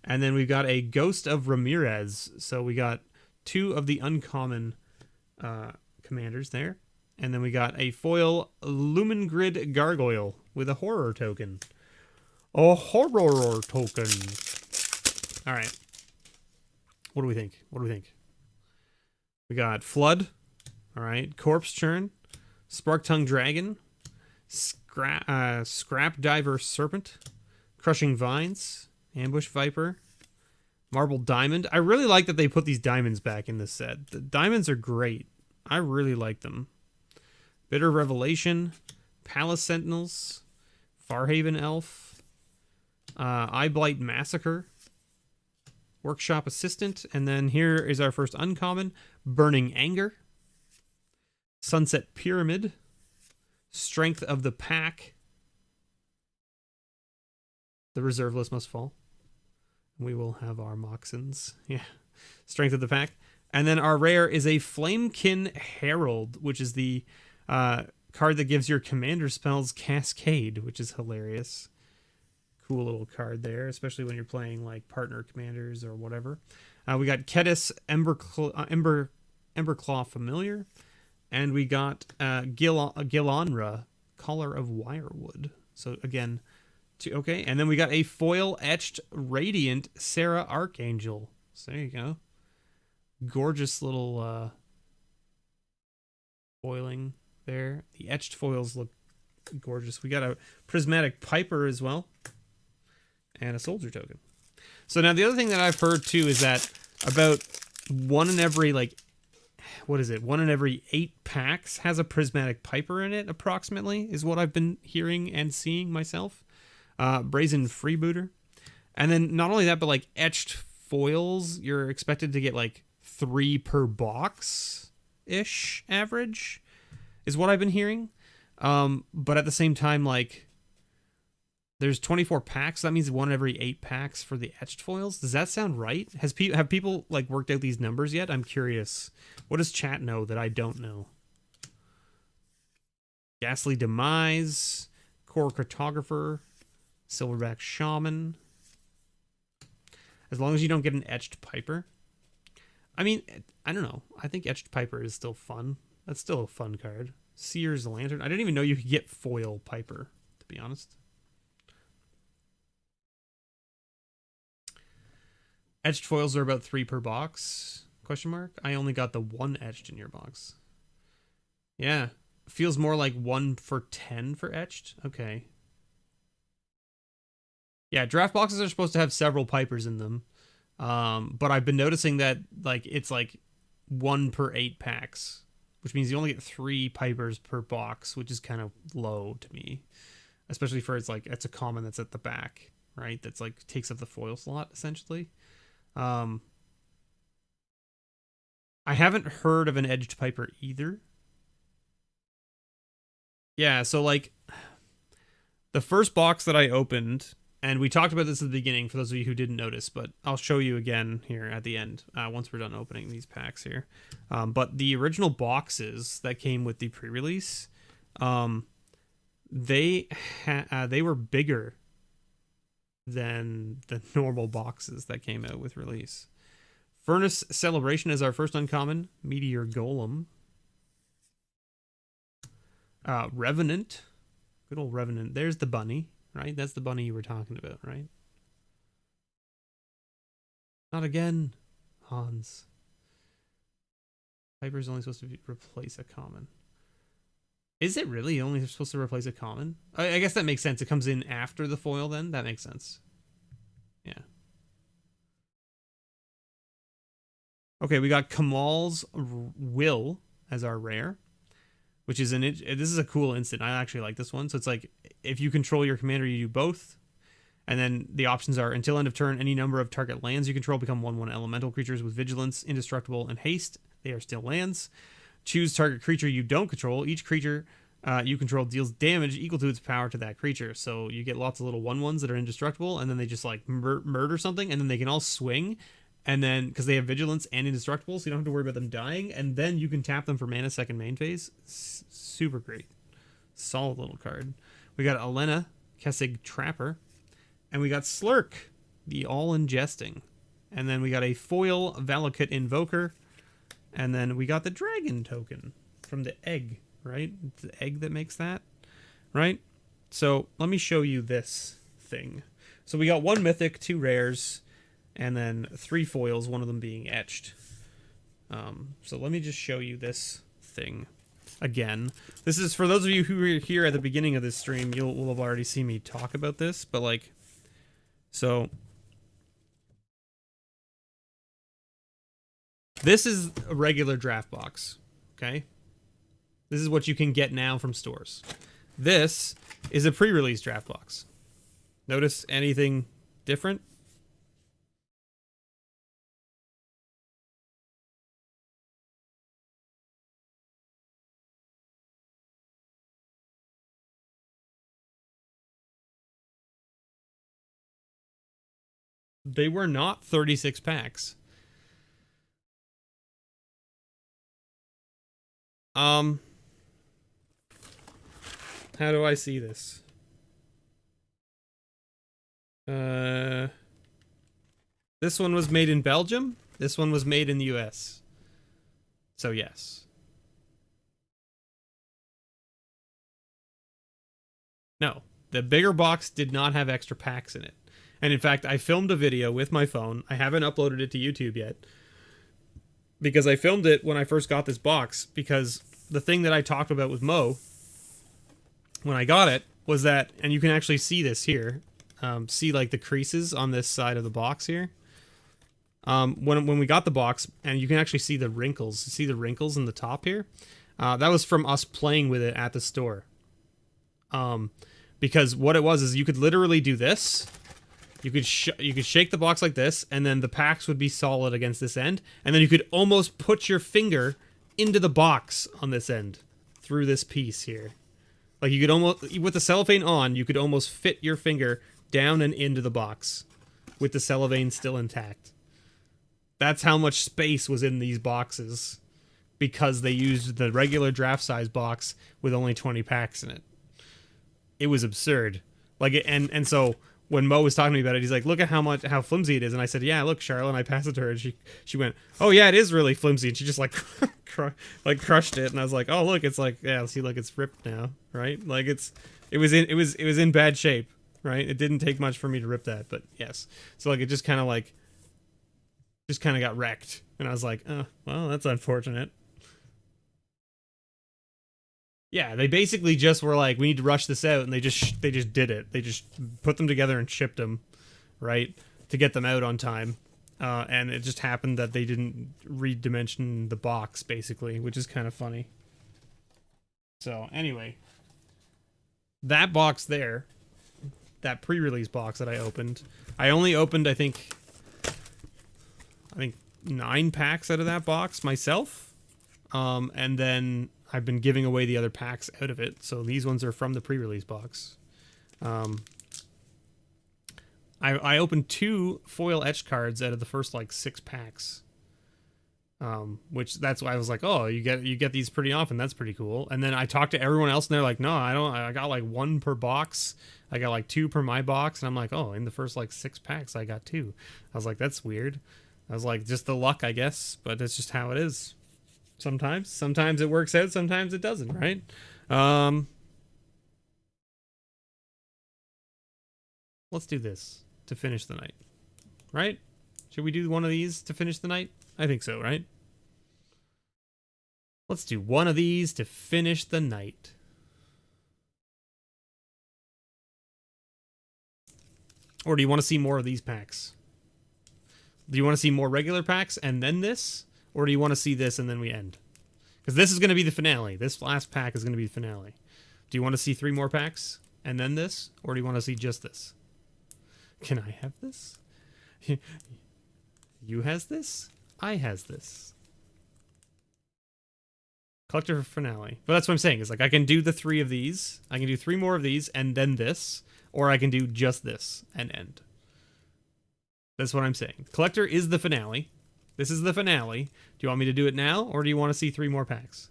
And then we've got a Ghost of Ramirez. So we got 2 of the uncommon commanders there. And then we got a foil Lumengrid Gargoyle with a horror token. A horror token. All right. What do we think? What do we think? We got Flood. All right. Corpse Churn. Spark-Tongue Dragon. Scrap Diver Serpent. Crushing Vines. Ambush Viper. Marble Diamond. I really like that they put these diamonds back in this set. The diamonds are great. I really like them. Bitter Revelation. Palace Sentinels. Farhaven Elf. Eyeblight Massacre. Workshop Assistant. And then here is our first uncommon. Burning Anger. Sunset Pyramid. Strength of the Pack. The reserve list must fall. We will have our Moxons. Yeah. Strength of the Pack. And then our rare is a Flamekin Herald, which is the card that gives your commander spells Cascade, which is hilarious. Cool little card there, especially when you're playing like partner commanders or whatever. We got Kedis Emberclaw Familiar. And we got Gilonra, Collar of Wirewood. So again, okay. And then we got a foil etched Radiant Sarah Archangel. So there you go. Gorgeous little foiling there. The etched foils look gorgeous. We got a Prismatic Piper as well. And a Soldier token. So now the other thing that I've heard too is that about one in every 8 packs has a Prismatic Piper in it, approximately, is what I've been hearing and seeing myself. Brazen Freebooter. And then not only that, but like etched foils, you're expected to get like 3 per box-ish average, is what I've been hearing. But at the same time, like, there's 24 packs. That means 1 every 8 packs for the etched foils. Does that sound right? Have people like worked out these numbers yet? I'm curious. What does chat know that I don't know? Ghastly Demise, Core Cartographer, Silverback Shaman. As long as you don't get an etched Piper. I mean, I don't know. I think etched Piper is still fun. That's still a fun card. Seer's Lantern. I didn't even know you could get foil Piper, to be honest. Etched foils are about 3 per box? Question mark. I only got the 1 etched in your box. Yeah. Feels more like 1 for 10 for etched. Okay. Yeah, draft boxes are supposed to have several Pipers in them. But I've been noticing that like it's like 1 per 8 packs, which means you only get 3 Pipers per box, which is kind of low to me, especially for it's a common that's at the back, right? That's like takes up the foil slot essentially. I haven't heard of an edged Piper either. Yeah, so like the first box that I opened, and we talked about this at the beginning for those of you who didn't notice, but I'll show you again here at the end once we're done opening these packs here. But the original boxes that came with the pre-release, they were bigger than the normal boxes that came out with release. Furnace Celebration is our first uncommon. Meteor Golem. Revenant. Good old Revenant. There's the bunny, right? That's the bunny you were talking about, right? Not again, Hans. Piper's only supposed to replace a common. Is it really only supposed to replace a common? I guess that makes sense. It comes in after the foil then. That makes sense. Yeah. Okay, we got Kamal's Will as our rare, which is this is a cool instant. I actually like this one. So it's like if you control your commander, you do both. And then the options are until end of turn, any number of target lands you control become 1/1 elemental creatures with vigilance, indestructible, and haste. They are still lands. Choose target creature you don't control. Each creature you control deals damage equal to its power to that creature. So you get lots of little 1/1s that are indestructible, and then they just like murder something, and then they can all swing. And then, because they have vigilance and indestructible, so you don't have to worry about them dying. And then you can tap them for mana second main phase. Super great. Solid little card. We got Elena, Kessig Trapper. And we got Slurk, the all-ingesting. And then we got a foil Valakut Invoker. And then we got the Dragon token from the egg, right? It's the egg that makes that, right? So let me show you this thing. So we got 1 mythic, 2 rares, and then 3 foils, one of them being etched. So let me just show you this thing again. This is for those of you who were here at the beginning of this stream, will have already seen me talk about this, but like, so this is a regular draft box, okay? This is what you can get now from stores. This is a pre-release draft box. Notice anything different? They were not 36 packs. How do I see this? This one was made in Belgium. This one was made in the US. So yes. No, the bigger box did not have extra packs in it. And in fact, I filmed a video with my phone. I haven't uploaded it to YouTube yet. Because I filmed it when I first got this box. Because the thing that I talked about with Mo, when I got it, was that, and you can actually see this here. See like the creases on this side of the box here. When we got the box, and you can actually see the wrinkles. See the wrinkles in the top here? That was from us playing with it at the store. Because what it was is you could literally do this. You could shake the box like this, and then the packs would be solid against this end, and then you could almost put your finger into the box on this end through this piece here. Like you could almost, with the cellophane on, you could almost fit your finger down and into the box with the cellophane still intact. That's how much space was in these boxes because they used the regular draft size box with only 20 packs in it. It was absurd. Like, and so when Mo was talking to me about it, he's like, look at how flimsy it is. And I said, yeah, look, Charlotte. And I passed it to her, and she went, oh yeah, it is really flimsy. And she just like crushed it. And I was like, oh look, it's like, yeah, see, look, it's ripped now, right? Like it was in bad shape, right? It didn't take much for me to rip that, but yes. So like it just kind of got wrecked. And I was like, oh, well, that's unfortunate. Yeah, they basically just were like, we need to rush this out, and they just did it. They just put them together and shipped them, right, to get them out on time. and it just happened that they didn't redimension the box, basically, which is kind of funny. So, anyway. That box there, that pre-release box that I opened, I only opened, I think 9 packs out of that box myself. And then I've been giving away the other packs out of it. So these ones are from the pre-release box. I opened 2 foil etch cards out of the first like 6 packs. Which that's why I was like, oh, you get these pretty often. That's pretty cool. And then I talked to everyone else, and they're like, no, I don't. I got like 1 per box. I got like 2 per my box, and I'm like, oh, in the first like 6 packs, I got 2. I was like, that's weird. I was like, just the luck, I guess, but it's just how it is. Sometimes it works out, sometimes it doesn't, right? Let's do this to finish the night, right? Should we do one of these to finish the night? I think so, right? Let's do one of these to finish the night. Or do you want to see more of these packs? Do you want to see more regular packs and then this? Or do you want to see this and then we end? Because this is going to be the finale. This last pack is going to be the finale. Do you want to see 3 more packs and then this? Or do you want to see just this? Can I have this? You has this? I has this. Collector finale. But that's what I'm saying. Is like I can do the 3 of these. I can do 3 more of these and then this. Or I can do just this and end. That's what I'm saying. Collector is the finale. This is the finale. Do you want me to do it now? Or do you want to see 3 more packs?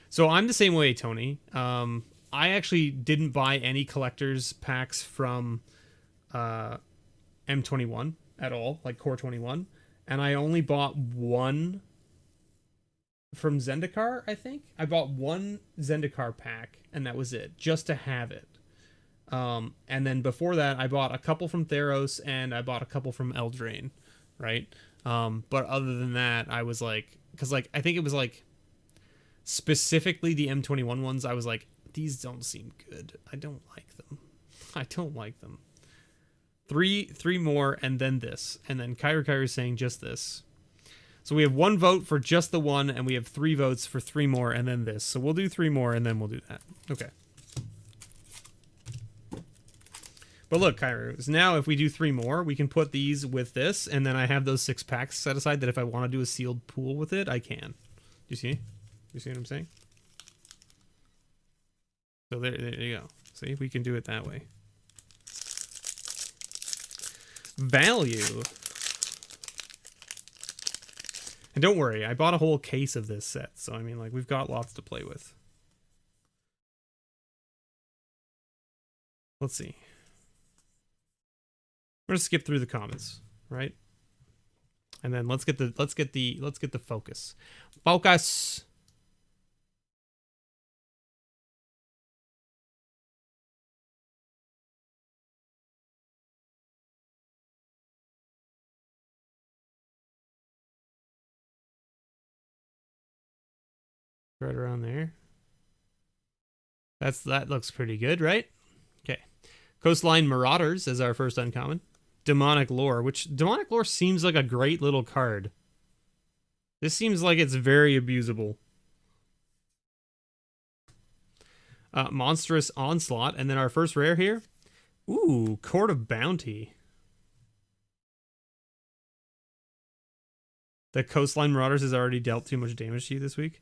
So I'm the same way, Tony. I actually didn't buy any collector's packs from M21 at all, like Core 21, and I only bought 1 from Zendikar, I think. I bought 1 Zendikar pack, and that was it, just to have it. And then before that, I bought a couple from Theros, and I bought a couple from Eldraine, right? But other than that, I was like, because like I think it was like specifically the M21 ones, I was like, these don't seem good. I don't like them. I don't like them. 3 more, and then this. And then Kyrie is saying just this. So we have 1 vote for just the 1, and we have 3 votes for 3 more, and then this. So we'll do 3 more, and then we'll do that. Okay. But look, Kyrie, now if we do 3 more, we can put these with this, and then I have those 6 packs set aside that if I want to do a sealed pool with it, I can. Do you see? You see what I'm saying? So there you go. See, we can do it that way. Value. And don't worry, I bought a whole case of this set, so I mean, like, we've got lots to play with. Let's see. We're gonna skip through the comments, right? And then let's get the focus. Focus. Right around there. That looks pretty good, right? Okay. Coastline Marauders is our first uncommon. Demonic Lore, which Demonic Lore seems like a great little card. This seems like it's very abusable. Monstrous Onslaught, and then our first rare here. Ooh, Court of Bounty. The Coastline Marauders has already dealt too much damage to you this week.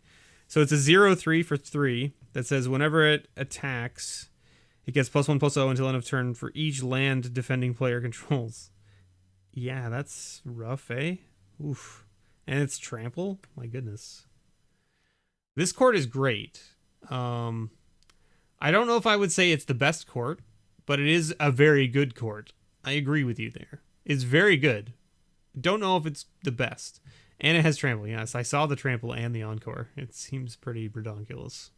So it's a 0/3 for 3 that says whenever it attacks, it gets +1/+0 until end of turn for each land defending player controls. Yeah, that's rough, eh? Oof. And it's trample? My goodness. This court is great. I don't know if I would say it's the best court, but it is a very good court. I agree with you there. It's very good. Don't know if it's the best. And it has trample. Yes, I saw the trample and the encore. It seems pretty redonkulous.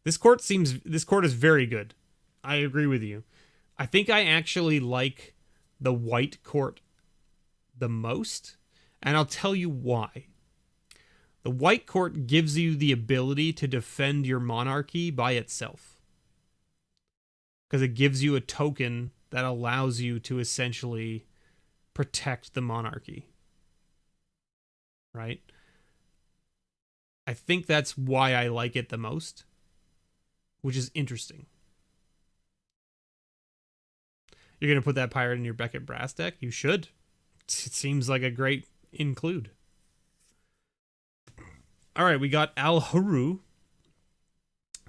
This court is very good. I agree with you. I think I actually like the white court the most, and I'll tell you why. The white court gives you the ability to defend your monarchy by itself. because it gives you a token that allows you to essentially protect the monarchy. Right? I think that's why I like it the most, which is interesting. You're going to put that pirate in your Beckett Brass deck? You should. It seems like a great include. All right, we got Al-Huru,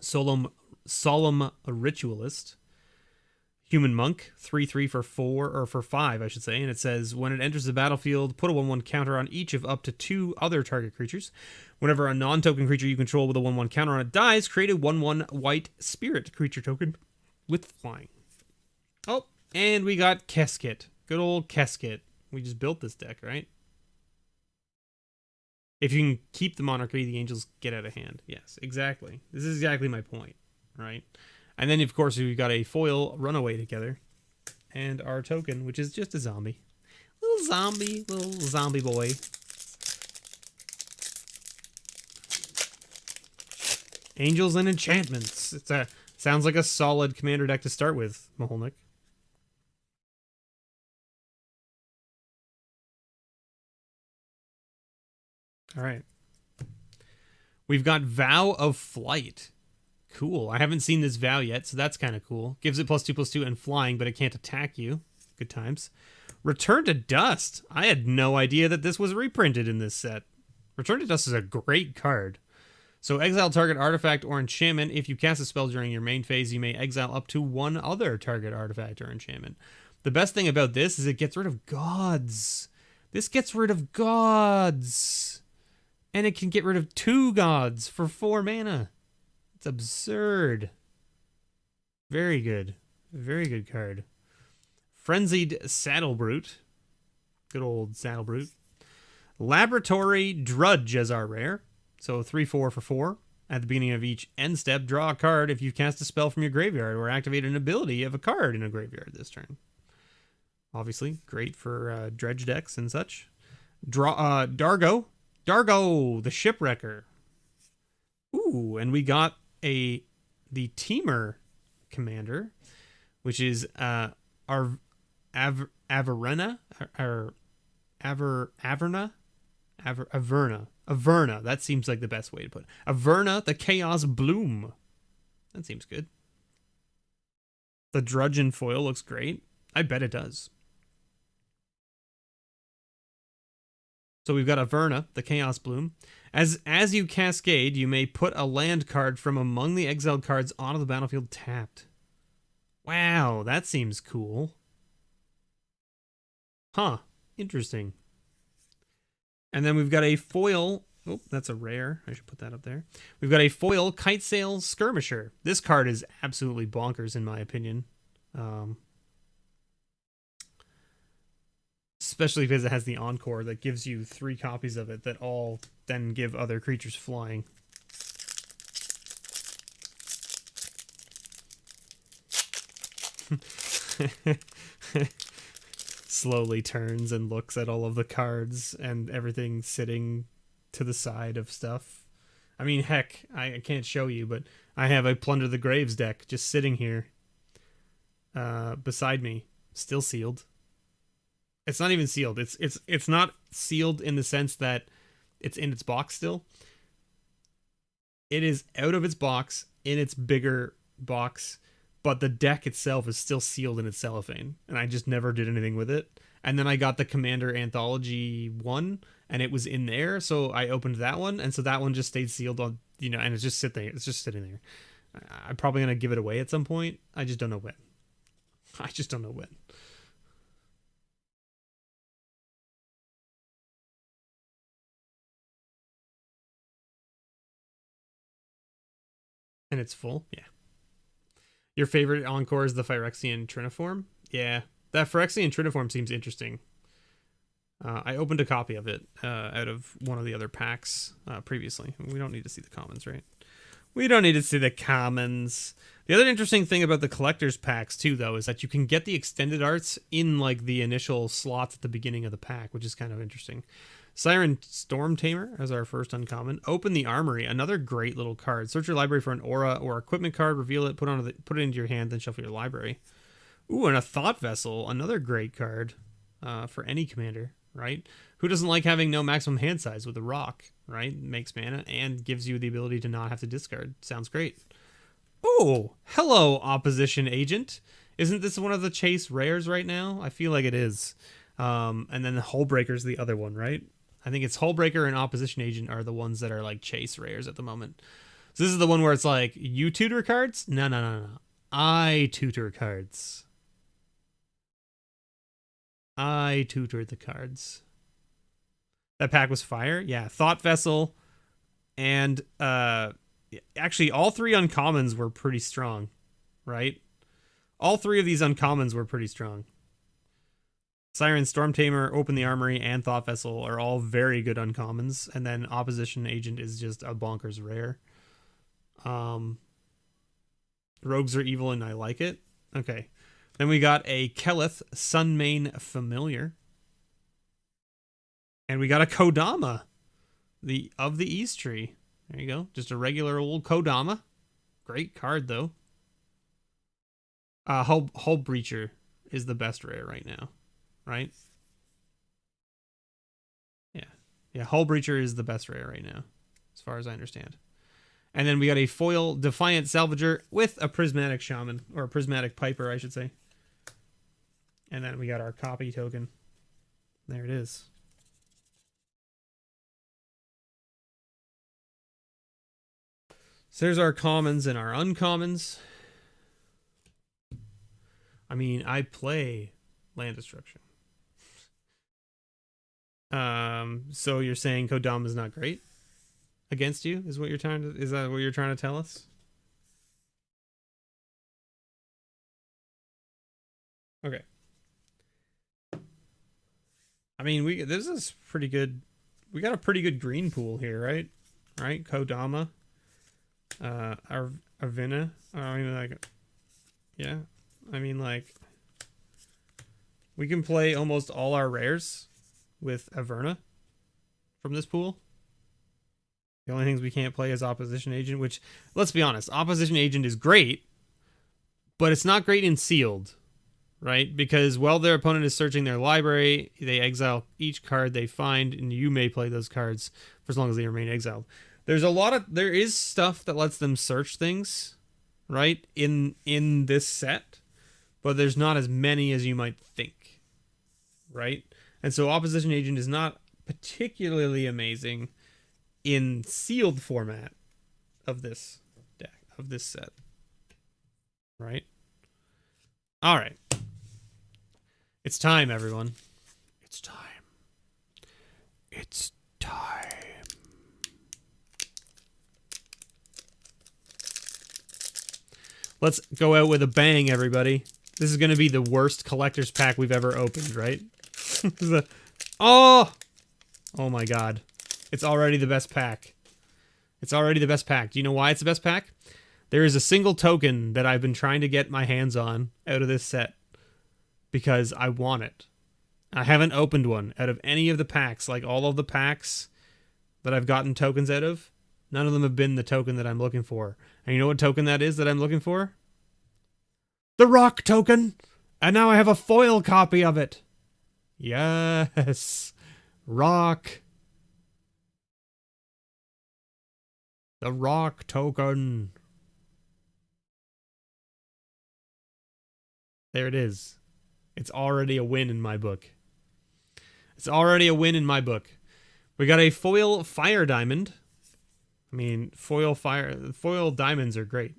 Solemn Ritualist. Human Monk, 3/3 for 4, or for 5, I should say, and it says, when it enters the battlefield, put a 1/1 counter on each of up to 2 other target creatures. Whenever a non-token creature you control with a 1/1 counter on it dies, create a 1/1 white spirit creature token with flying. Oh, and we got Keskit. Good old Keskit. We just built this deck, right? If you can keep the monarchy, the angels get out of hand. Yes, exactly. This is exactly my point, right? And then, of course, we've got a foil runaway together. And our token, which is just a zombie. Little zombie boy. Angels and Enchantments. Sounds like a solid commander deck to start with, Maholnik. All right. We've got Vow of Flight. Cool. I haven't seen this Vow yet, so that's kind of cool. Gives it +2/+2 and flying, but it can't attack you. Good times. Return to Dust. I had no idea that this was reprinted in this set. Return to Dust is a great card. So exile target artifact or enchantment. If you cast a spell during your main phase, you may exile up to 1 other target artifact or enchantment. The best thing about this is it gets rid of gods. This gets rid of gods. And it can get rid of 2 gods for 4 mana. It's absurd. Very good. Very good card. Frenzied Saddle Brute. Good old Saddle Brute. Laboratory Drudge as our rare. So 3/4 for 4. At the beginning of each end step, draw a card if you cast a spell from your graveyard or activate an ability of a card in a graveyard this turn. Obviously, great for dredge decks and such. Dargo, the Shipwrecker. Ooh, and we got the Teamer commander, which is Averna. That seems like the best way to put it. Averna, the Chaos Bloom. That seems good. The Drudge and foil looks great. I bet it does. So we've got Averna, the Chaos Bloom. As you cascade, you may put a land card from among the exiled cards onto the battlefield tapped. Wow, that seems cool. Huh, interesting. And then we've got a foil. Oh, that's a rare. I should put that up there. We've got a foil Kitesail Skirmisher. This card is absolutely bonkers in my opinion. Especially because it has the Encore that gives you 3 copies of it that all then give other creatures flying. Slowly turns and looks at all of the cards and everything sitting to the side of stuff. I mean, heck, I can't show you, but I have a Plunder the Graves deck just sitting here beside me, still sealed. It's not even sealed. It's not sealed in the sense that it's in its box still. It is out of its box in its bigger box, but the deck itself is still sealed in its cellophane, and I just never did anything with it. And then I got the Commander Anthology 1, and it was in there, so I opened that one, and so that one just stayed sealed on, and it's just sitting there. I'm probably gonna give it away at some point. I just don't know when. And it's full? Yeah. Your favorite Encore is the Phyrexian Triniform? Yeah. That Phyrexian Triniform seems interesting. I opened a copy of it out of one of the other packs previously. We don't need to see the commons, right? We don't need to see the commons. The other interesting thing about the collector's packs too, though, is that you can get the extended arts in like the initial slots at the beginning of the pack, which is kind of interesting. Siren Storm Tamer as our first uncommon. Open the Armory, another great little card. Search your library for an aura or equipment card, reveal it, put it into your hand, then shuffle your library. Ooh, and a Thought Vessel, another great card for any commander, right? Who doesn't like having no maximum hand size with a rock, right? Makes mana and gives you the ability to not have to discard. Sounds great. Oh, hello, Opposition Agent. Isn't this one of the chase rares right now? I feel like it is. And then the Hullbreaker's the other one, right? I think it's Hullbreaker and Opposition Agent are the ones that are like chase rares at the moment. So this is the one where it's like, you tutor cards? No. I tutor cards. I tutored the cards. That pack was fire? Yeah, Thought Vessel and actually all three uncommons were pretty strong, right? All three of these uncommons were pretty strong. Siren, Storm Tamer, Open the Armory, and Thought Vessel are all very good uncommons, and then Opposition Agent is just a bonkers rare. Rogues are evil and I like it. Okay. Then we got a Keleth Sunmane Familiar. And we got a Kodama of the East Tree. There you go. Just a regular old Kodama. Great card, though. Hull Breacher is the best rare right now. Right? Yeah, Hull Breacher is the best rare right now, as far as I understand. And then we got a foil Defiant Salvager with a Prismatic Shaman, or a Prismatic Piper, I should say. And then we got our copy token. There it is. So there's our commons and our uncommons. I mean, I play Land Destruction. So you're saying Kodama is not great against you? Is that what you're trying to tell us? Okay. I mean, this is pretty good. We got a pretty good green pool here, right? Right, Kodama. Arvina. I mean, like, yeah. I mean, like, we can play almost all our rares with Averna from this pool. The only things we can't play is Opposition Agent, which, let's be honest, Opposition Agent is great, but it's not great in sealed, right? Because while their opponent is searching their library, they exile each card they find, and you may play those cards for as long as they remain exiled. There is stuff that lets them search things, right, in this set, but there's not as many as you might think, right? And so Opposition Agent is not particularly amazing in sealed format of this deck, of this set, right? All right. It's time, everyone. It's time. It's time. Let's go out with a bang, everybody. This is going to be the worst collector's pack we've ever opened, right? Oh my god. It's already the best pack. It's already the best pack. Do you know why it's the best pack? There is a single token that I've been trying to get my hands on out of this set because I want it. I haven't opened one out of any of the packs. Like all of the packs that I've gotten tokens out of, none of them have been the token that I'm looking for. And you know what token that is that I'm looking for? The Rock token! And now I have a foil copy of it. Yes. Rock. The Rock token. There it is. It's already a win in my book. It's already a win in my book. We got a foil Fire Diamond. I mean, foil diamonds are great.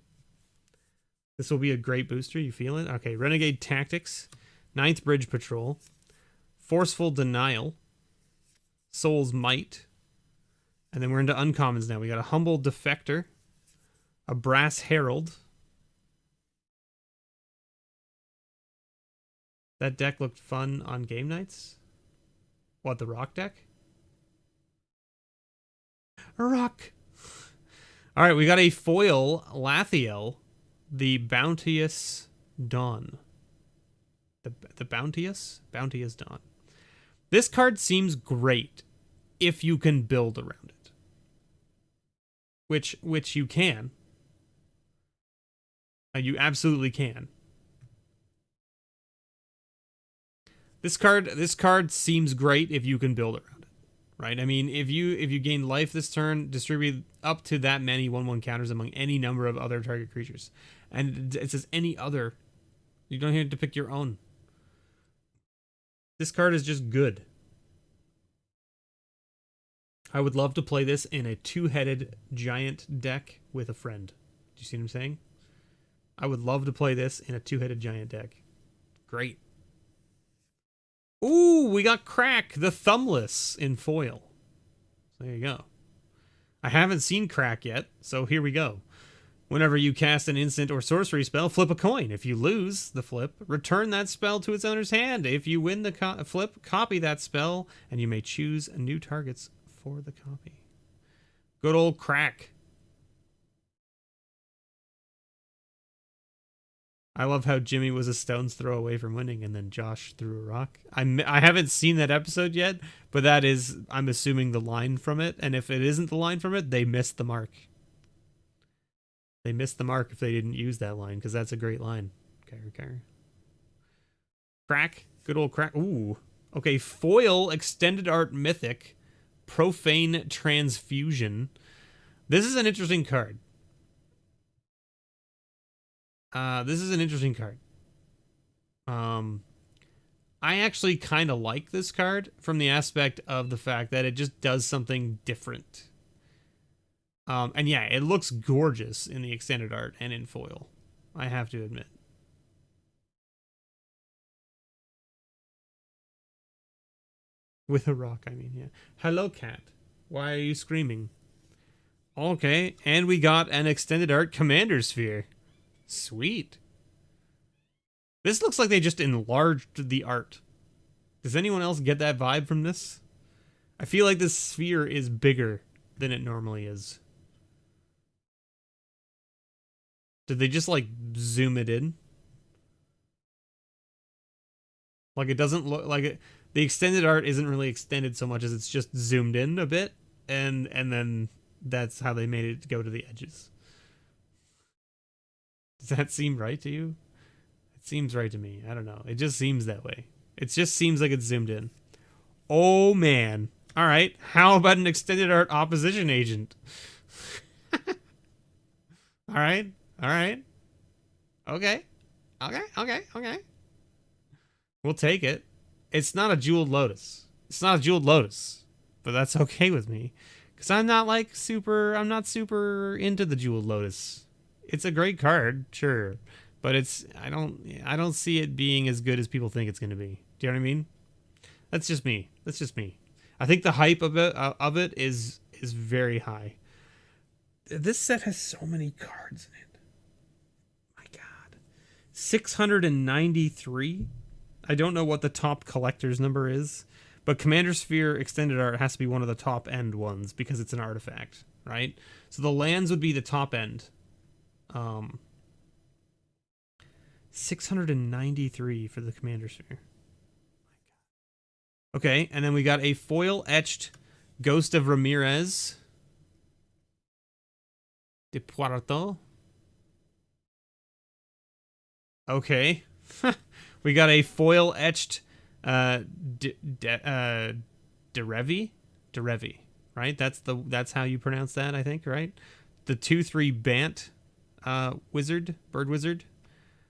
This will be a great booster. You feel it? Okay, Renegade Tactics, Ninth Bridge Patrol, Forceful Denial, Soul's Might, and then we're into uncommons now. We got a Humble Defector, a Brass Herald. That deck looked fun on game nights. What, the Rock deck? Rock. All right, we got a foil Lathiel the Bounteous Dawn. The Bounteous Dawn. This card seems great if you can build around it. Which you can. You absolutely can. This card seems great if you can build around it, right? I mean, if you gain life this turn, distribute up to that many 1/1 counters among any number of other target creatures, and it says any other. You don't have to pick your own. This card is just good. I would love to play this in a 2-headed giant deck with a friend. Do you see what I'm saying? I would love to play this in a 2-headed giant deck. Great. Ooh, we got Crack, the Thumbless in foil. There you go. I haven't seen Crack yet, so here we go. Whenever you cast an instant or sorcery spell, flip a coin. If you lose the flip, return that spell to its owner's hand. If you win the flip, copy that spell, and you may choose new targets for the copy. Good old Crack. I love how Jimmy was a stone's throw away from winning, and then Josh threw a rock. I haven't seen that episode yet, but that is, I'm assuming, the line from it. And if it isn't the line from it, they missed the mark. They missed the mark if they didn't use that line, because that's a great line. Okay. Crack. Good old Crack. Ooh. Okay, foil, extended art mythic, profane transfusion. This is an interesting card. I actually kind of like this card from the aspect of the fact that it just does something different. And yeah, it looks gorgeous in the extended art and in foil, I have to admit. With a rock, I mean, yeah. Hello, cat. Why are you screaming? Okay, and we got an extended art Commander Sphere. Sweet. This looks like they just enlarged the art. Does anyone else get that vibe from this? I feel like this sphere is bigger than it normally is. Did they just, like, zoom it in? Like, it doesn't look like it. The extended art isn't really extended so much as it's just zoomed in a bit, and then that's how they made it go to the edges. Does that seem right to you? It seems right to me. I don't know. It just seems that way. It just seems like it's zoomed in. Oh, man. All right. How about an extended art opposition agent? All right. Okay. We'll take it. It's not a jeweled lotus. But that's okay with me. Because I'm not super into the jeweled lotus. It's a great card, sure, but I don't see it being as good as people think it's going to be. Do you know what I mean? That's just me. I think the hype of it is very high. This set has so many cards in it. My God, 693. I don't know what the top collector's number is, but Commander Sphere Extended Art has to be one of the top end ones because it's an artifact, right? So the lands would be the top end. 693 for the Commander Sphere. Okay, and then we got a foil etched Ghost of Ramirez de Puerto. Okay. We got a foil etched Derevi, right? That's how you pronounce that, I think, right? The 2/3 Bant bird wizard.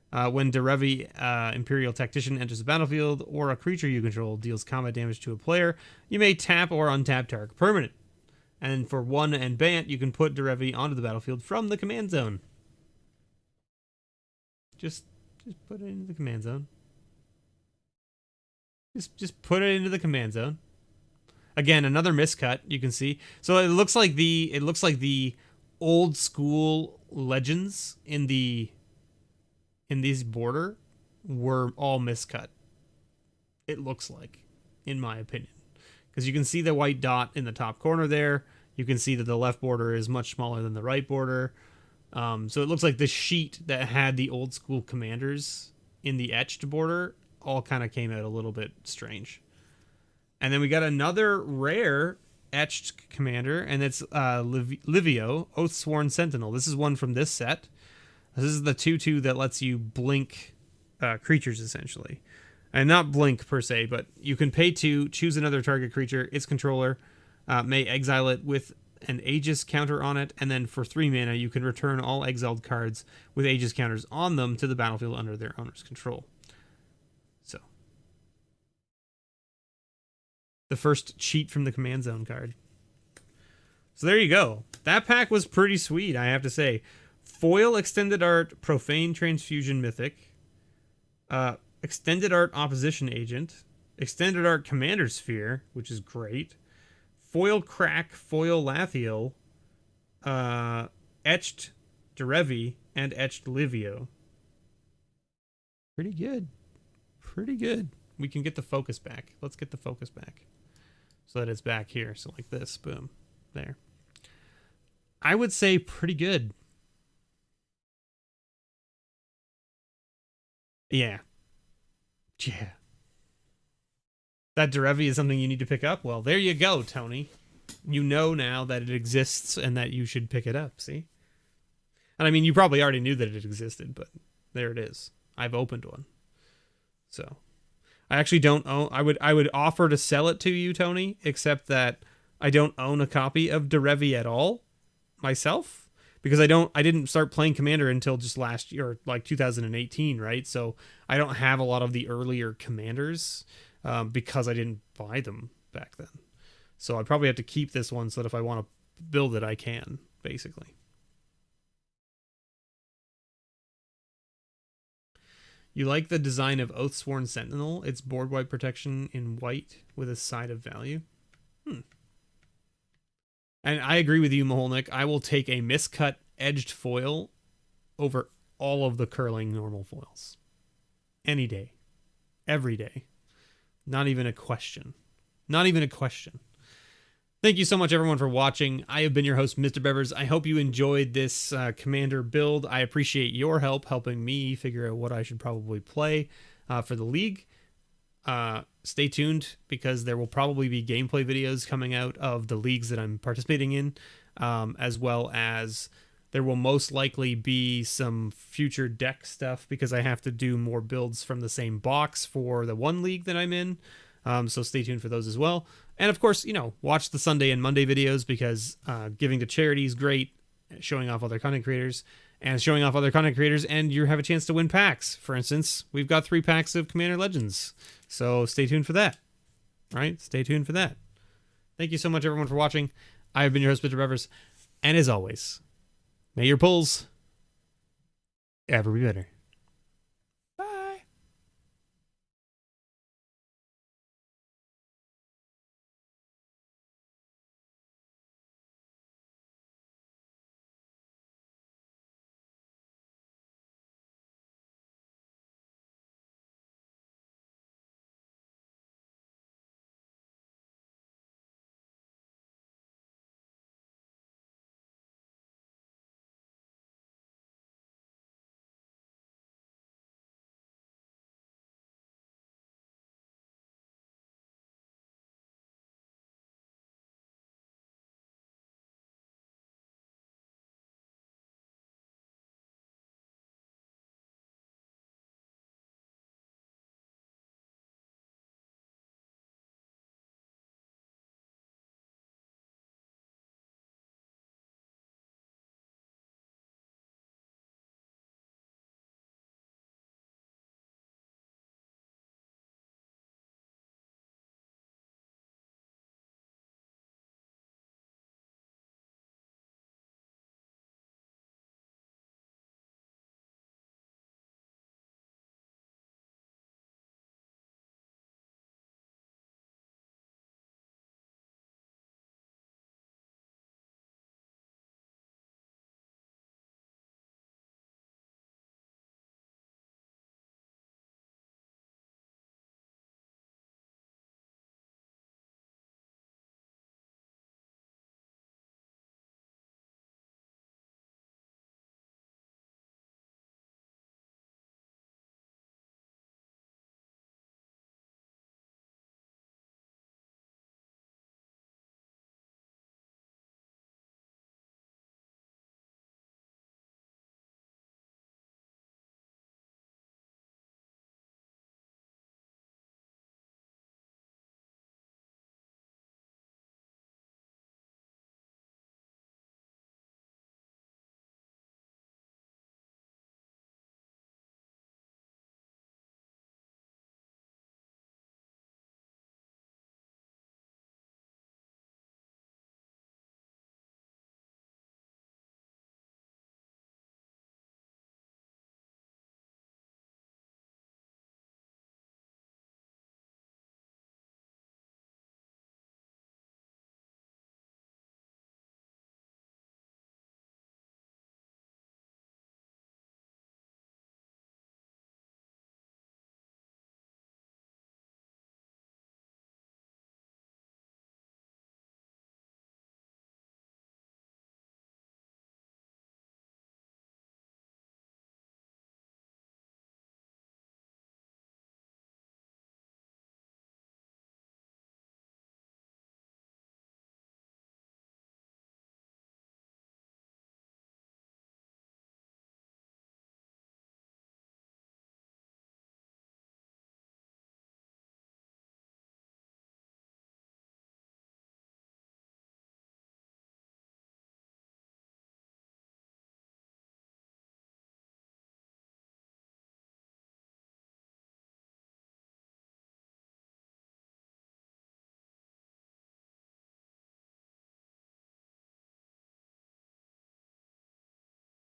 When Derevi Imperial Tactician enters the battlefield or a creature you control deals combat damage to a player, you may tap or untap target permanent. And for 1 and Bant, you can put Derevi onto the battlefield from the command zone. Just put it into the command zone. Just put it into the command zone. Again, another miscut, you can see. So it looks like the old school legends in these border were all miscut. It looks like, in my opinion. Because you can see the white dot in the top corner there. You can see that the left border is much smaller than the right border. So it looks like the sheet that had the old school commanders in the etched border all kind of came out a little bit strange. And then we got another rare etched commander, and it's Livio, Oathsworn Sentinel. This is one from this set. This is the 2/2 that lets you blink creatures, essentially. And not blink per se, but you can pay 2, choose another target creature, its controller may exile it with an Aegis counter on it, and then for 3 mana, you can return all exiled cards with Aegis counters on them to the battlefield under their owner's control. So, the first cheat from the command zone card. So there you go. That pack was pretty sweet, I have to say. Foil Extended Art Profane Transfusion Mythic, Extended Art Opposition Agent, Extended Art Commander Sphere, which is great, Foil Crack, Foil Lathiel, Etched Derevi, and Etched Livio. Pretty good. Pretty good. We can get the focus back. Let's get the focus back. So that it's back here. So like this. Boom. There. I would say pretty good. Yeah. Yeah. That Derevi is something you need to pick up? Well, there you go, Tony. You know now that it exists and that you should pick it up, see? And I mean, you probably already knew that it existed, but there it is. I've opened one. So, I actually don't own... I would offer to sell it to you, Tony, except that I don't own a copy of Derevi at all myself, because I didn't start playing Commander until just last year, like 2018, right? So I don't have a lot of the earlier Commanders because I didn't buy them back then. So I probably have to keep this one so that if I want to build it, I can, basically. You like the design of Oathsworn Sentinel? It's board wipe protection in white with a side of value. And I agree with you, Maholnik. I will take a miscut edged foil over all of the curling normal foils. Any day. Every day. Not even a question. Not even a question. Thank you so much, everyone, for watching. I have been your host, Mr. Bevers. I hope you enjoyed this Commander build. I appreciate your help helping me figure out what I should probably play for the league. Stay tuned, because there will probably be gameplay videos coming out of the leagues that I'm participating in, as well as there will most likely be some future deck stuff, because I have to do more builds from the same box for the one league that I'm in. So stay tuned for those as well. And of course, watch the Sunday and Monday videos, because giving to charity is great, showing off other content creators, and you have a chance to win packs. For instance, we've got 3 packs of Commander Legends. So stay tuned for that. All right? Stay tuned for that. Thank you so much, everyone, for watching. I have been your host, Mr. Bevers. And as always, may your pulls ever be better.